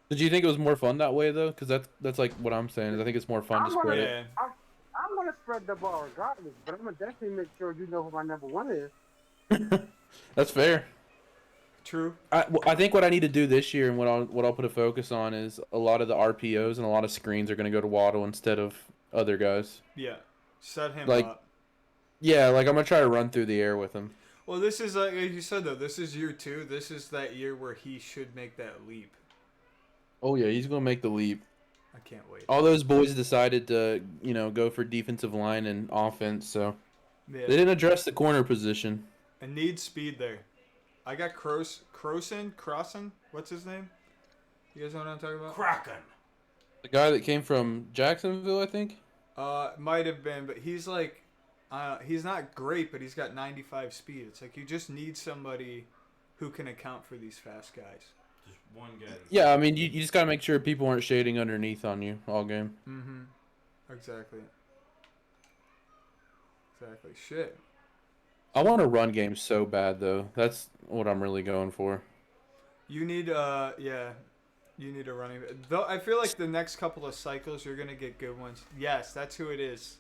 Did you think it was more fun that way though? Because that's like what I'm saying. Is I think it's more fun to spread it. I'm gonna spread the ball regardless, but I'm gonna definitely make sure you know who my number 1 is. That's fair. True. I think what I need to do this year and what I'll put a focus on is a lot of the RPOs and a lot of screens are going to go to Waddle instead of other guys. Yeah. Set him up. Yeah, like I'm going to try to run through the air with him. Well, this is like you said though. This is year 2. This is that year where he should make that leap. Oh yeah, he's gonna make the leap. I can't wait. All those boys decided to go for defensive line and offense, so they didn't address the corner position. And need speed there. I got Crossan. What's his name? You guys know what I'm talking about? Kraken. The guy that came from Jacksonville, I think. Might have been, but he's like. He's not great, but he's got 95 speed. It's like you just need somebody who can account for these fast guys. Just one guy. Yeah, I mean, you just got to make sure people aren't shading underneath on you all game. Mm-hmm. Exactly. Shit. I want a run game so bad, though. That's what I'm really going for. You need, You need a running back. Though I feel like the next couple of cycles you're gonna get good ones. Yes, that's who it is.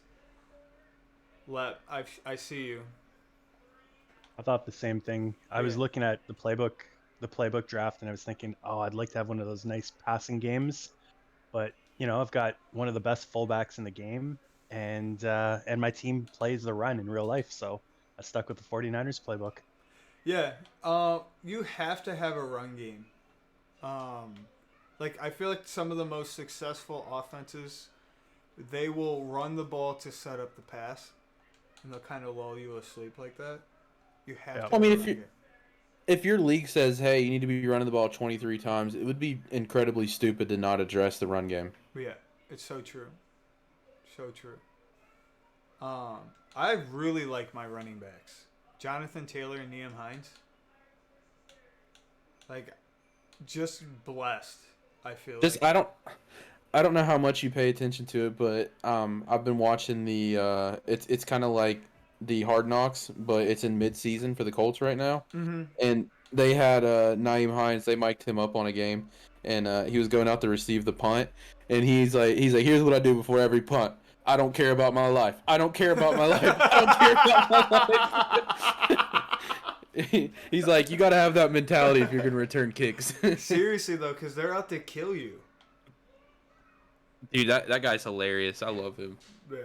I see you. I thought the same thing. I was Yeah. looking at the playbook draft, and I was thinking, oh, I'd like to have one of those nice passing games. But I've got one of the best fullbacks in the game, and my team plays the run in real life, so I stuck with the 49ers playbook. Yeah. You have to have a run game. Like I feel like some of the most successful offenses, they will run the ball to set up the pass, and they'll kind of lull you asleep like that. You have Yeah. to. I mean, have a if run you game. if your league says, hey, you need to be running the ball 23 times, it would be incredibly stupid to not address the run game. Yeah, it's so true. So true. I really like my running backs. Jonathan Taylor and Nyheim Hines. Like, just blessed, I feel Just like. I don't know how much you pay attention to it, but I've been watching the it's kind of like the Hard Knocks, but it's in mid-season for the Colts right now. Mm-hmm. And they had Nyheim Hines. They mic'd him up on a game, and he was going out to receive the punt, and he's like, here's what I do before every punt. I don't care about my life. I don't care about my life. I don't care about my life. He's like, you got to have that mentality if you're going to return kicks. Seriously, though, because they're out to kill you. Dude, that guy's hilarious. I love him. Yeah.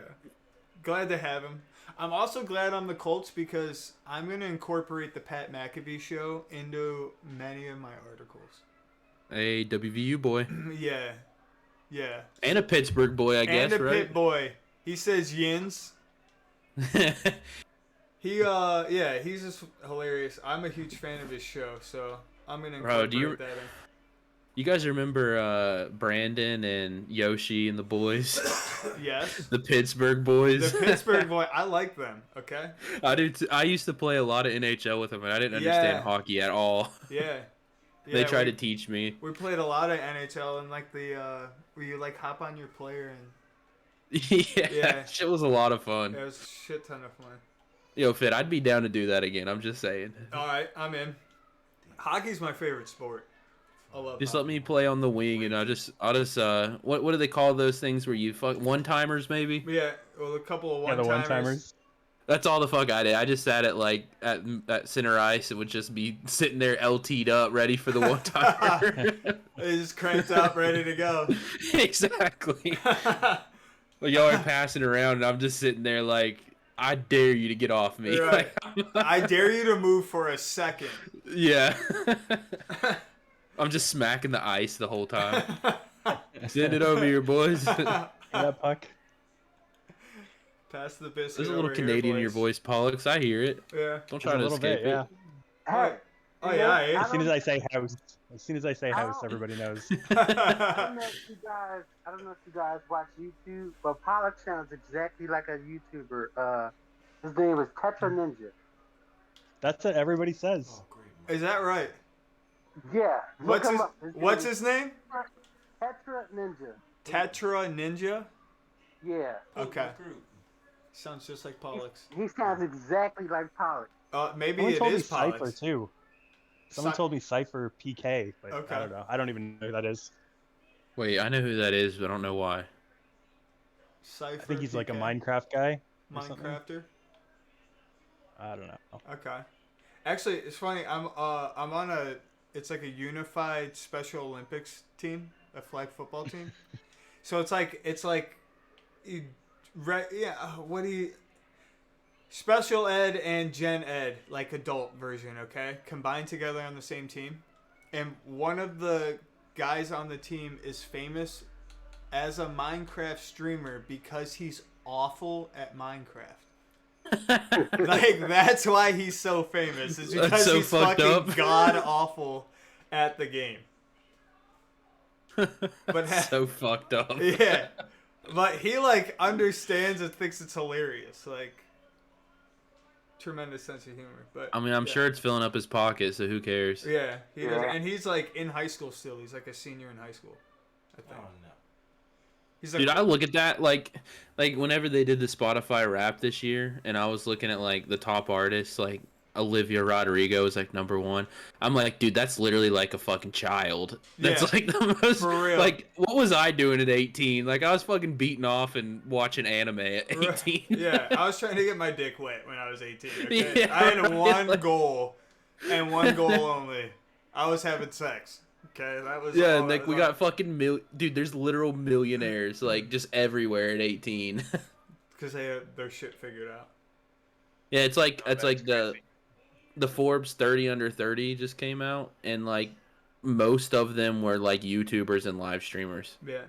Glad to have him. I'm also glad I'm the Colts because I'm going to incorporate the Pat McAfee show into many of my articles. Hey, WVU boy. Yeah. Yeah. And a Pittsburgh boy, I guess, and a right? Pitt boy. He says yins. He's just hilarious. I'm a huge fan of his show, so I'm going to incorporate that in. You guys remember Brandon and Yoshi and the boys? Yes. The Pittsburgh boys. The Pittsburgh boy. I like them, okay? I do. I used to play a lot of NHL with them, and I didn't understand hockey at all. Yeah. They tried to teach me. We played a lot of NHL and like where you like hop on your player and Yeah, shit was a lot of fun. it was a shit ton of fun. Yo, Fit, I'd be down to do that again. I'm just saying. All right, I'm in. Hockey's my favorite sport. I love Just hockey. let me play on the wing, and I'll just what do they call those things where you fuck one-timers maybe? Yeah, well, a couple of Yeah, the one-timers. one-timers. That's all the fuck I did. I just sat at center ice and would just be sitting there LT'd up, ready for the one-timer. They just cranked up, ready to go. Exactly. Like y'all are passing around, and I'm just sitting there like, I dare you to get off me. Right. Like, I dare you to move for a second. yeah. I'm just smacking the ice the whole time. Send it over here, boys. That puck. Pass the biscuit. There's a little over Canadian in here, your boys. voice, Pollux. I hear it. Yeah. Don't Just try a to little escape bit, yeah. it. Hey, Oh yeah, yeah. As soon as I say house, everybody knows. I don't know if you guys watch YouTube, but Pollux sounds exactly like a YouTuber. His name is Tetra Ninja. That's what everybody says. Oh, great. Is that right? Yeah. look What's him his up. What's his name? Tetra Ninja. Tetra Ninja. Yeah. Okay. Sounds just like Pollux. He sounds exactly like Pollux. Maybe Someone it told me is Cypher Pollux. too. Someone told me Cypher PK, but Okay. I don't know. I don't even know who that is. Wait, I know who that is, but I don't know why. Cypher, I think he's like a PK. Minecraft guy. or something. Minecrafter. I don't know. Okay. Actually, it's funny. I'm on it's like a unified Special Olympics team, a flag football team. So it's like what do you special ed and gen ed, like adult version, okay? Combined together on the same team. And one of the guys on the team is famous as a Minecraft streamer because he's awful at Minecraft. Like, that's why he's so famous. It's because That's so he's fucked fucking up. god awful at the game. But So fucked up. yeah. But he like understands and thinks it's hilarious. Like, tremendous sense of humor. But I mean, I'm yeah. sure it's filling up his pocket, so who cares? Yeah, he does. Yeah. And he's like in high school still. He's like a senior in high school, I Oh, think. no. He's like, Dude, I look at that like whenever they did the Spotify rap this year, and I was looking at like the top artists, like Olivia Rodrigo is like number 1. I'm like, dude, that's literally like a fucking child. That's Yeah, like the most for real. like, what was I doing at 18? Like, I was fucking beating off and watching anime at 18. Yeah, I was trying to get my dick wet when I was 18. Okay? Yeah, I had right, one like- goal, and one goal only. I was having sex. Okay, that was Yeah, all and that like was we on. got fucking dude. There's literal millionaires like just everywhere at 18. Because they have their shit figured out. Yeah, it's like Oh, it's like the Forbes 30 under 30 just came out, and like most of them were like YouTubers and live streamers. Yeah,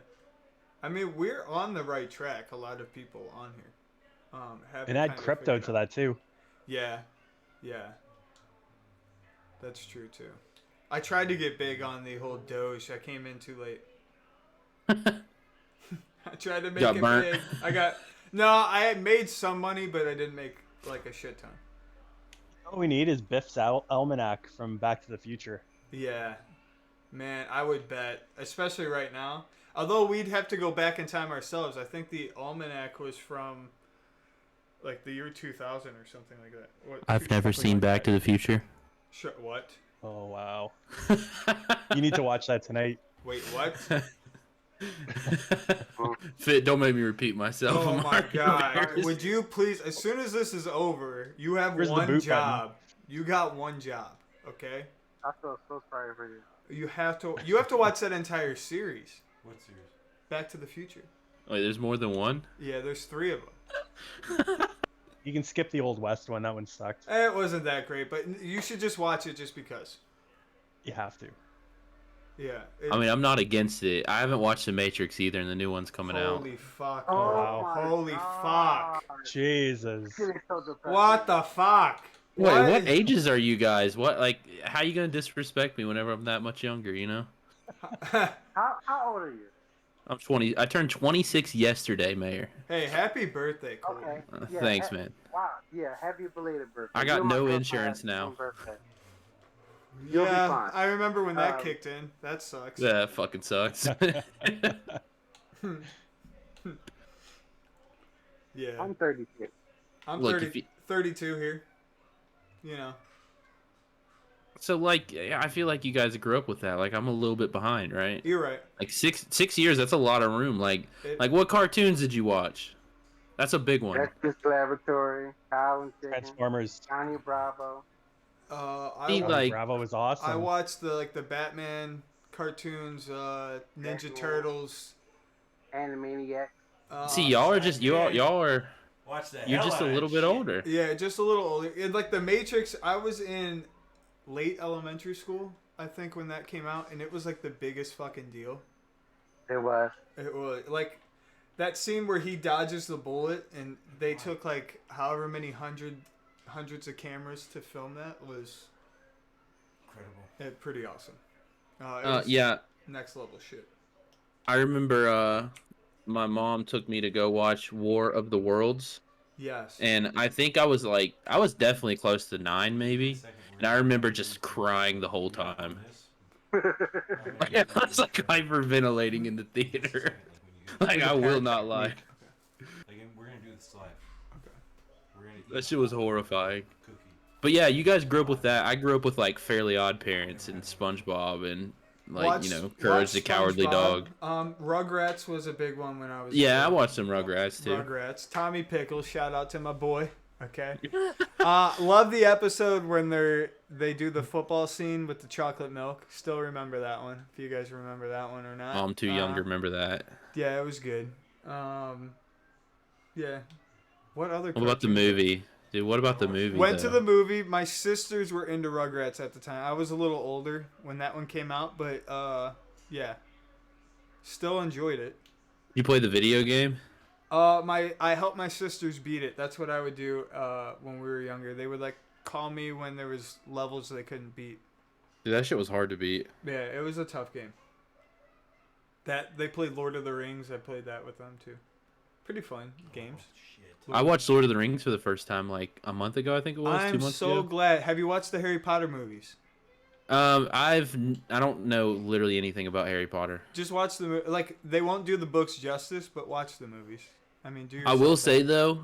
I mean we're on the right track. A lot of people on here, have And add crypto to that too. Yeah, yeah, that's true too. I tried to get big on the whole Doge. I came in too late. I tried to make Got it burnt. big. I had made some money, but I didn't make like a shit ton. All we need is Biff's almanac from Back to the Future. Yeah, man, I would bet, especially right now. Although we'd have to go back in time ourselves. I think the almanac was from like the year 2000 or something like that. What, I've never something seen like Back that. to the Future. What? Oh wow! You need to watch that tonight. Wait, what? Fit, don't make me repeat myself. Oh I'm my already god. embarrassed. Would you please, as soon as this is over, you have Where's the one boot job. You got one job, okay? I feel so sorry for you. You have to watch that entire series. What series? Back to the Future. Wait, there's more than one? Yeah, there's 3 of them. You can skip the Old West one. That one sucked. It wasn't that great, but you should just watch it just because. You have to. Yeah. I mean, I'm not against it. I haven't watched The Matrix either, and the new one's coming out. Holy fuck. Oh wow. my Holy God. Jesus. Getting so depressing. What the fuck? Wait, what is- ages are you guys? What, like, how you gonna disrespect me whenever I'm that much younger, you know? How old are you? I'm 20. I turned 26 yesterday, Mayor. Hey, happy birthday, Cole. Okay. Yeah, Thanks, man. Wow. Yeah. Happy belated birthday. I got You and my no girlfriend insurance had the now. same birthday. You'll be Yeah, fine. I remember when that Um, kicked in. That sucks. Yeah, that fucking sucks. Yeah. I'm 36. I'm Look, 30, if you- 32 here. You know. So, like, yeah, I feel like you guys grew up with that. Like, I'm a little bit behind, right? You're right. Like, six years, that's a lot of room. Like, what cartoons did you watch? That's a big one. Dexter's Laboratory, Cow and Chicken, Transformers. Johnny Bravo. See, like- Bravo was awesome. I watched the Batman cartoons, Ninja Batman. Turtles. Animaniacs. See, y'all are just, y'all are, Watch that. you're just a little bit older. Yeah, just a little older. And like the Matrix, I was in late elementary school, I think, when that came out, and it was like the biggest fucking deal. It was. It was like that scene where he dodges the bullet, and they took like however many hundreds of cameras to film that was Incredible. pretty awesome. It was Yeah, next level shit. I remember my mom took me to go watch War of the Worlds, Yes. and I think I was definitely close to 9 maybe, and I remember just crying the whole time. Like, I was like hyperventilating in the theater. Like, I will not lie. Like, we're gonna do this live. Okay. We're gonna eat That shit was horrifying. cookie. But yeah, you guys grew up with that. I grew up with like Fairly Odd Parents and SpongeBob and like Courage the Cowardly Dog. Rugrats was a big one when I was. Yeah, I kid. watched some Rugrats too. Rugrats. Tommy Pickles. Shout out to my boy. Okay. Love the episode when they do the football scene with the chocolate milk. Still remember that one. If you guys remember that one or not. Oh, I'm too young to remember that. Yeah, it was good. Yeah. What other? What about the cartoons? movie? Dude, what about the movie? Went to though? the movie. My sisters were into Rugrats at the time. I was a little older when that one came out, but yeah, still enjoyed it. You played the video game? I helped my sisters beat it. That's what I would do when we were younger. They would like call me when there was levels they couldn't beat. Dude, that shit was hard to beat. Yeah, it was a tough game. That they played Lord of the Rings. I played that with them too. Pretty fun games. Shit. I watched Lord of the Rings for the first time like a month ago, I think it was. 2 I'm months so ago. glad. Have you watched the Harry Potter movies? I don't know literally anything about Harry Potter. Just watch the like. They won't do the books justice, but watch the movies. I mean, do. I will say though,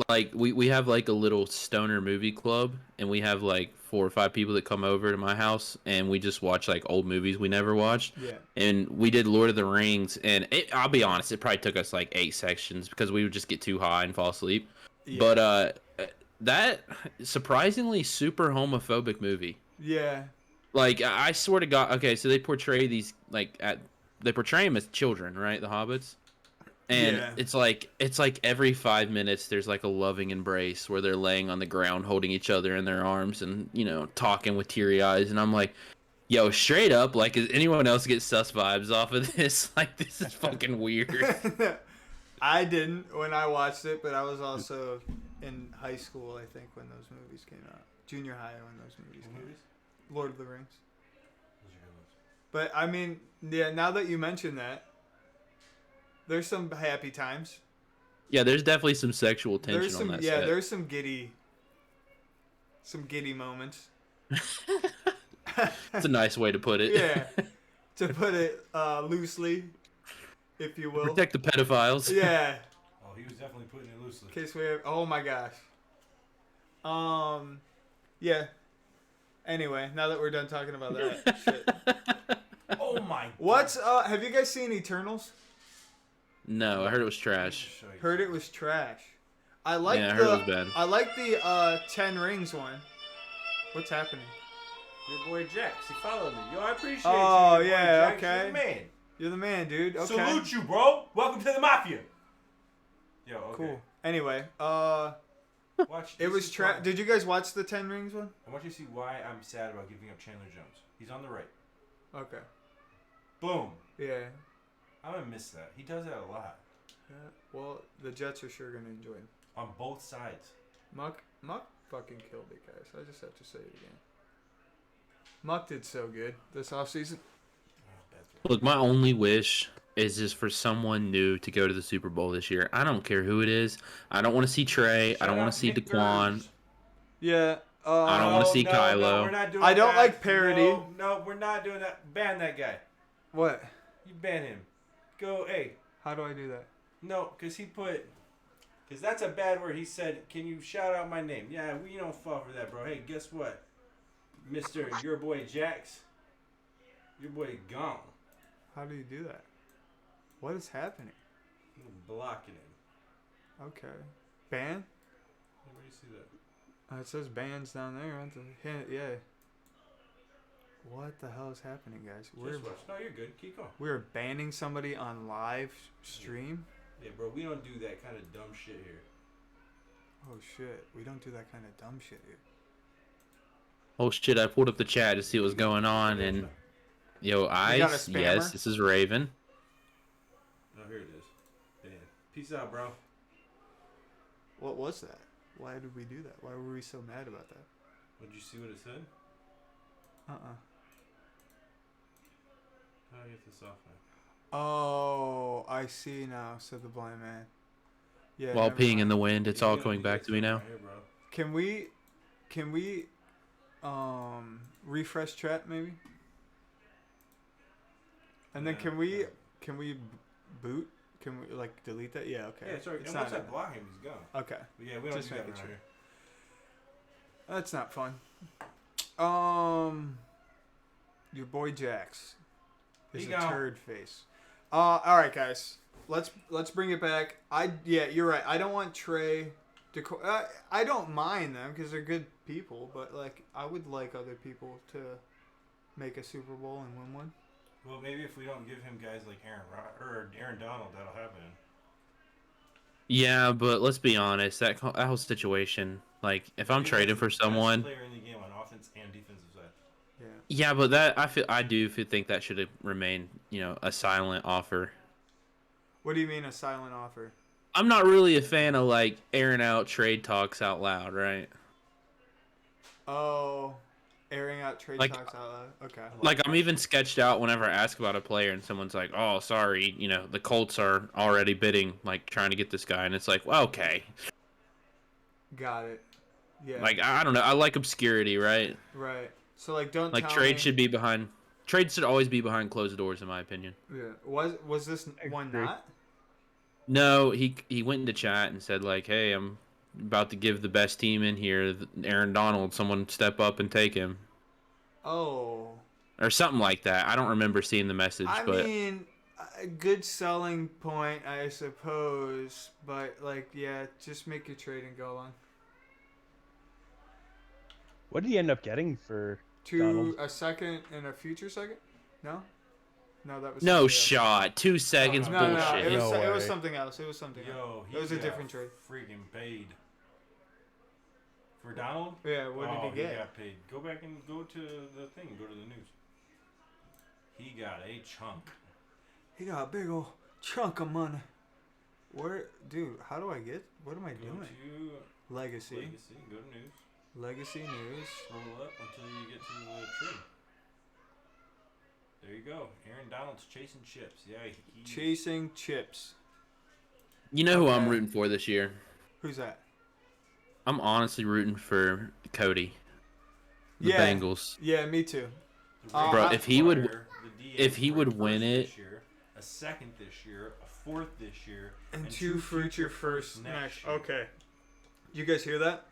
like we have like a little stoner movie club, and we have like 4 or 5 people that come over to my house, and we just watch like old movies we never watched. Yeah. And we did Lord of the Rings, and I'll be honest, it probably took us like 8 sections because we would just get too high and fall asleep. Yeah. But that surprisingly super homophobic movie. Yeah. Like I swear to God, okay, so they portray these they portray them as children, right? The hobbits. And Yeah. it's like every 5 minutes there's like a loving embrace where they're laying on the ground holding each other in their arms and, you know, talking with teary eyes, and I'm like, yo, straight up, like, does anyone else get sus vibes off of this? Like, this is fucking weird. I didn't when I watched it, but I was also in high school, I think, when those movies came out. Junior high when those movies came out. Lord of the Rings. But I mean, yeah, now that you mention that, there's some happy times. Yeah, there's definitely some sexual tension There's some on that yeah, set. there's some giddy moments. That's a nice way to put it. Yeah. To put it loosely, if you will. Protect the pedophiles. Yeah. Oh, he was definitely putting it loosely. In case we have, oh my gosh. Yeah. Anyway, now that we're done talking about that shit. Oh my. What's have you guys seen Eternals? No, I heard it was trash. Heard it was trash. I like Yeah, I heard it was bad. I like the 10 Rings one. What's happening? Your boy Jax, he followed me. Yo, I appreciate Oh, you. Your boy yeah, Jax. okay. You're the man. You're the man, dude. Okay. Salute you, bro. Welcome to the mafia. Yo, okay. Cool. Anyway, Watch. it was trash. Did you guys watch the 10 Rings one? I want you to see why I'm sad about giving up Chandler Jones. He's on the right. Okay. Boom. Yeah. I'm gonna miss that. He does that a lot. Yeah. Well, the Jets are sure gonna enjoy him. On both sides. Muck fucking killed it, guys. I just have to say it again. Muck did so good this offseason. Look, my only wish is just for someone new to go to the Super Bowl this year. I don't care who it is. I don't want to see Trey. I don't want to see Daquan. Yeah. I don't wanna see Kylo. No, we're not doing I don't that. like parody. No, we're not doing that. Ban that guy. What? You ban him. Go, hey. How do I do that? No, because because that's a bad word. He said, can you shout out my name? Yeah, we don't fall for that, bro. Hey, guess what? Mr. Your boy Jax. Your boy gone. How do you do that? What is happening? I'm blocking him. Okay. Ban? Where do you see that? It says bans down there. Yeah. What the hell is happening, guys? Just watch. No, you're good. Keep going. We're banning somebody on live stream? Yeah, bro, we don't do that kind of dumb shit here. Oh, shit. We don't do that kind of dumb shit here. Oh shit! I pulled up the chat to see what was going on, and yo, got a Ice. spammer? Yes, this is Ravin. Oh, here it is. Damn. Peace out, bro. What was that? Why did we do that? Why were we so mad about that? Did you see what it said? Uh-uh. How do I get this off now? Oh, I see now, said the blind man. Yeah. While never peeing mind. in the wind, it's all You gotta coming do back this to me now. right here, bro. Can we refresh chat maybe? And then Yeah, can we yeah. boot? Can we like delete that? Yeah, okay. Yeah, sorry. It's And not once I in block him, he's gone. there. Okay. But yeah, we don't Just do that making around sure. here. That's not fun. Your boy Jax is He a gone. turd face. All right, guys. Let's bring it back. Yeah, you're right. I don't want Trey. I don't mind them because they're good people, but like I would like other people to make a Super Bowl and win one. Well, maybe if we don't give him guys like Aaron Donald, that'll happen. Yeah, but let's be honest. That whole situation, like, if I'm He's trading the for best someone, player in the game on offense and defensive side. Yeah. yeah, but that I do think that should have remained, you know, a silent offer. What do you mean a silent offer? I'm not really a fan of like airing out trade talks out loud, right? Oh, airing out trade Like- talks out loud. Okay. Like, I'm even sketched out whenever I ask about a player and someone's like, "Oh, sorry, you know, the Colts are already bidding, like trying to get this guy," and it's like, well, okay, Got it. Yeah. like I don't know, I like obscurity, right? Right. So like, don't Like tell trade me- should be behind. Trade should always be behind closed doors, in my opinion. Yeah. Was this one agree. not? No, he went into chat and said like, "Hey, I'm about to give the best team in here, Aaron Donald, someone step up and take him. Oh. Or something like that. I don't remember seeing the message, I but mean, a good selling point, I suppose. But, like, yeah, just make your trade and go along. What did he end up getting for To Donald? a second and a future second? No? No, that was no something else. shot. 2 seconds, No, bullshit. it was, No it was way. something else. It was something else. Yo, he It was a got different trade. Freaking paid. For Donald? Yeah, what did he get? He got paid. Go back and go to the thing. Go to the news. He got a chunk. He got a big old chunk of money. Where, dude, how do I get, what am I Go doing? to Legacy. Legacy. Go to news. Legacy news. Scroll up until you get to the tree. There you go. Aaron Donald's chasing chips. Yeah, he Chasing chips. You know who I'm Okay. rooting for this year? Who's that? I'm honestly rooting for Cody. The Yeah. Bengals. Yeah, me too. Bro, if he would- require the DA if he for a would first win it- this year, a second this year, a fourth this year, And two future firsts next. year. Okay. You guys hear that?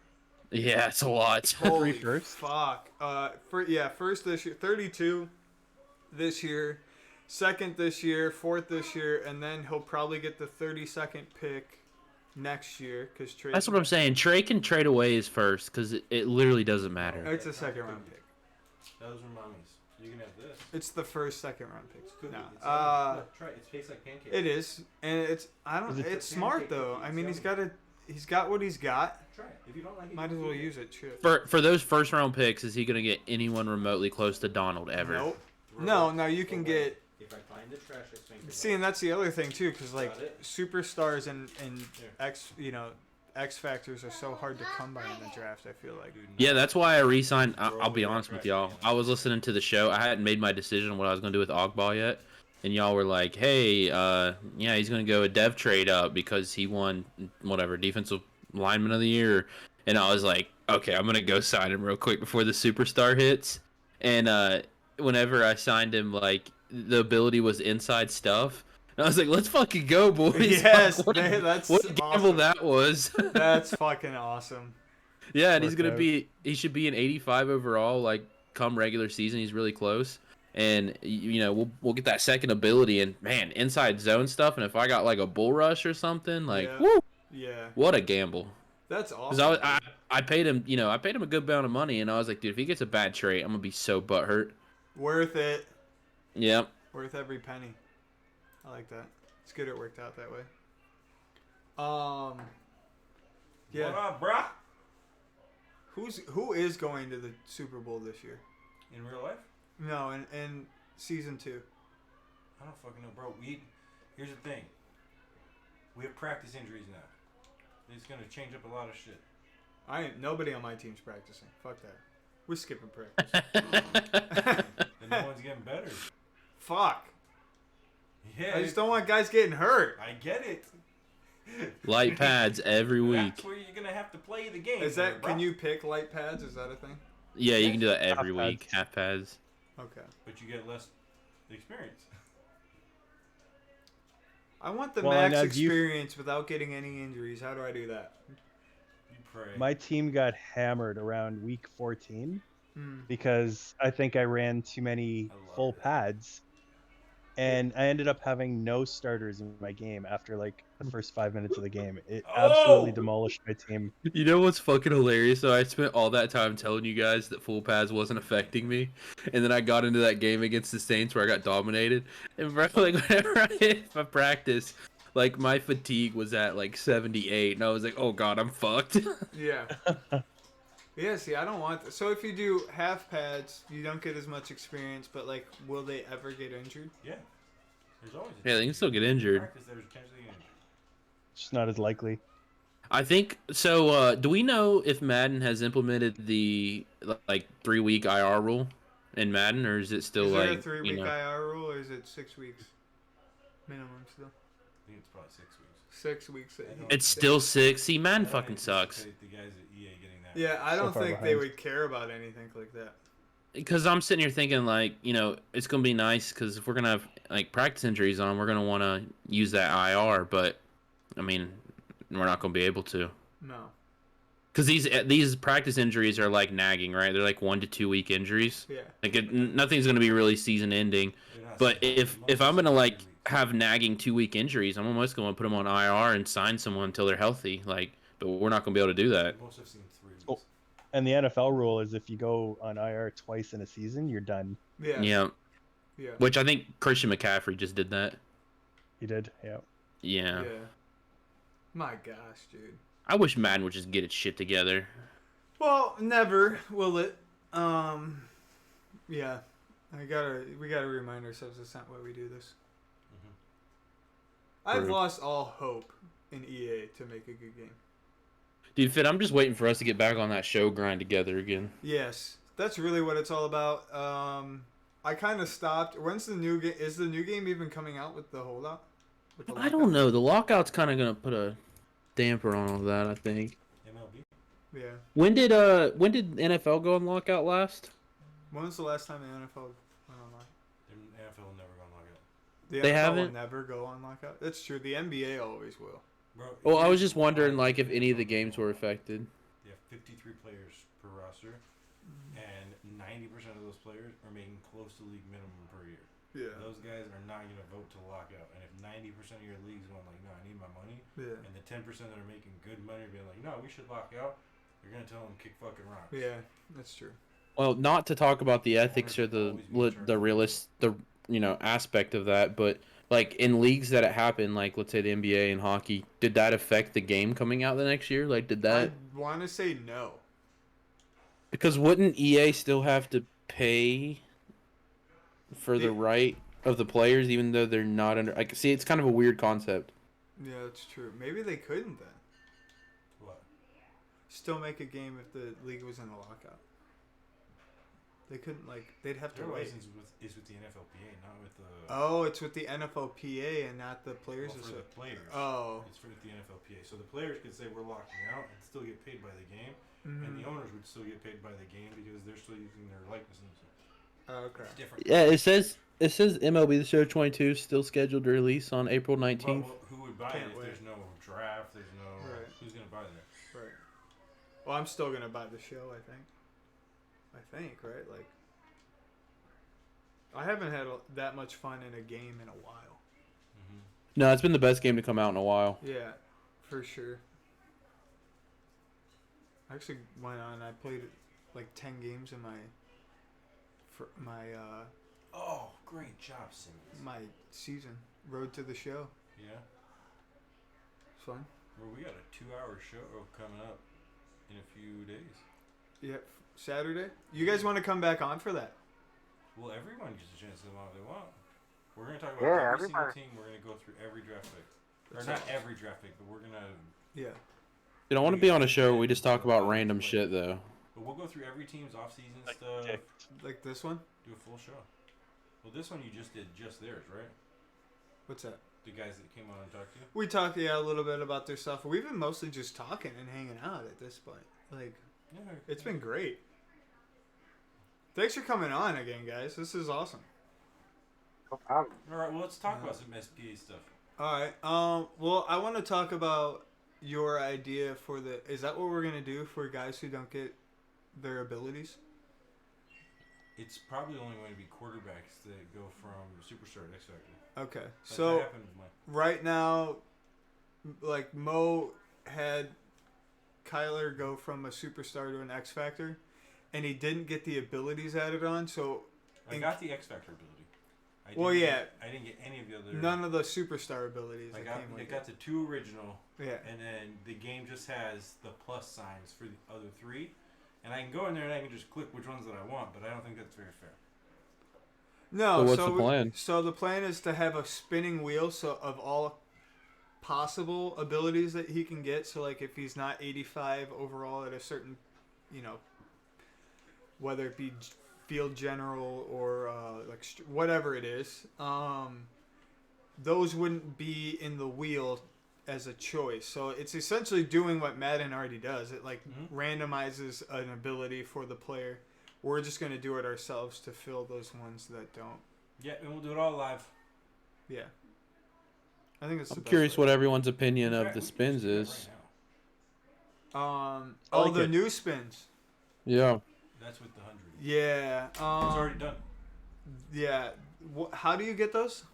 Yeah, it's a lot. Holy firsts? fuck. First this year, 32 this year, second this year, fourth this year, and then he'll probably get the 32nd pick next year because trade. That's what I'm saying. Trey can trade away his first because it literally doesn't matter. It's a second round pick. Those are mummies. You can have this. It's the first second round pick. Cookie. No. It's look, try it. It tastes like pancake. It is, and it's Is it it's the smart pancake though. cookie? I mean, It's he's got what he's got. Try it. If you don't like it, Might as you well can use it. Shit. For those first round picks, is he gonna get anyone remotely close to Donald ever? Nope. Roll No, it. no, you can Roll get. it. If I find the trash, I think. See, and that's the other thing too, because like Got it. superstars and Yeah. X factors are so hard to come by in the draft. I feel like. Dude, no. Yeah, that's why I re-signed. Throw I'll be away honest that with trash y'all. can. I was listening to the show. I hadn't made my decision on what I was gonna do with Ogball yet, and y'all were like, "Hey, yeah, he's gonna go a dev trade up because he won whatever defensive lineman of the year." And I was like, "Okay, I'm gonna go sign him real quick before the superstar hits." And whenever I signed him, like the ability was inside stuff. And I was like, "Let's fucking go, boys!" Yes, what, that's what a gamble awesome. that was. That's fucking awesome. Yeah, and he's Worked gonna out. he should be an 85 overall, like come regular season. He's really close, and we'll get that second ability and man, inside zone stuff. And if I got like a bull rush or something, like Yeah. woo, Yeah, what a gamble! that's Because awesome. I paid him, I paid him a good amount of money, and I was like, dude, if he gets a bad trade, I'm gonna be so butthurt. Worth it. Yep. Worth every penny. I like that. It's good it worked out that way. Yeah. What up, bruh? Who is going to the Super Bowl this year? In real life? No, in season 2. I don't fucking know, bro. Here's the thing. We have practice injuries now. It's gonna change up a lot of shit. Nobody on my team's practicing. Fuck that. We're skipping practice. And no one's getting better. Fuck. Yeah, I just don't want guys getting hurt. I get it. Light pads every week. That's where you're gonna have to play the game. Is that? bro. Can you pick light pads? Is that a thing? Yeah, you can do that every Half week. pads. Half pads. Okay. But you get less experience. I want the Well, and max as you- experience without getting any injuries. How do I do that? You pray. My team got hammered around week 14 Hmm. because I think I ran too many I love full it. pads. And I ended up having no starters in my game after like the first 5 minutes of the game. It absolutely Oh! demolished my team. You know what's fucking hilarious? So I spent all that time telling you guys that full pads wasn't affecting me, and then I got into that game against the Saints where I got dominated. And bro, like whenever I hit my practice, like my fatigue was at like 78, and I was like, "Oh God, I'm fucked." Yeah. Yeah, see, I don't want that. So if you do half pads, you don't get as much experience, but like, will they ever get injured? Yeah. There's always. Yeah, they can still get injured. Practice, there's potentially injured. It's just not as likely. I think so. Do we know if Madden has implemented the like 3-week IR rule in Madden, or is it still Is there like a 3-week you know? IR rule, or is it 6 weeks minimum still? I think it's probably 6 weeks. 6 weeks. I don't- It's still 6. See, I Madden don't fucking sucks. anticipate the guys at EA getting that. Yeah, I So don't far think they behind. would care about anything like that. Because I'm sitting here thinking like, it's gonna be nice because if we're gonna have like practice injuries on, we're gonna want to use that IR, but I mean, we're not gonna be able to. No. Because these practice injuries are like nagging, right? They're like 1 to 2 week injuries. Yeah. Like nothing's gonna be really season ending. But if I'm gonna like have nagging 2 week injuries, I'm almost gonna put them on IR and sign someone until they're healthy. Like, but we're not gonna be able to do that. Most have seen 3 weeks. Oh, and the NFL rule is if you go on IR twice in a season, you're done. Yeah. Yeah. Yeah. Which I think Christian McCaffrey just did that. He did, yeah. Yeah. Yeah. My gosh, dude. I wish Madden would just get its shit together. Well, never will it. Yeah. We gotta remind ourselves that's not why we do this. I've True. lost all hope in EA to make a good game. Dude, Fit, I'm just waiting for us to get back on that show grind together again. Yes, that's really what it's all about. I kind of stopped. When's the new game? Is the new game even coming out with the holdout? With the I don't know. The lockout's kind of gonna put a damper on all that, I think. MLB. Yeah. When did NFL go on lockout last? When was the last time the NFL went on lockout? The NFL will never go on lockout. The They NFL haven't? will never go on lockout. That's true. The NBA always will. Bro, Well, I was just wondering, like, if any of the games were affected. They have 53 players per roster, and 90% of those players are making close to league minimum per year. Yeah. Those guys are not going to vote to lock out. And if 90% of your league's going like, no, I need my money, Yeah. and the 10% that are making good money are being like, no, we should lock out, you're going to tell them kick fucking rocks. Yeah, that's true. Well, not to talk about the ethics or the aspect of that, but like in leagues that it happened, like let's say the NBA and hockey, did that affect the game coming out the next year? Like, did that? I want to say no. Because wouldn't EA still have to pay for the right of the players, even though they're not under? Like, see, it's kind of a weird concept. Yeah, that's true. Maybe they couldn't then. What? Still make a game if the league was in a lockout. They couldn't, like, they'd have to Their wait. license is with the NFLPA, not with the... Oh, it's with the NFLPA and not the players. Well, for the players. Oh. It's for the NFLPA. So the players could say we're locking out and still get paid by the game, Mm-hmm. and the owners would still get paid by the game because they're still using their likeness and stuff. Oh, okay. It's different. Yeah, it says MLB The Show 22 is still scheduled to release on April 19th. Well, who would buy Can't it if wait. there's no draft? There's no... Right. Who's going to buy that? Right. Well, I'm still gonna buy the show. I think, right? Like, I haven't had that much fun in a game in a while. Mm-hmm. No, it's been the best game to come out in a while. Yeah, for sure. I actually went on. I played like 10 games in my Oh, great job, Simmons. my season. Road to the show. Yeah? It's fun. Well, we got a 2-hour show coming up in a few days. Yeah, Saturday. You guys want to come back on for that? Well, everyone gets a chance to come out if they want. We're going to talk about Yeah, every single everybody. team. We're going to go through every draft pick. Or That's not awesome. every draft pick, but we're going to... Yeah. Dude, I want to be on a show where we just talk about random shit, though. But we'll go through every team's off-season Like stuff. dick. Like this one? Do a full show. Well, this one you just did just theirs, right? What's that? The guys that came on and talked to you? We talked, a little bit about their stuff. We've been mostly just talking and hanging out at this point. Like, Yeah. it's been great. Thanks for coming on again, guys. This is awesome. No problem. All right, well, let's talk about some SPA stuff. All right. Well, I want to talk about your idea for the. Is that what we're gonna do for guys who don't get their abilities? It's probably only going to be quarterbacks that go from Superstar to X Factor. Okay. That So happened with my... right now, like Mo had Kyler go from a superstar to an X Factor, and he didn't get the abilities added on. So I got the X Factor ability. Well, yeah. I didn't get any of the other... none of the superstar abilities I that got, came I with got it. the 2 original, Yeah. and then the game just has the plus signs for the other 3. And I can go in there and I can just click which ones that I want, but I don't think that's very fair. No, So what's the plan? So the plan is to have a spinning wheel of all possible abilities that he can get. So like if he's not 85 overall at a certain, whether it be field general or whatever it is, those wouldn't be in the wheel as a choice. So it's essentially doing what Madden already does. It randomizes an ability for the player. We're just going to do it ourselves to fill those ones that don't. Yeah, and we'll do it all live. Yeah. I think it's the I'm best curious way. what everyone's opinion In of fact, the we can spins just do it is. right The new spins. Yeah. That's with the 100. Yeah. It's already done. Yeah. How do you get those?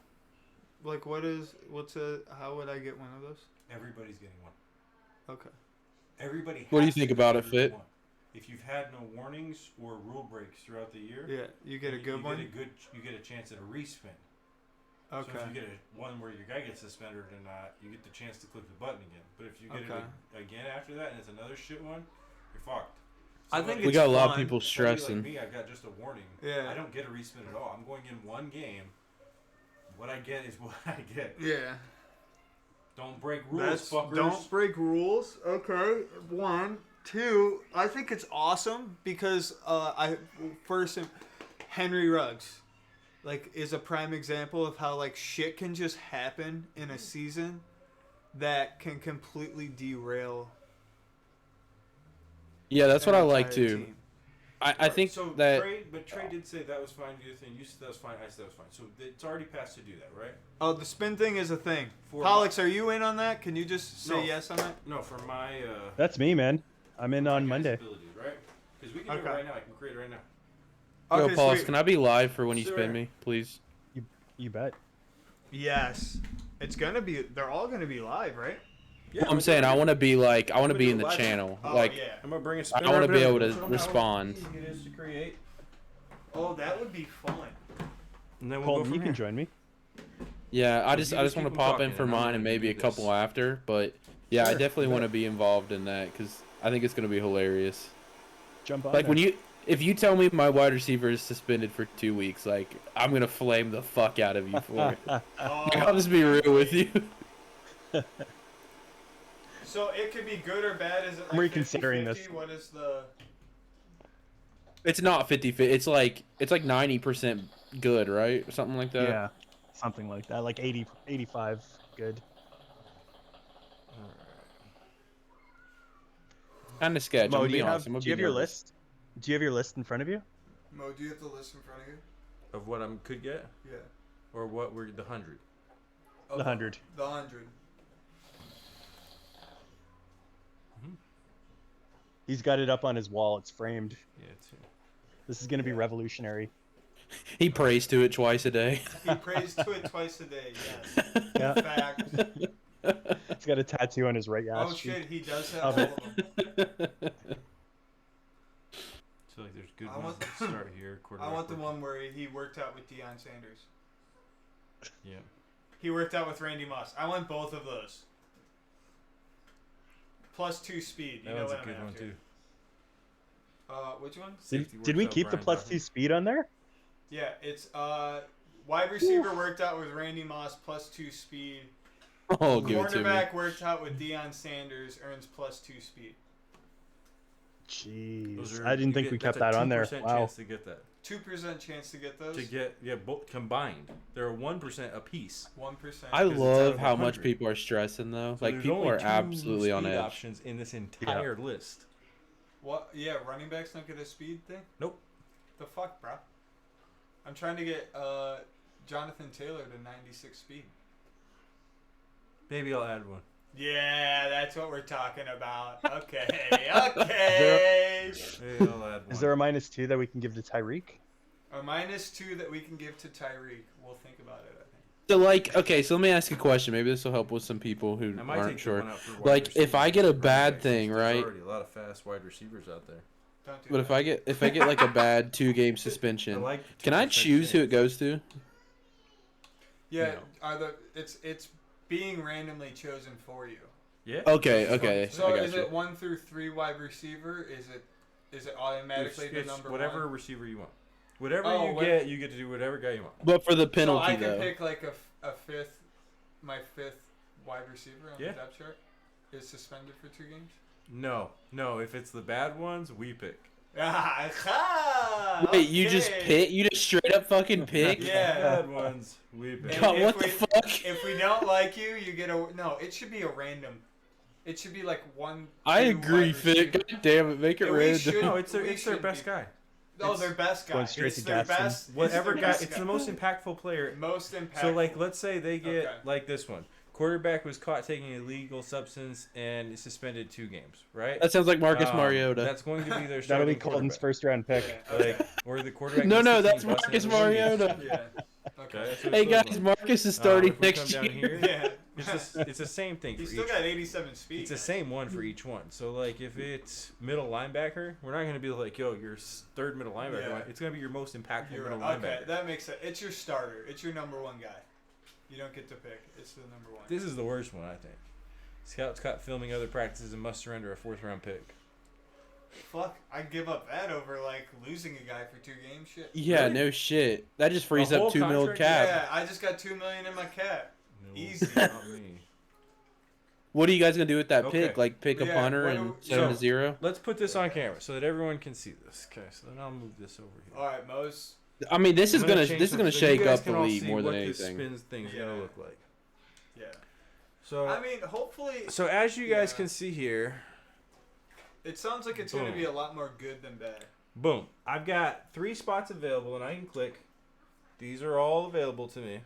Like, how would I get one of those? Everybody's getting one. Okay. Everybody. What do you has think to about get it, Fit? one. If you've had no warnings or rule breaks throughout the year, Yeah, you get a good one. You get a chance at a respin. Okay. So if you get one where your guy gets suspended or not, you get the chance to click the button again. But if you get it again after that and it's another shit one, you're fucked. I think we got a lot of people stressing. Like me, I got just a warning. Yeah. I don't get a respin at all. I'm going in one game. What I get is what I get. Yeah. Don't break rules, fuckers. Don't break rules. Okay. 1, 2. I think it's awesome because Henry Ruggs, like, is a prime example of how like shit can just happen in a season that can completely derail. Yeah, that's what I like entire too. team. I think so that. Trey did say that was fine. The other thing you said that was fine. I said that was fine. So it's already passed to do that, right? Oh, the spin thing is a thing. For Pollux, are you in on that? Can you just say No. yes on that? No, for my. That's me, man. I'm in my on guy's Monday. ability, right? Because we can do it Okay. right now. I can create it right now. Yo, Okay, Paulus, sweet. can I be live for when you Sure. spin me, please? You bet. Yes. It's gonna be. They're all gonna be live, right? Yeah, I'm saying I want to be like I want to We'll be do in it the live. channel. Oh, Like yeah. I'm gonna bring a I spinner. want to be able Show to them how respond. easy it is to create. Oh, that would be fun. And then we'll go Colton, from you here. can join me. Yeah, I You just just want keep to them pop talking, in for and I'm mine gonna and maybe do a couple this. after. But yeah, I Sure, definitely you want to bet. be involved in that because I think it's gonna be hilarious. Jump on. Like there. if you tell me my wide receiver is suspended for 2 weeks, like I'm gonna flame the fuck out of you for it. Oh, I'll just be real with you. So it could be good or bad. Is it like I'm reconsidering 50-50? this. What is the? It's not 50-50. It's like 90% good, right? Or something like that. Yeah, something like that. Like 80, 85 good. Kind of sketch. I'm Mo, gonna do be you honest. have, I'm gonna do be you have your nervous. list? Do you have your list in front of you? Mo, do you have the list in front of you? Of what I could get, Yeah. or what were the 100? Oh, The 100. The 100. He's got it up on his wall. It's framed. Yeah, it's This is going to be revolutionary. He prays to it twice a day. He prays to it twice a day. Yes. Yeah. In fact. He's got a tattoo on his right ass Oh cheek. shit, he does have Of all it. of them. so like there's good I ones want- that start here. I want the one where he worked out with Deion Sanders. Yeah. He worked out with Randy Moss. I want both of those. +2 speed. You That know one's what a I'm good one after. too. Which one? Did we keep the +2 speed on there? Yeah, it's wide receiver worked out with Randy Moss +2 speed. Oh, give it to me. Quarterback worked out with Deion Sanders earns +2 speed. Jeez, I didn't think we kept that on there. Wow. Chance to get that. 2% chance to get those. To get both combined, they're 1% a piece. 1%. I it's out love of how much 100. people are stressing though. So like there's people only are 2 absolutely on speed edge. options in this entire list. What? Yeah, running backs don't get a speed thing. Nope. The fuck, bro? I'm trying to get Jonathan Taylor to 96 speed. Maybe I'll add one. Yeah, that's what we're talking about. Okay, okay. Maybe I'll add one. Is there a -2 that we can give to Tyreek? A -2 that we can give to Tyreek. We'll think about it, I think. So like, okay, so let me ask you a question. Maybe this will help with some people who I might aren't take the sure. one out for wide Like, if receivers I get a and running bad backs, thing, there's right? already a lot of fast wide receivers out there. Don't do But that. if I get like a bad 2-game suspension, like can I 2% choose who it chance. goes to? Yeah, No. it's being randomly chosen for you. Yeah. Okay, okay, So I got is you. it 1 through 3 wide receiver? Is it automatically It's the number whatever 1? receiver you want. Whatever Oh, you get to do whatever guy you want. But for the So penalty I can though. pick like a fifth, my fifth wide receiver on Yeah. the depth chart is suspended for 2 games. No. If it's the bad ones, we pick. Ah, Wait, you just okay. pick? You just straight up fucking pick? Yeah. Bad ones, we pick. And God, if what the we- fuck? If we don't like you, you get a no. It should be a random. It should be like 1. I 2 agree, wide Fit. receiver. God damn it, make it Yeah, we random. should- No, it's We their should best be- guy. Oh, It's their best guy. going straight It's to their Gaston. best. it's Whatever their guy. best It's guy. the most impactful player. Most impactful. So like, let's say they get Okay. like this one, quarterback was caught taking illegal substance and is suspended 2 games, right? That sounds like Marcus Mariota. That's going to be their That'll be starting Colton's quarterback. first round pick. Yeah, okay. Like, or the quarterback. No, needs no, to that's keep busting Marcus the run games. Mariota. Yeah. Okay. Okay. That's what Hey it's guys, equivalent. Marcus is starting If we next come year. down here, Yeah. it's the same thing for He's each. still got 87 speed. It's the same one for each one. So like if it's middle linebacker, we're not gonna be like, yo, your third middle linebacker. Yeah. It's gonna be your most impactful You're middle right. linebacker. Okay, that makes sense. It's your starter. It's your number 1 guy. You don't get to pick. It's the number 1. This is the worst one, I think. Scouts caught filming other practices and must surrender a 4th round pick. Fuck, I'd give up that over like losing a guy for 2 games. Shit. Yeah, Really? no shit. That just frees The up whole 2 mil contract? cap. Yeah, I just got $2 million in my cap. No, Easy. not me. What are you guys gonna do with that Okay. pick? Like pick a Yeah, punter what and do- set him to so- 0? Let's put this on camera so that everyone can see this. Okay, so then I'll move this over here. All right, Mose. I mean, this is I'm gonna change this is gonna something so you shake guys up can the all league see more than what this anything. spins thing's Yeah. gonna look like. Yeah. So I mean, hopefully, so as you guys Yeah. can see here, it sounds like it's going to Boom. be a lot more good than bad. boom. I've got 3 spots available, and I can click. These are all available to me.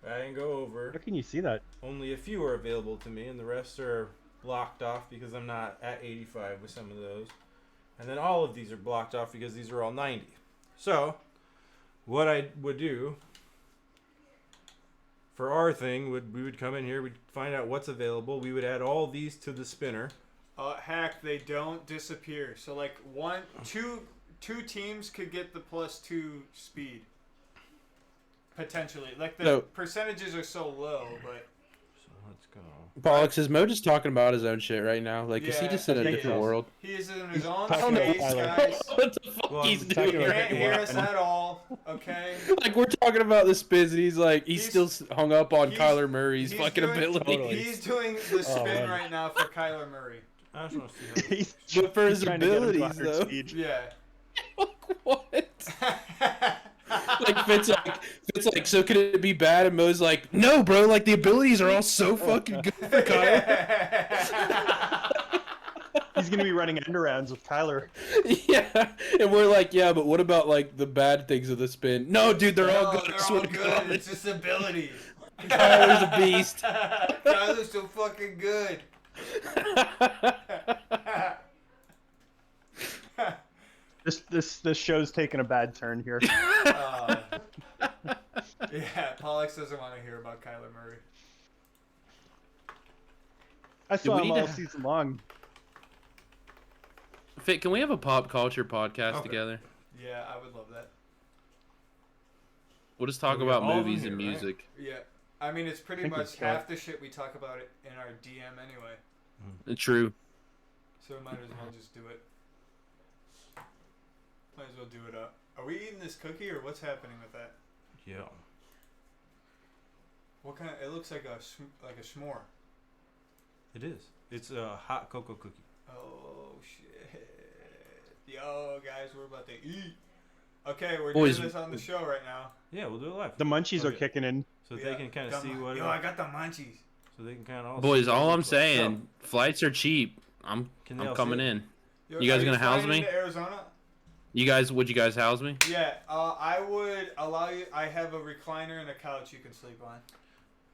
I can go over. How can you see that? Only a few are available to me, and the rest are blocked off because I'm not at 85 with some of those. And then all of these are blocked off because these are all 90. So, what I would do for our thing we would come in here, we'd find out what's available. We would add all these to the spinner. Hack, they don't disappear. So like two teams could get the +2 speed. Potentially. Like the No. percentages are so low, but So let's go. Pollux, is Mo just talking about his own shit right now? Like, is he Yeah, just in a he different is. world? he is in his own talking about space, Tyler. guys. What the fuck Well, he's I'm You talking doing? about can't Ricky hear us Wattman. at all, okay? Like, we're talking about the spins, and he's like, he's He's- still hung up on he's- Kyler Murray's he's fucking doing- ability. Totally. He's doing the spin man. right now for Kyler Murray. I just want to see how He's But for his he's trying to get him to abilities, 100 though. speed. Yeah. Like, what? Like, Fitz like, so could it be bad? And Mo's like, no, bro, like, the abilities are all so fucking good for Kyler. He's gonna be running end arounds with Kyler. Yeah, and we're like, yeah, but what about, like, the bad things of the spin? No, dude, they're all No, good. I they're swear all to good. God. It's just abilities. Kyler's a beast. Kyler's so fucking good. This show's taking a bad turn here. Yeah, Pollux doesn't want to hear about Kyler Murray. I saw we him need all to- season long. Fit, can we have a pop culture podcast Okay. together? Yeah, I would love that. We'll just talk We got about all of them movies here, and right? music. Yeah, I mean it's pretty Thank you, much Scott. half the shit we talk about it in our DM anyway. True. So we might as well just do it. Might as well do it up. Are we eating this cookie or what's happening with that? Yeah. What kind? It looks like a s'more. It is. It's a hot cocoa cookie. Oh shit! Yo, guys, we're about to eat. Okay, we're Boys, doing this on the show right now. Yeah, we'll do it live. The munchies are Okay. kicking in. So Yeah, they can kind of see what. Yo, I got the munchies. So they can kind of. Boys, all I'm saying, flights are cheap. I'm Can they all coming see it? in. Yo, You guys are gonna house flying me? into Arizona? Would you guys house me? Yeah, I would allow you. I have a recliner and a couch you can sleep on.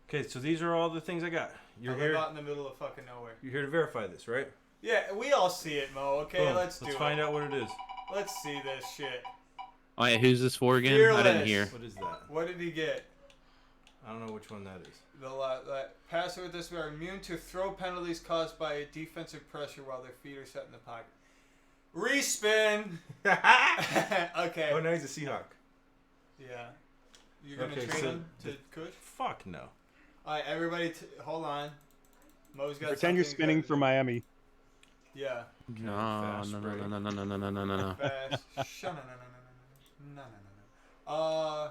Okay, so these are all the things I got. You're You're here. out in the middle of fucking nowhere. You're here to verify this, right? Yeah, we all see it, Mo. Okay, Boom. let's do it. find out what it is. Let's see this shit. Oh yeah, who's this for again? I Fearless. didn't hear. What is that? What did he get? I don't know which one that is. The passer with this are immune to throw penalties caused by defensive pressure while their feet are set in the pocket. Respin. Okay. Oh, now he's a Seahawk. Yeah. You're gonna Okay, trade so him to Kush? Fuck no. All right, everybody, hold on. Mo's got. Pretend you're something spinning good. for Miami. Yeah. No, Fast no, break. no, no, no, no, no, no, no, no, no. Fast. No.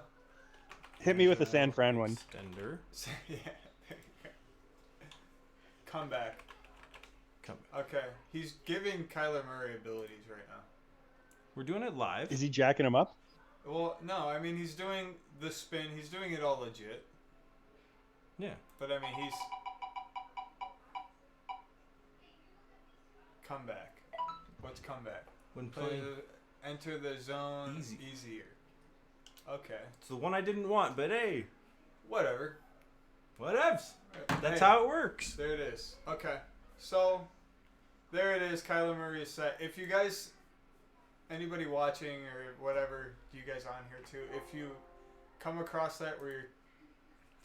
Hit me with a San Fran one. Extender. Yeah. Come back. Come. Okay, he's giving Kyler Murray abilities right now. We're doing it live. Is he jacking him up? Well, no, I mean he's doing the spin. He's doing it all legit. Yeah. But I mean he's comeback. What's comeback? When Play playing. enter the zone Easy. easier. Okay, It's the one I didn't want, but hey. whatever. Whatevs. That's Hey, how it works. There it is. Okay. So, there it is. Kyler Murray is set. If you guys, anybody watching or whatever, you guys on here too, if you come across that where your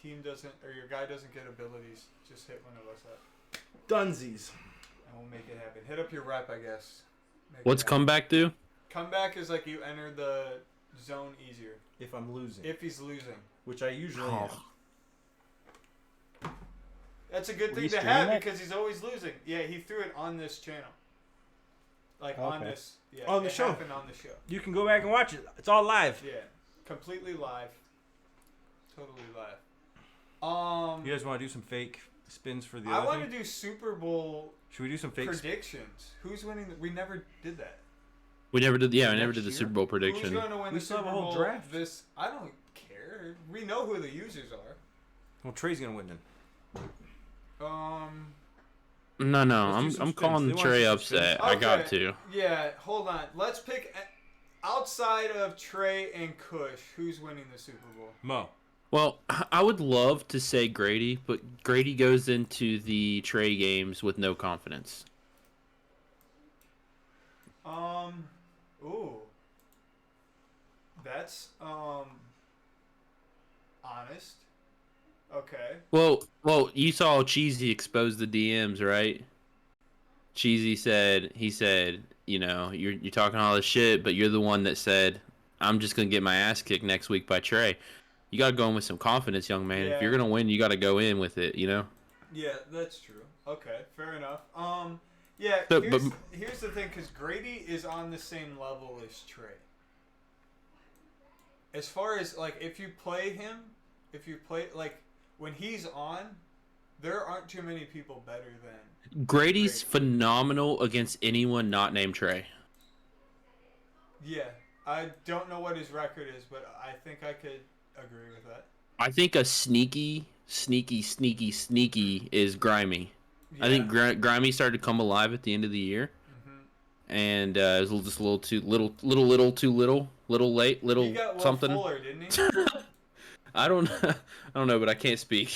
team doesn't, or your guy doesn't get abilities, just hit one of us up. Dunsies. And we'll make it happen. Hit up your rep, I guess. Make What's it happen. comeback do? Comeback is like you enter the zone easier. If I'm losing. If he's losing. Which I usually am. That's a good Were thing you to streaming have it? because he's always losing. Yeah, he threw it on this channel. Like on Okay. this. Yeah, On the it show. happened on the show. You can go back and watch it. It's all live. Yeah. Completely live. Totally live. You guys want to do some fake spins for the I other want thing? to do Super Bowl Should we do some fake predictions. Who's winning? We never did that. We never did. Yeah, we never Next did the year? Super Bowl Who's prediction. going to win We the still have Super a whole Bowl? draft. I don't care. We know who the users are. Well, Trey's going to win then. No, Let's do I'm some spins. calling They want Trey some spins. upset. I got Okay. to. Yeah, hold on. Let's pick outside of Trey and Kush. Who's winning the Super Bowl? Mo. Well, I would love to say Grady, but Grady goes into the Trey games with no confidence. Ooh. That's honest. Okay. Well, you saw Cheesy expose the DMs, right? Cheesy said, you know, you're talking all this shit, but you're the one that said, I'm just gonna get my ass kicked next week by Trey. You gotta go in with some confidence, young man. Yeah. If you're gonna win, you gotta go in with it, you know. Yeah, that's true. Okay, fair enough. Yeah. So, Here's the thing, because Grady is on the same level as Trey. As far as like, if you play like when he's on, there aren't too many people better than Grady's Grady. phenomenal against anyone not named Trey. Yeah, I don't know what his record is, but I think I could agree with that. I think a sneaky is Grimy. Yeah. I think Grimy started to come alive at the end of the year, and it was just a little too little late, He got Will something. Fuller, didn't he? I don't know, but I can't speak.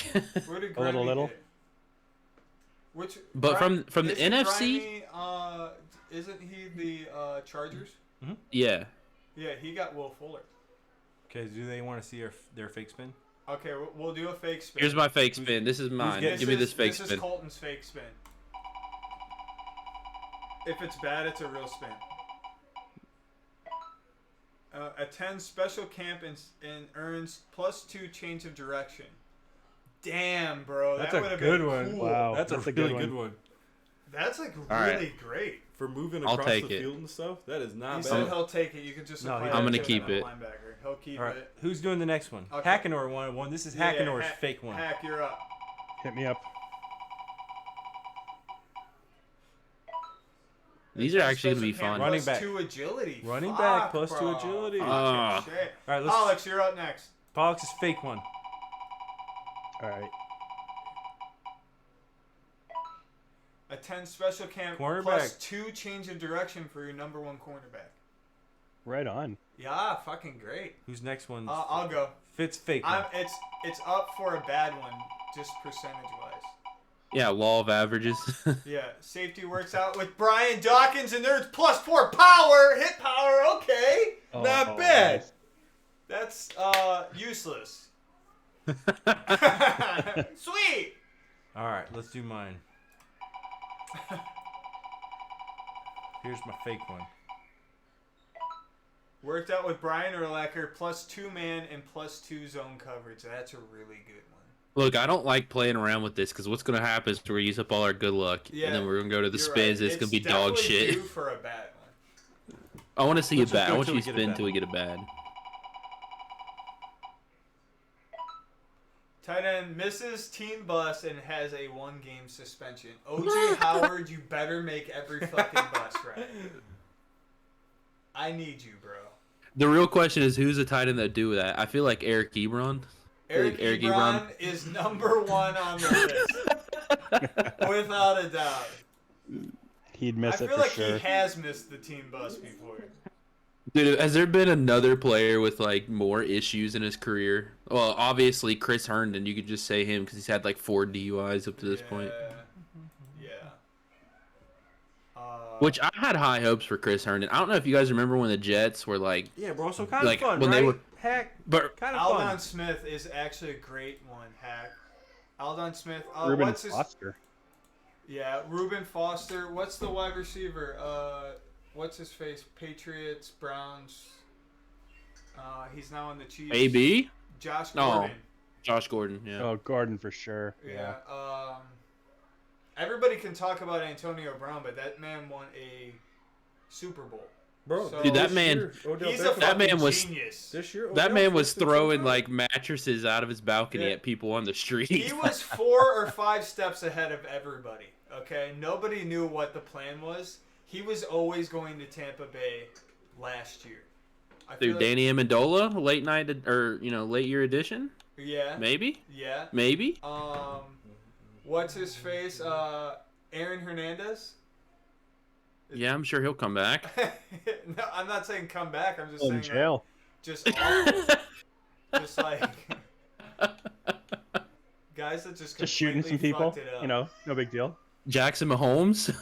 Where did A little, Grimy little. get? Which? But from the isn't NFC? Grimy, isn't he the Chargers? Yeah. Yeah, he got Will Fuller. Okay, do they want to see their fake spin? Okay, we'll do a fake spin. Here's my fake spin. This is mine. getting- Give me this fake This is spin. Colton's fake spin. If it's bad, it's a real spin. Attends special camp and earns +2 change of direction. Damn, bro. That's that a would have good been one. Cool. Wow. That's a That's a really good good one. That's like right. really great. For moving I'll across take the it. field and stuff, that is not He bad. said he'll take it. You can just No, apply he that I'm gonna to keep the it. linebacker. He'll keep All right, it. who's doing the next one? Okay. Hackenor wanted one. This is Yeah, Hackenor's fake one. Hack, you're up. Hit me up. These are actually gonna be Special camp fun. Running plus back. 2 agility. Running Fuck, back plus 2 bro. agility. Ah. Fucking shit. All right, let's. Alex, you're up next. Pollux is fake one. All right. Attend special camp Cornerback. +2 change of direction for your number 1 cornerback. Right on. Yeah, fucking great. Who's next one? I'll go. Fitz fake one. It's up for a bad one, just percentage wise. Yeah, law of averages. Yeah, safety works out with Brian Dawkins, and there's +4 power, hit power. Okay, Not bad. nice. that's useless. Sweet. All right, let's do mine. Here's my fake one. Worked out with Brian Urlacher, +2 man and +2 zone coverage. That's a really good one. Look, I don't like playing around with this because what's gonna happen is we're gonna use up all our good luck, Yeah, and then we're gonna go to the You're spins. right. It's gonna be dog definitely shit. due for a bad one. I want to see Let's it just bad. go I want till you we to get a spin bad until we get a bad. Tight end misses team bus and has a 1-game suspension. OJ Howard, you better make every fucking bus right. I need you, bro. The real question is who's the tight end that do that? I feel like Eric Ebron. Eric Eric Ebron is number 1 on the list, without a doubt. He'd I miss it feel for like sure. he has missed the team bus before. Dude, has there been another player with like more issues in his career? Well, obviously Chris Herndon. You could just say him because he's had like 4 DUIs up to this point. Yeah. Which I had high hopes for Chris Herndon. I don't know if you guys remember when the Jets were like, Yeah, bro. So kind of Like, fun, when right? they were- Heck, but kind of Aldon fun. Smith is actually a great one. Hack. Aldon Smith. Ruben What's his? Foster. Yeah, Reuben Foster. What's the wide receiver? What's his face? Patriots, Browns. He's now in the Chiefs. AB, Josh No. Gordon. Josh Gordon. Yeah. Oh, Gordon for sure. Yeah. Everybody can talk about Antonio Brown, but that man won a Super Bowl. Bro, So- Dude, that this man- year, Odell He's a Beckham- That man fucking was- genius. This year, That Odell man was first and throwing top like mattresses out of his balcony Yeah. at people on the street. He was 4 or 5 steps ahead of everybody. Okay, nobody knew what the plan was. He was always going to Tampa Bay last year. I feel Dude, Danny Amendola, late night or late year edition, Yeah. maybe. Yeah. Maybe. What's his face? Aaron Hernandez. Yeah, I'm sure he'll come back. No, I'm not saying come back. I'm just In saying jail. just awful. Just like guys that just Shooting some completely people. fucked it up. No big deal. Jackson Mahomes.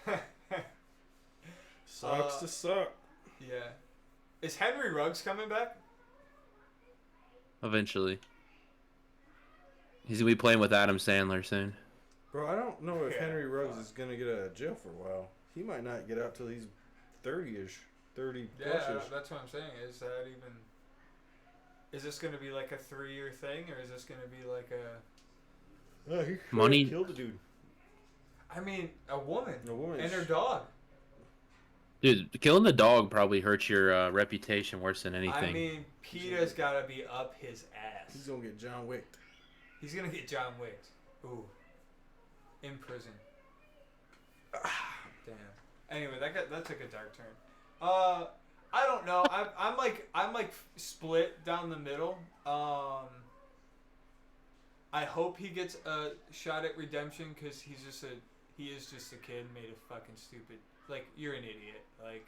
Yeah. Sucks to suck. Yeah. Is Henry Ruggs coming back? Eventually. He's gonna be playing with Adam Sandler soon. Bro, I don't know if Yeah. Henry Ruggs is gonna get out of jail for a while. He might not get out till he's 30-ish, 30 Yeah, plus-ish. that's what I'm saying. Is that even? Is this going to be like a 3-year thing, or is this going to be like a? Oh, he Money- killed a dude. I mean, a woman A woman. and her dog. Dude, killing the dog probably hurts your reputation worse than anything. I mean, PETA's got to be up his ass. He's gonna get John Wick. He's gonna get John Wick. Ooh. In prison. Damn. Anyway, that took a dark turn. I don't know. I'm like split down the middle. I hope he gets a shot at redemption because he is just a kid made of fucking stupid. Like, you're an idiot. Like,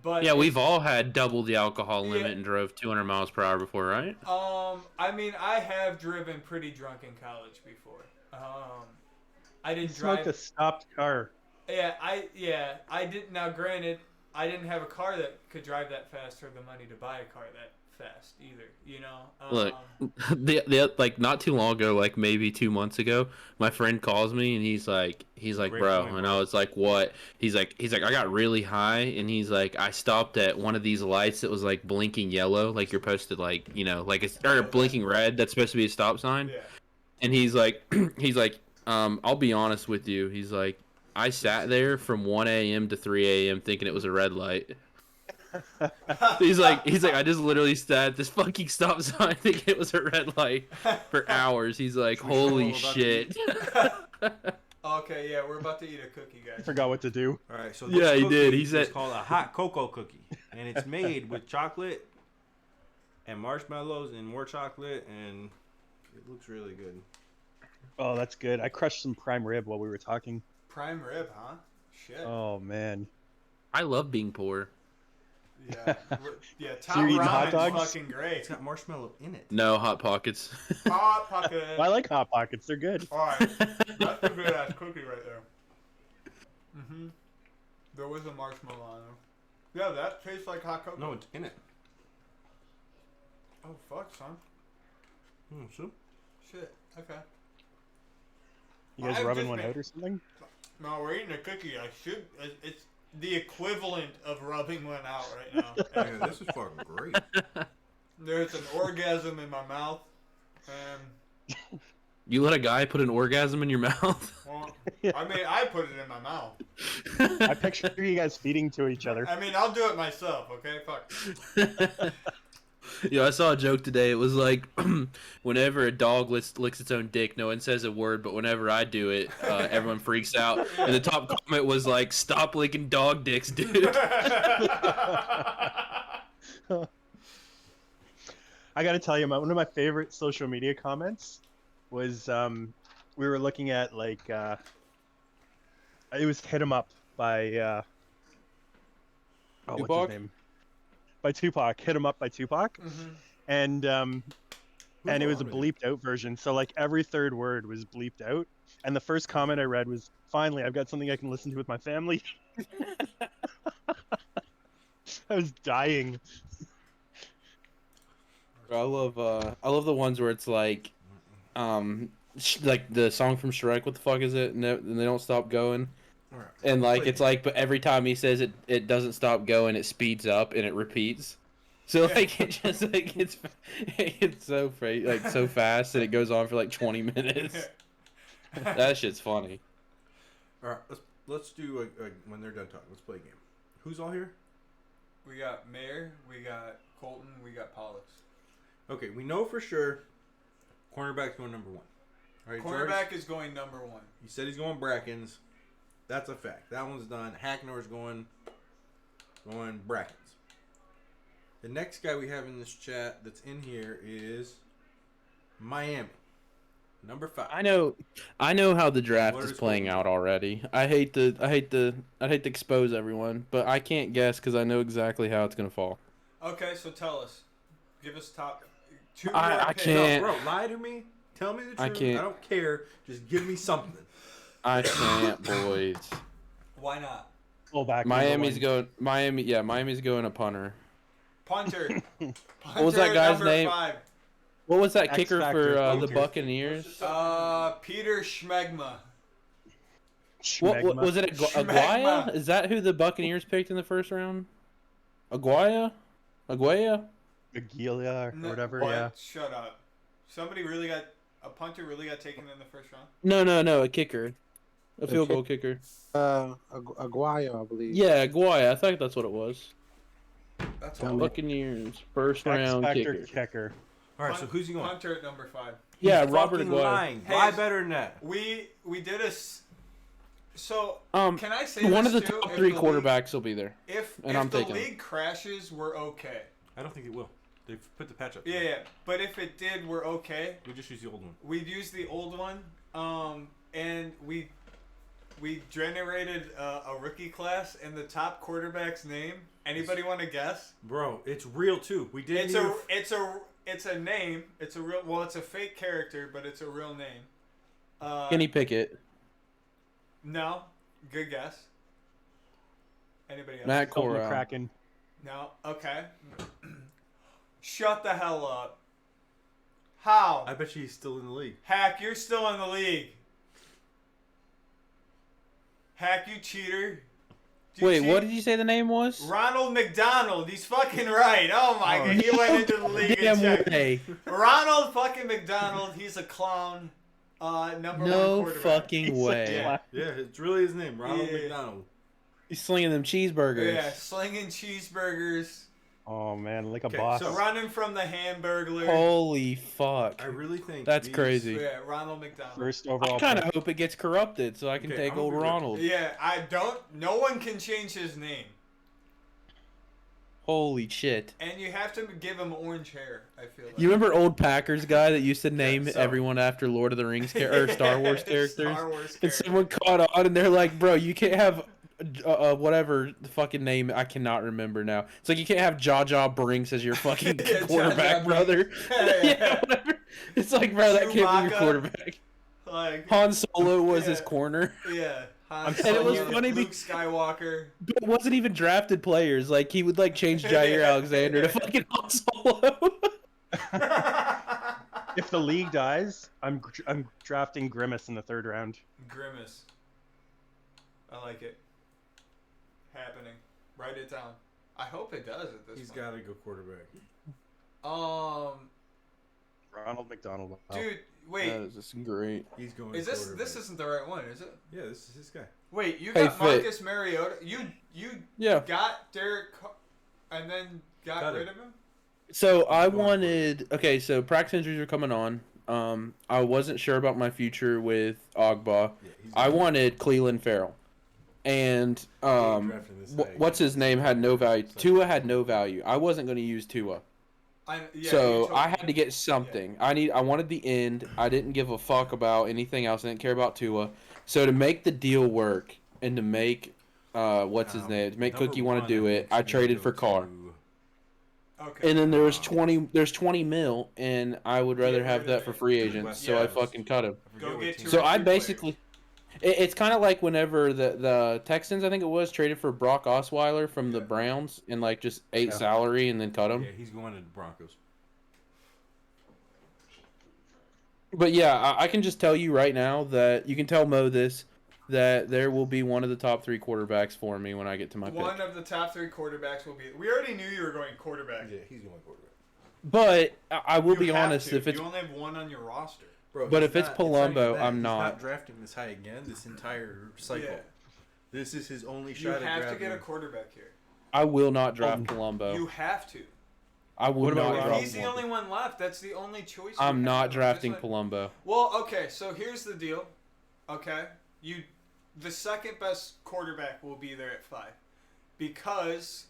but yeah, we've all had double the alcohol limit Yeah. and drove 200 miles per hour before, right? I mean, I have driven pretty drunk in college before. I He didn't smoked drive. a stopped car. Yeah, I didn't. Now, granted, I didn't have a car that could drive that fast or the money to buy a car that fast either. You know. Look, the like not too long ago, like maybe 2 months ago, my friend calls me and he's like, Great bro, point, and bro. I was like, what? He's like, I got really high, and he's like, I stopped at one of these lights that was like blinking yellow, like you're supposed to like, like it's or blinking red. That's supposed to be a stop sign. Yeah. And he's like, I'll be honest with you. He's like, I sat there from 1 a.m. to 3 a.m. thinking it was a red light. he's like, I just literally sat at this fucking stop sign thinking it was a red light for hours. He's like, Should we show him holy about to shit. Okay, yeah, we're about to eat a cookie, guys. Forgot what to do. All right, so Yeah, this he did. cookie He said- it's called a hot cocoa cookie, and it's made with chocolate and marshmallows and more chocolate, and it looks really good. Oh, that's good. I crushed some prime rib while we were talking. Prime rib, huh? Shit. Oh man. I love being poor. Yeah. Yeah. you're Top eating hot ramen's dogs? fucking great. It's got marshmallow in it. No Hot Pockets. Hot pocket. I like hot pockets. They're good. All right, that's a good ass cookie right there. There was a marshmallow on there. Yeah, that tastes like hot cocoa. No, it's in it. Oh fuck, son. So Shit. Okay. You guys I've rubbing just one been- out or something? No, we're eating a cookie. It's the equivalent of rubbing one out right now. yeah, this is fucking great. There's an orgasm in my mouth, and You let a guy put an orgasm in your mouth? well, I mean, I put it in my mouth. I picture you guys feeding to each other. I mean, I'll do it myself. Okay, fuck. Yeah, I saw a joke today. It was like, whenever a dog licks its own dick, no one says a word, but whenever I do it, everyone freaks out. And the top comment was like, "Stop licking dog dicks, dude." I gotta tell you, one of my favorite social media comments was we were looking at like it was "Hit 'Em Up" by what's Tupac? his name? By Tupac. Hit 'em up by Tupac. And it was a bleeped out version. So like every third word was bleeped out. And the first comment I read was, "Finally, I've got something I can listen to with my family." I was dying. I love the ones where it's like the song from Shrek. What the fuck is it? And they don't stop going. All right. And like it's like, but every time he says it, it doesn't stop going. It speeds up and it repeats. So like it just like it's so so fast and it goes on for like 20 minutes. That shit's funny. All right, let's do when they're done talking. Let's play a game. Who's all here? We got Mayor, we got Colton, we got Pollux. Okay, we know for sure cornerback's going number 1. All right, Cornerback George, is going number 1. he said he's going Brackens. That's a fact. That one's done. Hacknor's going Brackens. The next guy we have in this chat that's in here is Miami, number 5. I know how the draft What is is playing Colton? out already. I'd hate to expose everyone, but I can't guess because I know exactly how it's gonna fall. Okay, so tell us. Give us top 2 I more picks. can't. No, bro, lie to me. Tell me the truth. I can't. I don't care. Just give me something. I can't, boys. Why not? Pull back. Miami's going a punter. Punter. What was that guy's number name? 5. What was that X kicker Factor for the punter. Buccaneers? Peter Schmegma. What was it? Schmegma. Aguaya? Is that who the Buccaneers picked in the first round? Aguaya? Aguila or No, whatever. what? Yeah. Shut up. A punter really got taken in the first round? No, a kicker. A field goal kicker. Aguayo, I believe. Yeah, Aguaya. I think that's what it was. That's Tell all. me. Buccaneers, first X round Factor kicker. kicker. All right, so who's he going? Punter at number 5. Yeah, He's Robert fucking Aguaya. lying. Hey, Lie better than that. We did so Can I say one of the this too? top If 3 the league- quarterbacks will be there. If And I'm the taking him. league crashes, we're okay. I don't think it will. They've put the patch up. Yeah. But if it did, we're okay. We just use the old one. We'd use the old one, and we generated a rookie class, and the top quarterback's name. Anybody want to guess? Bro, it's real too. We didn't. It's a name. It's a real. Well, it's a fake character, but it's a real name. Kenny Pickett, No. Good guess. Anybody else? Matt Colton Corral. McCracken. No. Okay. Shut the hell up. How? I bet you he's still in the league. Hack, you're still in the league. Hack, you cheater. Did you Wait, cheat? what did you say the name was? Ronald McDonald. He's fucking right. Oh my god. He went into the league and Damn checked. way. Ronald fucking McDonald. He's a clown. Number No 1 quarterback. fucking way. Yeah. Yeah, it's really his name, Ronald Yeah. McDonald. He's slinging them cheeseburgers. Yeah, slinging cheeseburgers. Oh man, like a Okay, boss. so- Running from the Hamburglar. Holy fuck. I really think That's these- crazy. Yeah, Ronald McDonald. First I overall. kind pick. of hope it gets corrupted so I can Okay, take I'm old gonna be real. Ronald. Yeah, I don't. No one can change his name. Holy shit. And you have to give him orange hair, I feel like. You remember old Packers guy that used to name so- everyone after Lord of the Rings or Star Wars characters? Star Wars And characters. someone caught on and they're like, bro, you can't have whatever the fucking name, I cannot remember now. It's like you can't have Jar Jar Brinks as your fucking Yeah, Jar quarterback, Jar brother. Yeah. Yeah, whatever. It's like, bro, that can't be Chewbacca. your quarterback. Like, Han Solo was his Yeah. corner. yeah. Han And it was Solo, funny Luke Skywalker. But it wasn't even drafted players. Like, he would, like, change Jair Alexander to fucking Han Solo. If the league dies, I'm drafting Grimace in the 3rd round. Grimace. I like it. Happening. Write it down. I hope it does at this He's point. got to go quarterback. Ronald McDonald. Wow. Dude, wait. That is just great. He's going. Is this quarterback. isn't the right one, is it? Yeah, this is his guy. Wait, you Hey, got Fitt. Marcus Mariota. You Yeah. got Derek Carr and then got Got rid it. of him? So I wanted. Okay, so practice injuries are coming on. I wasn't sure about my future with Ogba. Yeah, he's I wanted Cleveland Farrell, and drafting this guy what's his name had no value. Tua had no value. I wasn't going to use Tua, Yeah, you so told I me. had to get something. I wanted the end. I didn't give a fuck about anything else. I didn't care about Tua. So to make the deal work and to make what's his name? To make Number Cookie want one, to do I it. think's I gonna traded go for Carr. to- Okay. And then there's 20 mil, and I would rather Get have rid that of for it. free agents, West so I Coast. fucking cut him. I forget Go what get team. two So or I three basically, it's kind of like whenever the Texans, I think it was, traded for Brock Osweiler from the Browns and like just ate salary and then cut him. Yeah, he's going to the Broncos. But yeah, I can just tell you right now that you can tell Mo this, that there will be one of the top 3 quarterbacks for me when I get to my One pick. of the top 3 quarterbacks will be. We already knew you were going quarterback. Yeah, he's going quarterback. But I will You be have honest, to. if it's You only have one on your roster. Bro, But he's if it's not even Palumbo, that. I'm He's not. not drafting this high again this entire cycle. Yeah. This is his only You shot at have to grabbing. get a quarterback here. I will not draft Palumbo. You have to. I will What about not If draft he's the Palumbo. only one left, that's the only choice. I'm you not have. drafting Just like- Palumbo. Well, okay, so here's the deal. Okay, the second best quarterback will be there at 5, because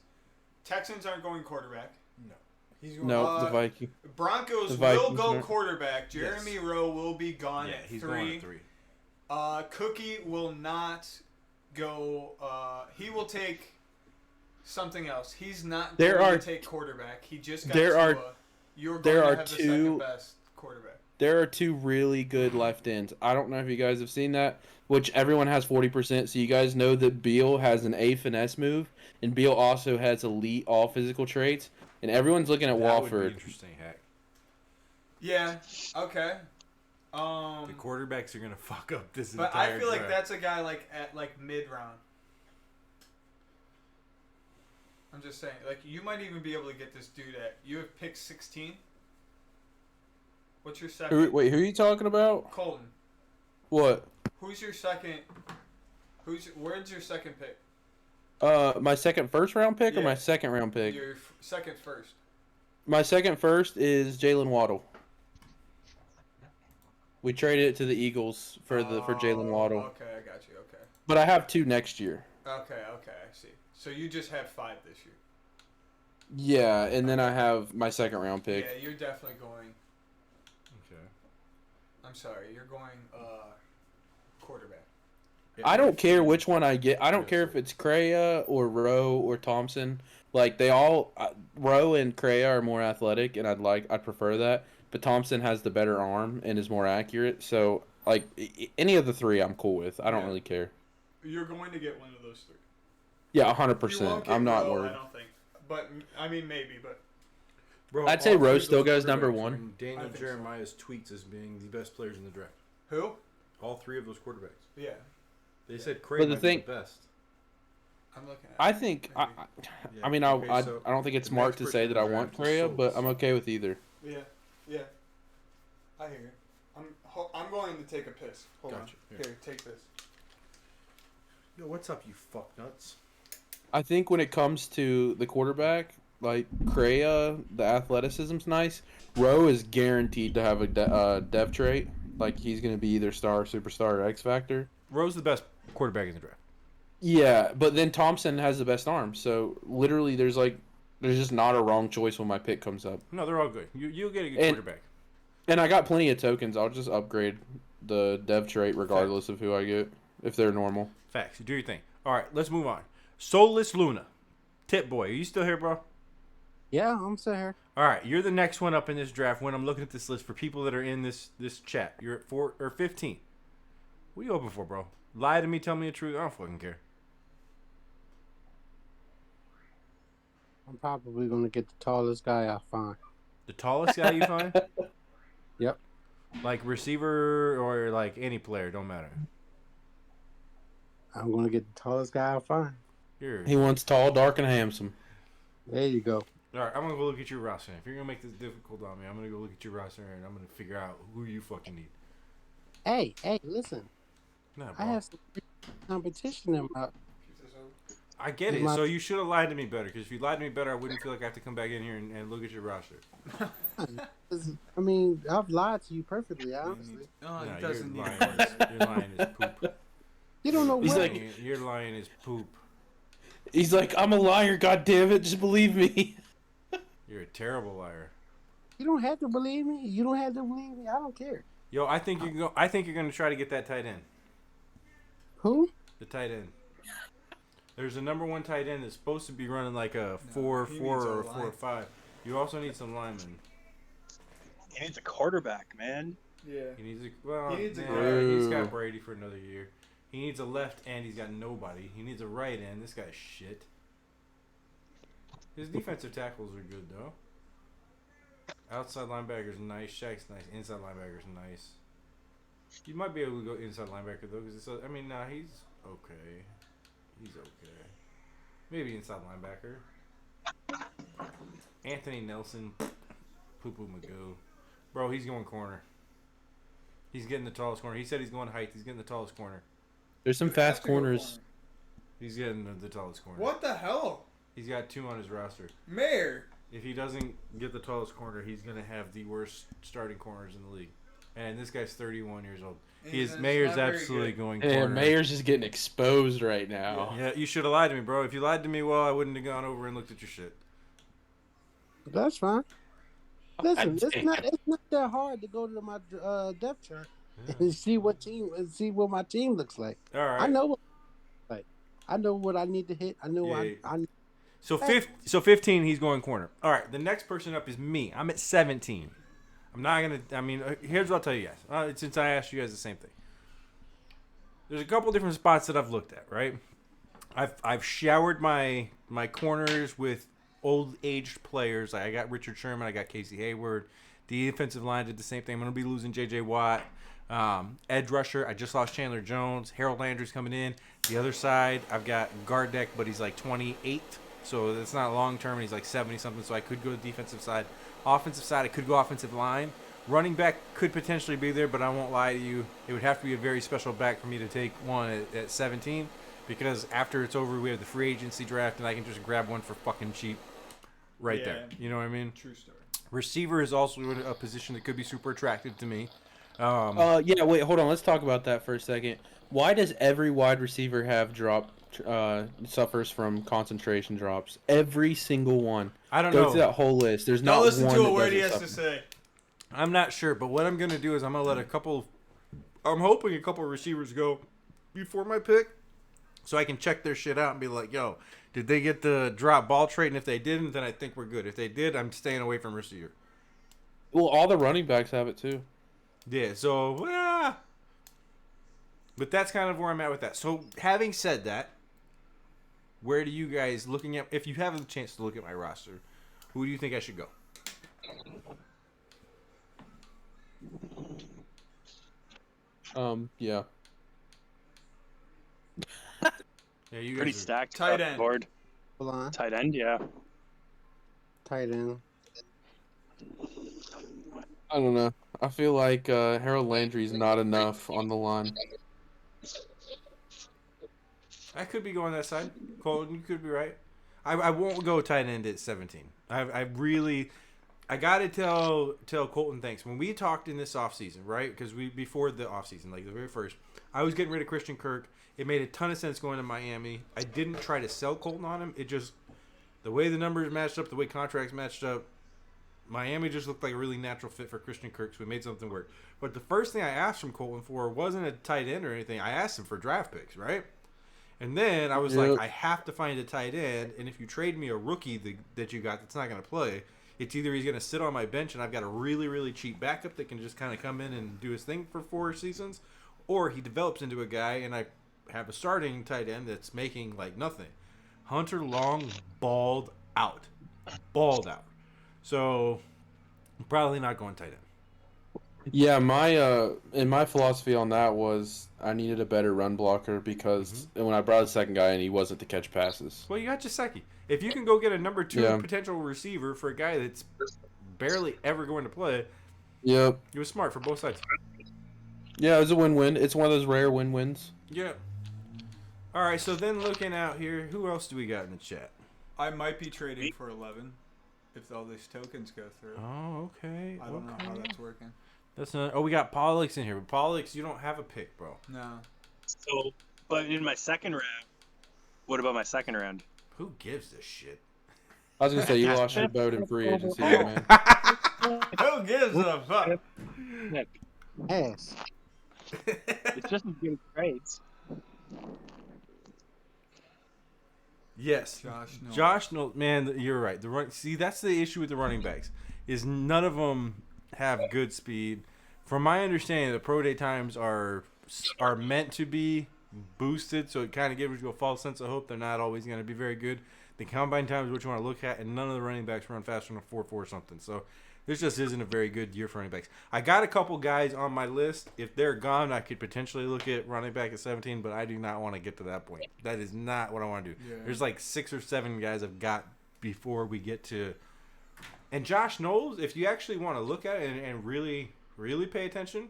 Texans aren't going quarterback. No. He's going No, the Viking. Broncos The will Vikings go aren't. quarterback. Jeremy Rowe will be gone Yeah, at he's 3. going at 3. Cookie will not go. He will take something else. He's not going to take quarterback. He just got Tua. You're going to have the second best quarterback. There are 2 really good left ends. I don't know if you guys have seen that, which everyone has 40%. So you guys know that Beal has an A finesse move, and Beal also has elite all physical traits. And everyone's looking at That would be Walford. interesting, Hack. Yeah. Okay. The quarterbacks are gonna fuck up this But entire I feel like draft. that's a guy at mid round. I'm just saying, you might even be able to get this dude at. You have pick 16. What's your second? Who are you talking about? Colton. What? Who's your second? Where's your second pick? My second first round pick or Yeah. my second round pick? Your second first. My second first is Jalen Waddle. We traded it to the Eagles for Jalen Waddle. Okay, I got you. Okay. But I have 2 next year. Okay, I see. So you just have 5 this year. Yeah, and then I have my second round pick. Yeah, you're definitely going. Okay. I'm sorry, you're going quarterback. I don't care which one I get. I don't care if it's Crea or Rowe or Thompson. Like they all, Rowe and Crea are more athletic, and I'd prefer that. But Thompson has the better arm and is more accurate. So like any of the 3, I'm cool with. I don't really care. You're going to get one of those 3. Yeah, You 100%. won't get I'm not Rowe, worried. I don't think. But I mean, maybe. But Bro, I'd say all 3 Rose of still those goes number quarterbacks 1. are in I Daniel think so. Jeremiah's tweets as being the best players in the draft. who? All 3 of those quarterbacks. Yeah, They said Craig But the might thing- be the best. I'm looking at. I think Maybe. Yeah, I mean okay, I so don't think it's the smart next to person say in that the I want draft is Crea, but Soulless. I'm okay with either. Yeah. I hear you. I'm going to take a piss. Hold Gotcha. on. Here. Here, take this. Yo, what's up, you fuck nuts? I think when it comes to the quarterback, like Crea, the athleticism's nice. Rowe is guaranteed to have a dev trait. Like he's going to be either star, superstar, or X factor. Rose the best quarterback in the draft. Yeah, but then Thompson has the best arm. So literally, there's just not a wrong choice when my pick comes up. No, they're all good. You'll get a good And- quarterback. And I got plenty of tokens. I'll just upgrade the dev trait regardless of who I get if they're normal. Facts. You do your thing. All right, let's move on. Soulless Luna. Tip boy, are you still here, bro? Yeah, I'm still here. All right, you're the next one up in this draft. When I'm looking at this list for people that are in this chat, you're at 4 or 15. What are you open for, bro? Lie to me, tell me the truth. I don't fucking care. I'm probably gonna get the tallest guy I find. The tallest guy you find? Yep. Like receiver or like any player, don't matter. I'm gonna get the tallest guy I find. You're He wants tall, dark, and handsome. There you go. all right. I'm gonna go look at your roster. If you're gonna make this difficult on me, I'm gonna go look at your roster and I'm gonna figure out who you fucking need. Hey, listen. Nah, I bro. have some competition in my. I get it. My- So you should have lied to me better. Because if you lied to me better, I wouldn't feel like I have to come back in here and look at your roster. I mean, I've lied to you perfectly, honestly. Oh, Nah, it doesn't need. you're lying is poop. You don't know He's what. like- You're lying is poop. He's like, I'm a liar, God damn it, just believe me. You're a terrible liar. You don't have to believe me. You don't have to believe me. I don't care. Yo, I think you're gonna try to get that tight end. Who? The tight end. There's a number 1 tight end that's supposed to be running like a he 4-4 needs or a O-line. 4-5. You also need some linemen. He needs a quarterback, man. Yeah. He needs a He needs a nah, he's guy. got Brady for another year. He needs a left end. He's got nobody. He needs a right end. This guy's shit. His defensive tackles are good though. Outside linebackers nice. Shaq's nice. Inside linebackers nice. You might be able to go inside linebacker though, because he's okay. He's okay. Maybe inside linebacker. Anthony Nelson, Poo Poo Magoo. Bro, he's going corner. He's getting the tallest corner. He said he's going height. He's getting the tallest corner. There's some fast corners. He's getting the tallest corner. What the hell? He's got 2 on his roster. Mayor. If he doesn't get the tallest corner, he's going to have the worst starting corners in the league. And this guy's 31 years old. Mayor's absolutely going corner. And Mayor's just getting exposed right now. Yeah, you should have lied to me, bro. If you lied to me, well, I wouldn't have gone over and looked at your shit. That's fine. Listen, God it's not that hard to go to my depth chart and see what my team looks like. All right. I know what I need to hit. I know Yeah. I So 15, he's going corner. All right, the next person up is me. I'm at 17. I'm not going to, here's what I'll tell you guys. Since I asked you guys the same thing. There's a couple different spots that I've looked at, right? I've showered my corners with old aged players. Like I got Richard Sherman, I got Casey Hayward. The defensive line did the same thing. I'm going to be losing J.J. Watt. Edge rusher, I just lost Chandler Jones. Harold Landry's coming in. The other side, I've got Gardeck, but he's like 28. So that's not long term, and he's like 70-something, so I could go to the defensive side. Offensive side, I could go offensive line. Running back could potentially be there, but I won't lie to you. It would have to be a very special back for me to take one at 17, because after it's over, we have the free agency draft, and I can just grab one for fucking cheap right there. You know what I mean? True story. Receiver is also a position that could be super attractive to me. Yeah, wait, hold on. Let's talk about that for a second. Why does every wide receiver have suffers from concentration drops? Every single one. I don't Go know. through that whole list. There's not Don't listen one to a that word he doesn't has to suffer. say. I'm not sure, but what I'm going to do is I'm going to let I'm hoping a couple receivers go before my pick so I can check their shit out and be like, yo, did they get the drop ball trait? And if they didn't, then I think we're good. If they did, I'm staying away from receiver. Well, all the running backs have it too. Yeah, so, but that's kind of where I'm at with that. So, having said that, where do you guys, if you have a chance to look at my roster, who do you think I should go? Yeah. Yeah, you guys Pretty are- stacked. Tight up end. board. line, Tight end, yeah. tight end. I don't know. I feel like Harold Landry's not enough on the line. I could be going that side. Colton, you could be right. I won't go tight end at 17. I got to tell Colton thanks. When we talked in this offseason, right? Because before the offseason, like the very first, I was getting rid of Christian Kirk. It made a ton of sense going to Miami. I didn't try to sell Colton on him. It just, the way the numbers matched up, the way contracts matched up, Miami just looked like a really natural fit for Christian Kirk, so we made something work. But the first thing I asked from Colton for wasn't a tight end or anything. I asked him for draft picks, right? And then I was like, I have to find a tight end, and if you trade me a rookie that you got that's not going to play, it's either he's going to sit on my bench and I've got a really, really cheap backup that can just kind of come in and do his thing for 4 seasons, or he develops into a guy and I have a starting tight end that's making like nothing. Hunter Long balled out. So, I'm probably not going tight end. Yeah, my philosophy on that was I needed a better run blocker because when I brought a second guy in, he wasn't to catch passes. Well, you got Gesicki. If you can go get a number 2 Yeah. potential receiver for a guy that's barely ever going to play, Yep. it was smart for both sides. Yeah, it was a win-win. It's one of those rare win-wins. Yeah. All right, so then looking out here, who else do we got in the chat? I might be trading for 11 if all these tokens go through. Oh, okay. I don't know how that's working. That's not. Oh, we got Pollux in here, but Pollux, you don't have a pick, bro. No. So, but in my second round, what about my second round? Who gives a shit? I was gonna say you lost your boat in free agency, man. Who gives a fuck? Ass. It's just as good as grades. Yes. Josh Knowles. Man, you're right. See, that's the issue with the running backs is none of them have good speed. From my understanding, the pro day times are meant to be boosted, so it kind of gives you a false sense of hope. They're not always going to be very good. The combine time is what you want to look at, and none of the running backs run faster than a 4.4 something. So this just isn't a very good year for running backs. I got a couple guys on my list. If they're gone, I could potentially look at running back at 17, but I do not want to get to that point. That is not what I want to do. Yeah. There's like 6 or 7 guys I've got before we get to. And Josh Knowles, if you actually want to look at it and really, really pay attention,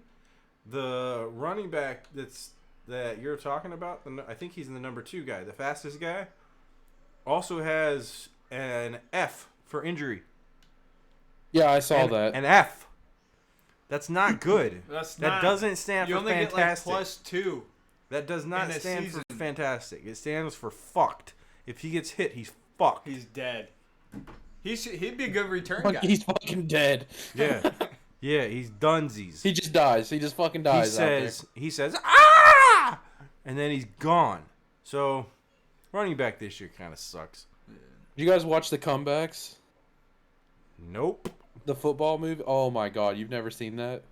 the running back that you're talking about, I think he's in the number 2 guy, the fastest guy, also has an F for injury. Yeah, I saw that. An F. That's not good. That doesn't stand for fantastic. You only get like +2. That does not stand for fantastic. It stands for fucked. If he gets hit, he's fucked. He's dead. He'd be a good return guy. He's fucking dead. Yeah. Yeah, he's dunsies. He just dies. He just fucking dies. He says, ah! And then he's gone. So, running back this year kind of sucks. Did you guys watch the comebacks? Nope. The football movie? Oh my god, you've never seen that?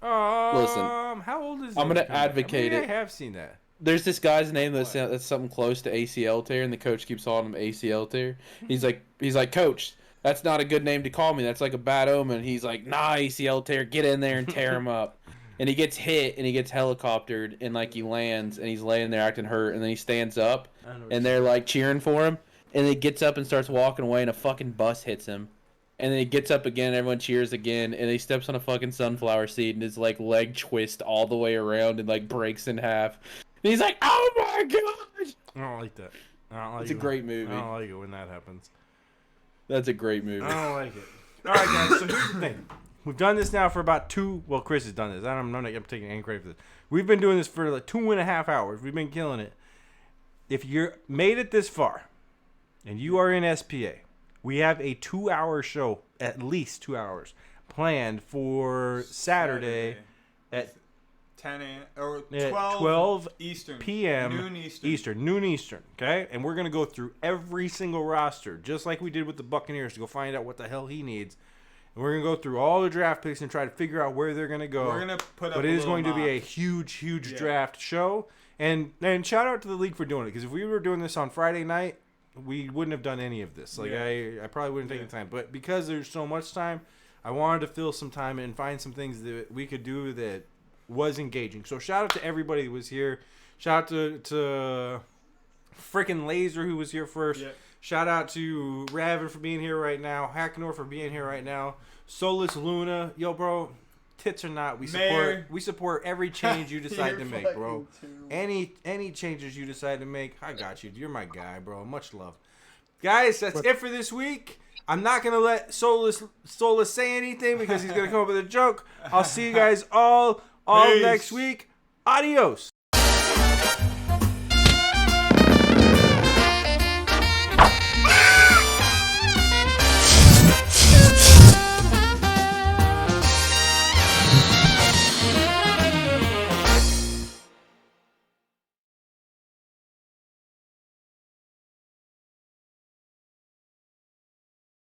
Listen, how old is? I'm gonna advocate it. I have seen that. There's this guy's name that's something close to ACL tear, and the coach keeps calling him ACL tear. He's like, Coach, that's not a good name to call me. That's like a bad omen. He's like, nah, ACL tear, get in there and tear him up. And he gets hit, and he gets helicoptered, and like he lands, and he's laying there acting hurt, and then he stands up, and they're like cheering for him, and he gets up and starts walking away, and a fucking bus hits him. And then he gets up again, everyone cheers again, and he steps on a fucking sunflower seed, and his like leg twists all the way around and like breaks in half. And he's like, "Oh my god!" I don't like that. It's a great movie. I don't like it when that happens. That's a great movie. I don't like it. All right, guys. So here's the thing: we've done this now for about 2. Well, Chris has done this. I'm not taking any credit for this. We've been doing this for like 2.5 hours. We've been killing it. If you're made it this far, and you are in SPA. We have a 2-hour show, at least 2 hours, planned for Saturday at 10 a.m. or 12 Eastern p.m. Noon Eastern. Okay, and we're gonna go through every single roster, just like we did with the Buccaneers, to go find out what the hell he needs. And we're gonna go through all the draft picks and try to figure out where they're gonna go. We're gonna put up, but it is going to be a huge draft show. And shout out to the league for doing it, because if we were doing this on Friday night, we wouldn't have done any of this. Like I probably wouldn't take the time. But because there's so much time, I wanted to fill some time and find some things that we could do that was engaging. So shout out to everybody who was here. Shout out to FrickinLazer who was here first. Yeah. Shout out to Ravin for being here right now. Hacknor for being here right now. Soulless Luna. Yo, bro. Tits or not, we support every change you decide to make, bro. Any changes you decide to make, I got you. You're my guy, bro. Much love. Guys, that's it for this week. I'm not going to let Soulless say anything because he's going to come up with a joke. I'll see you guys all next week. Adios.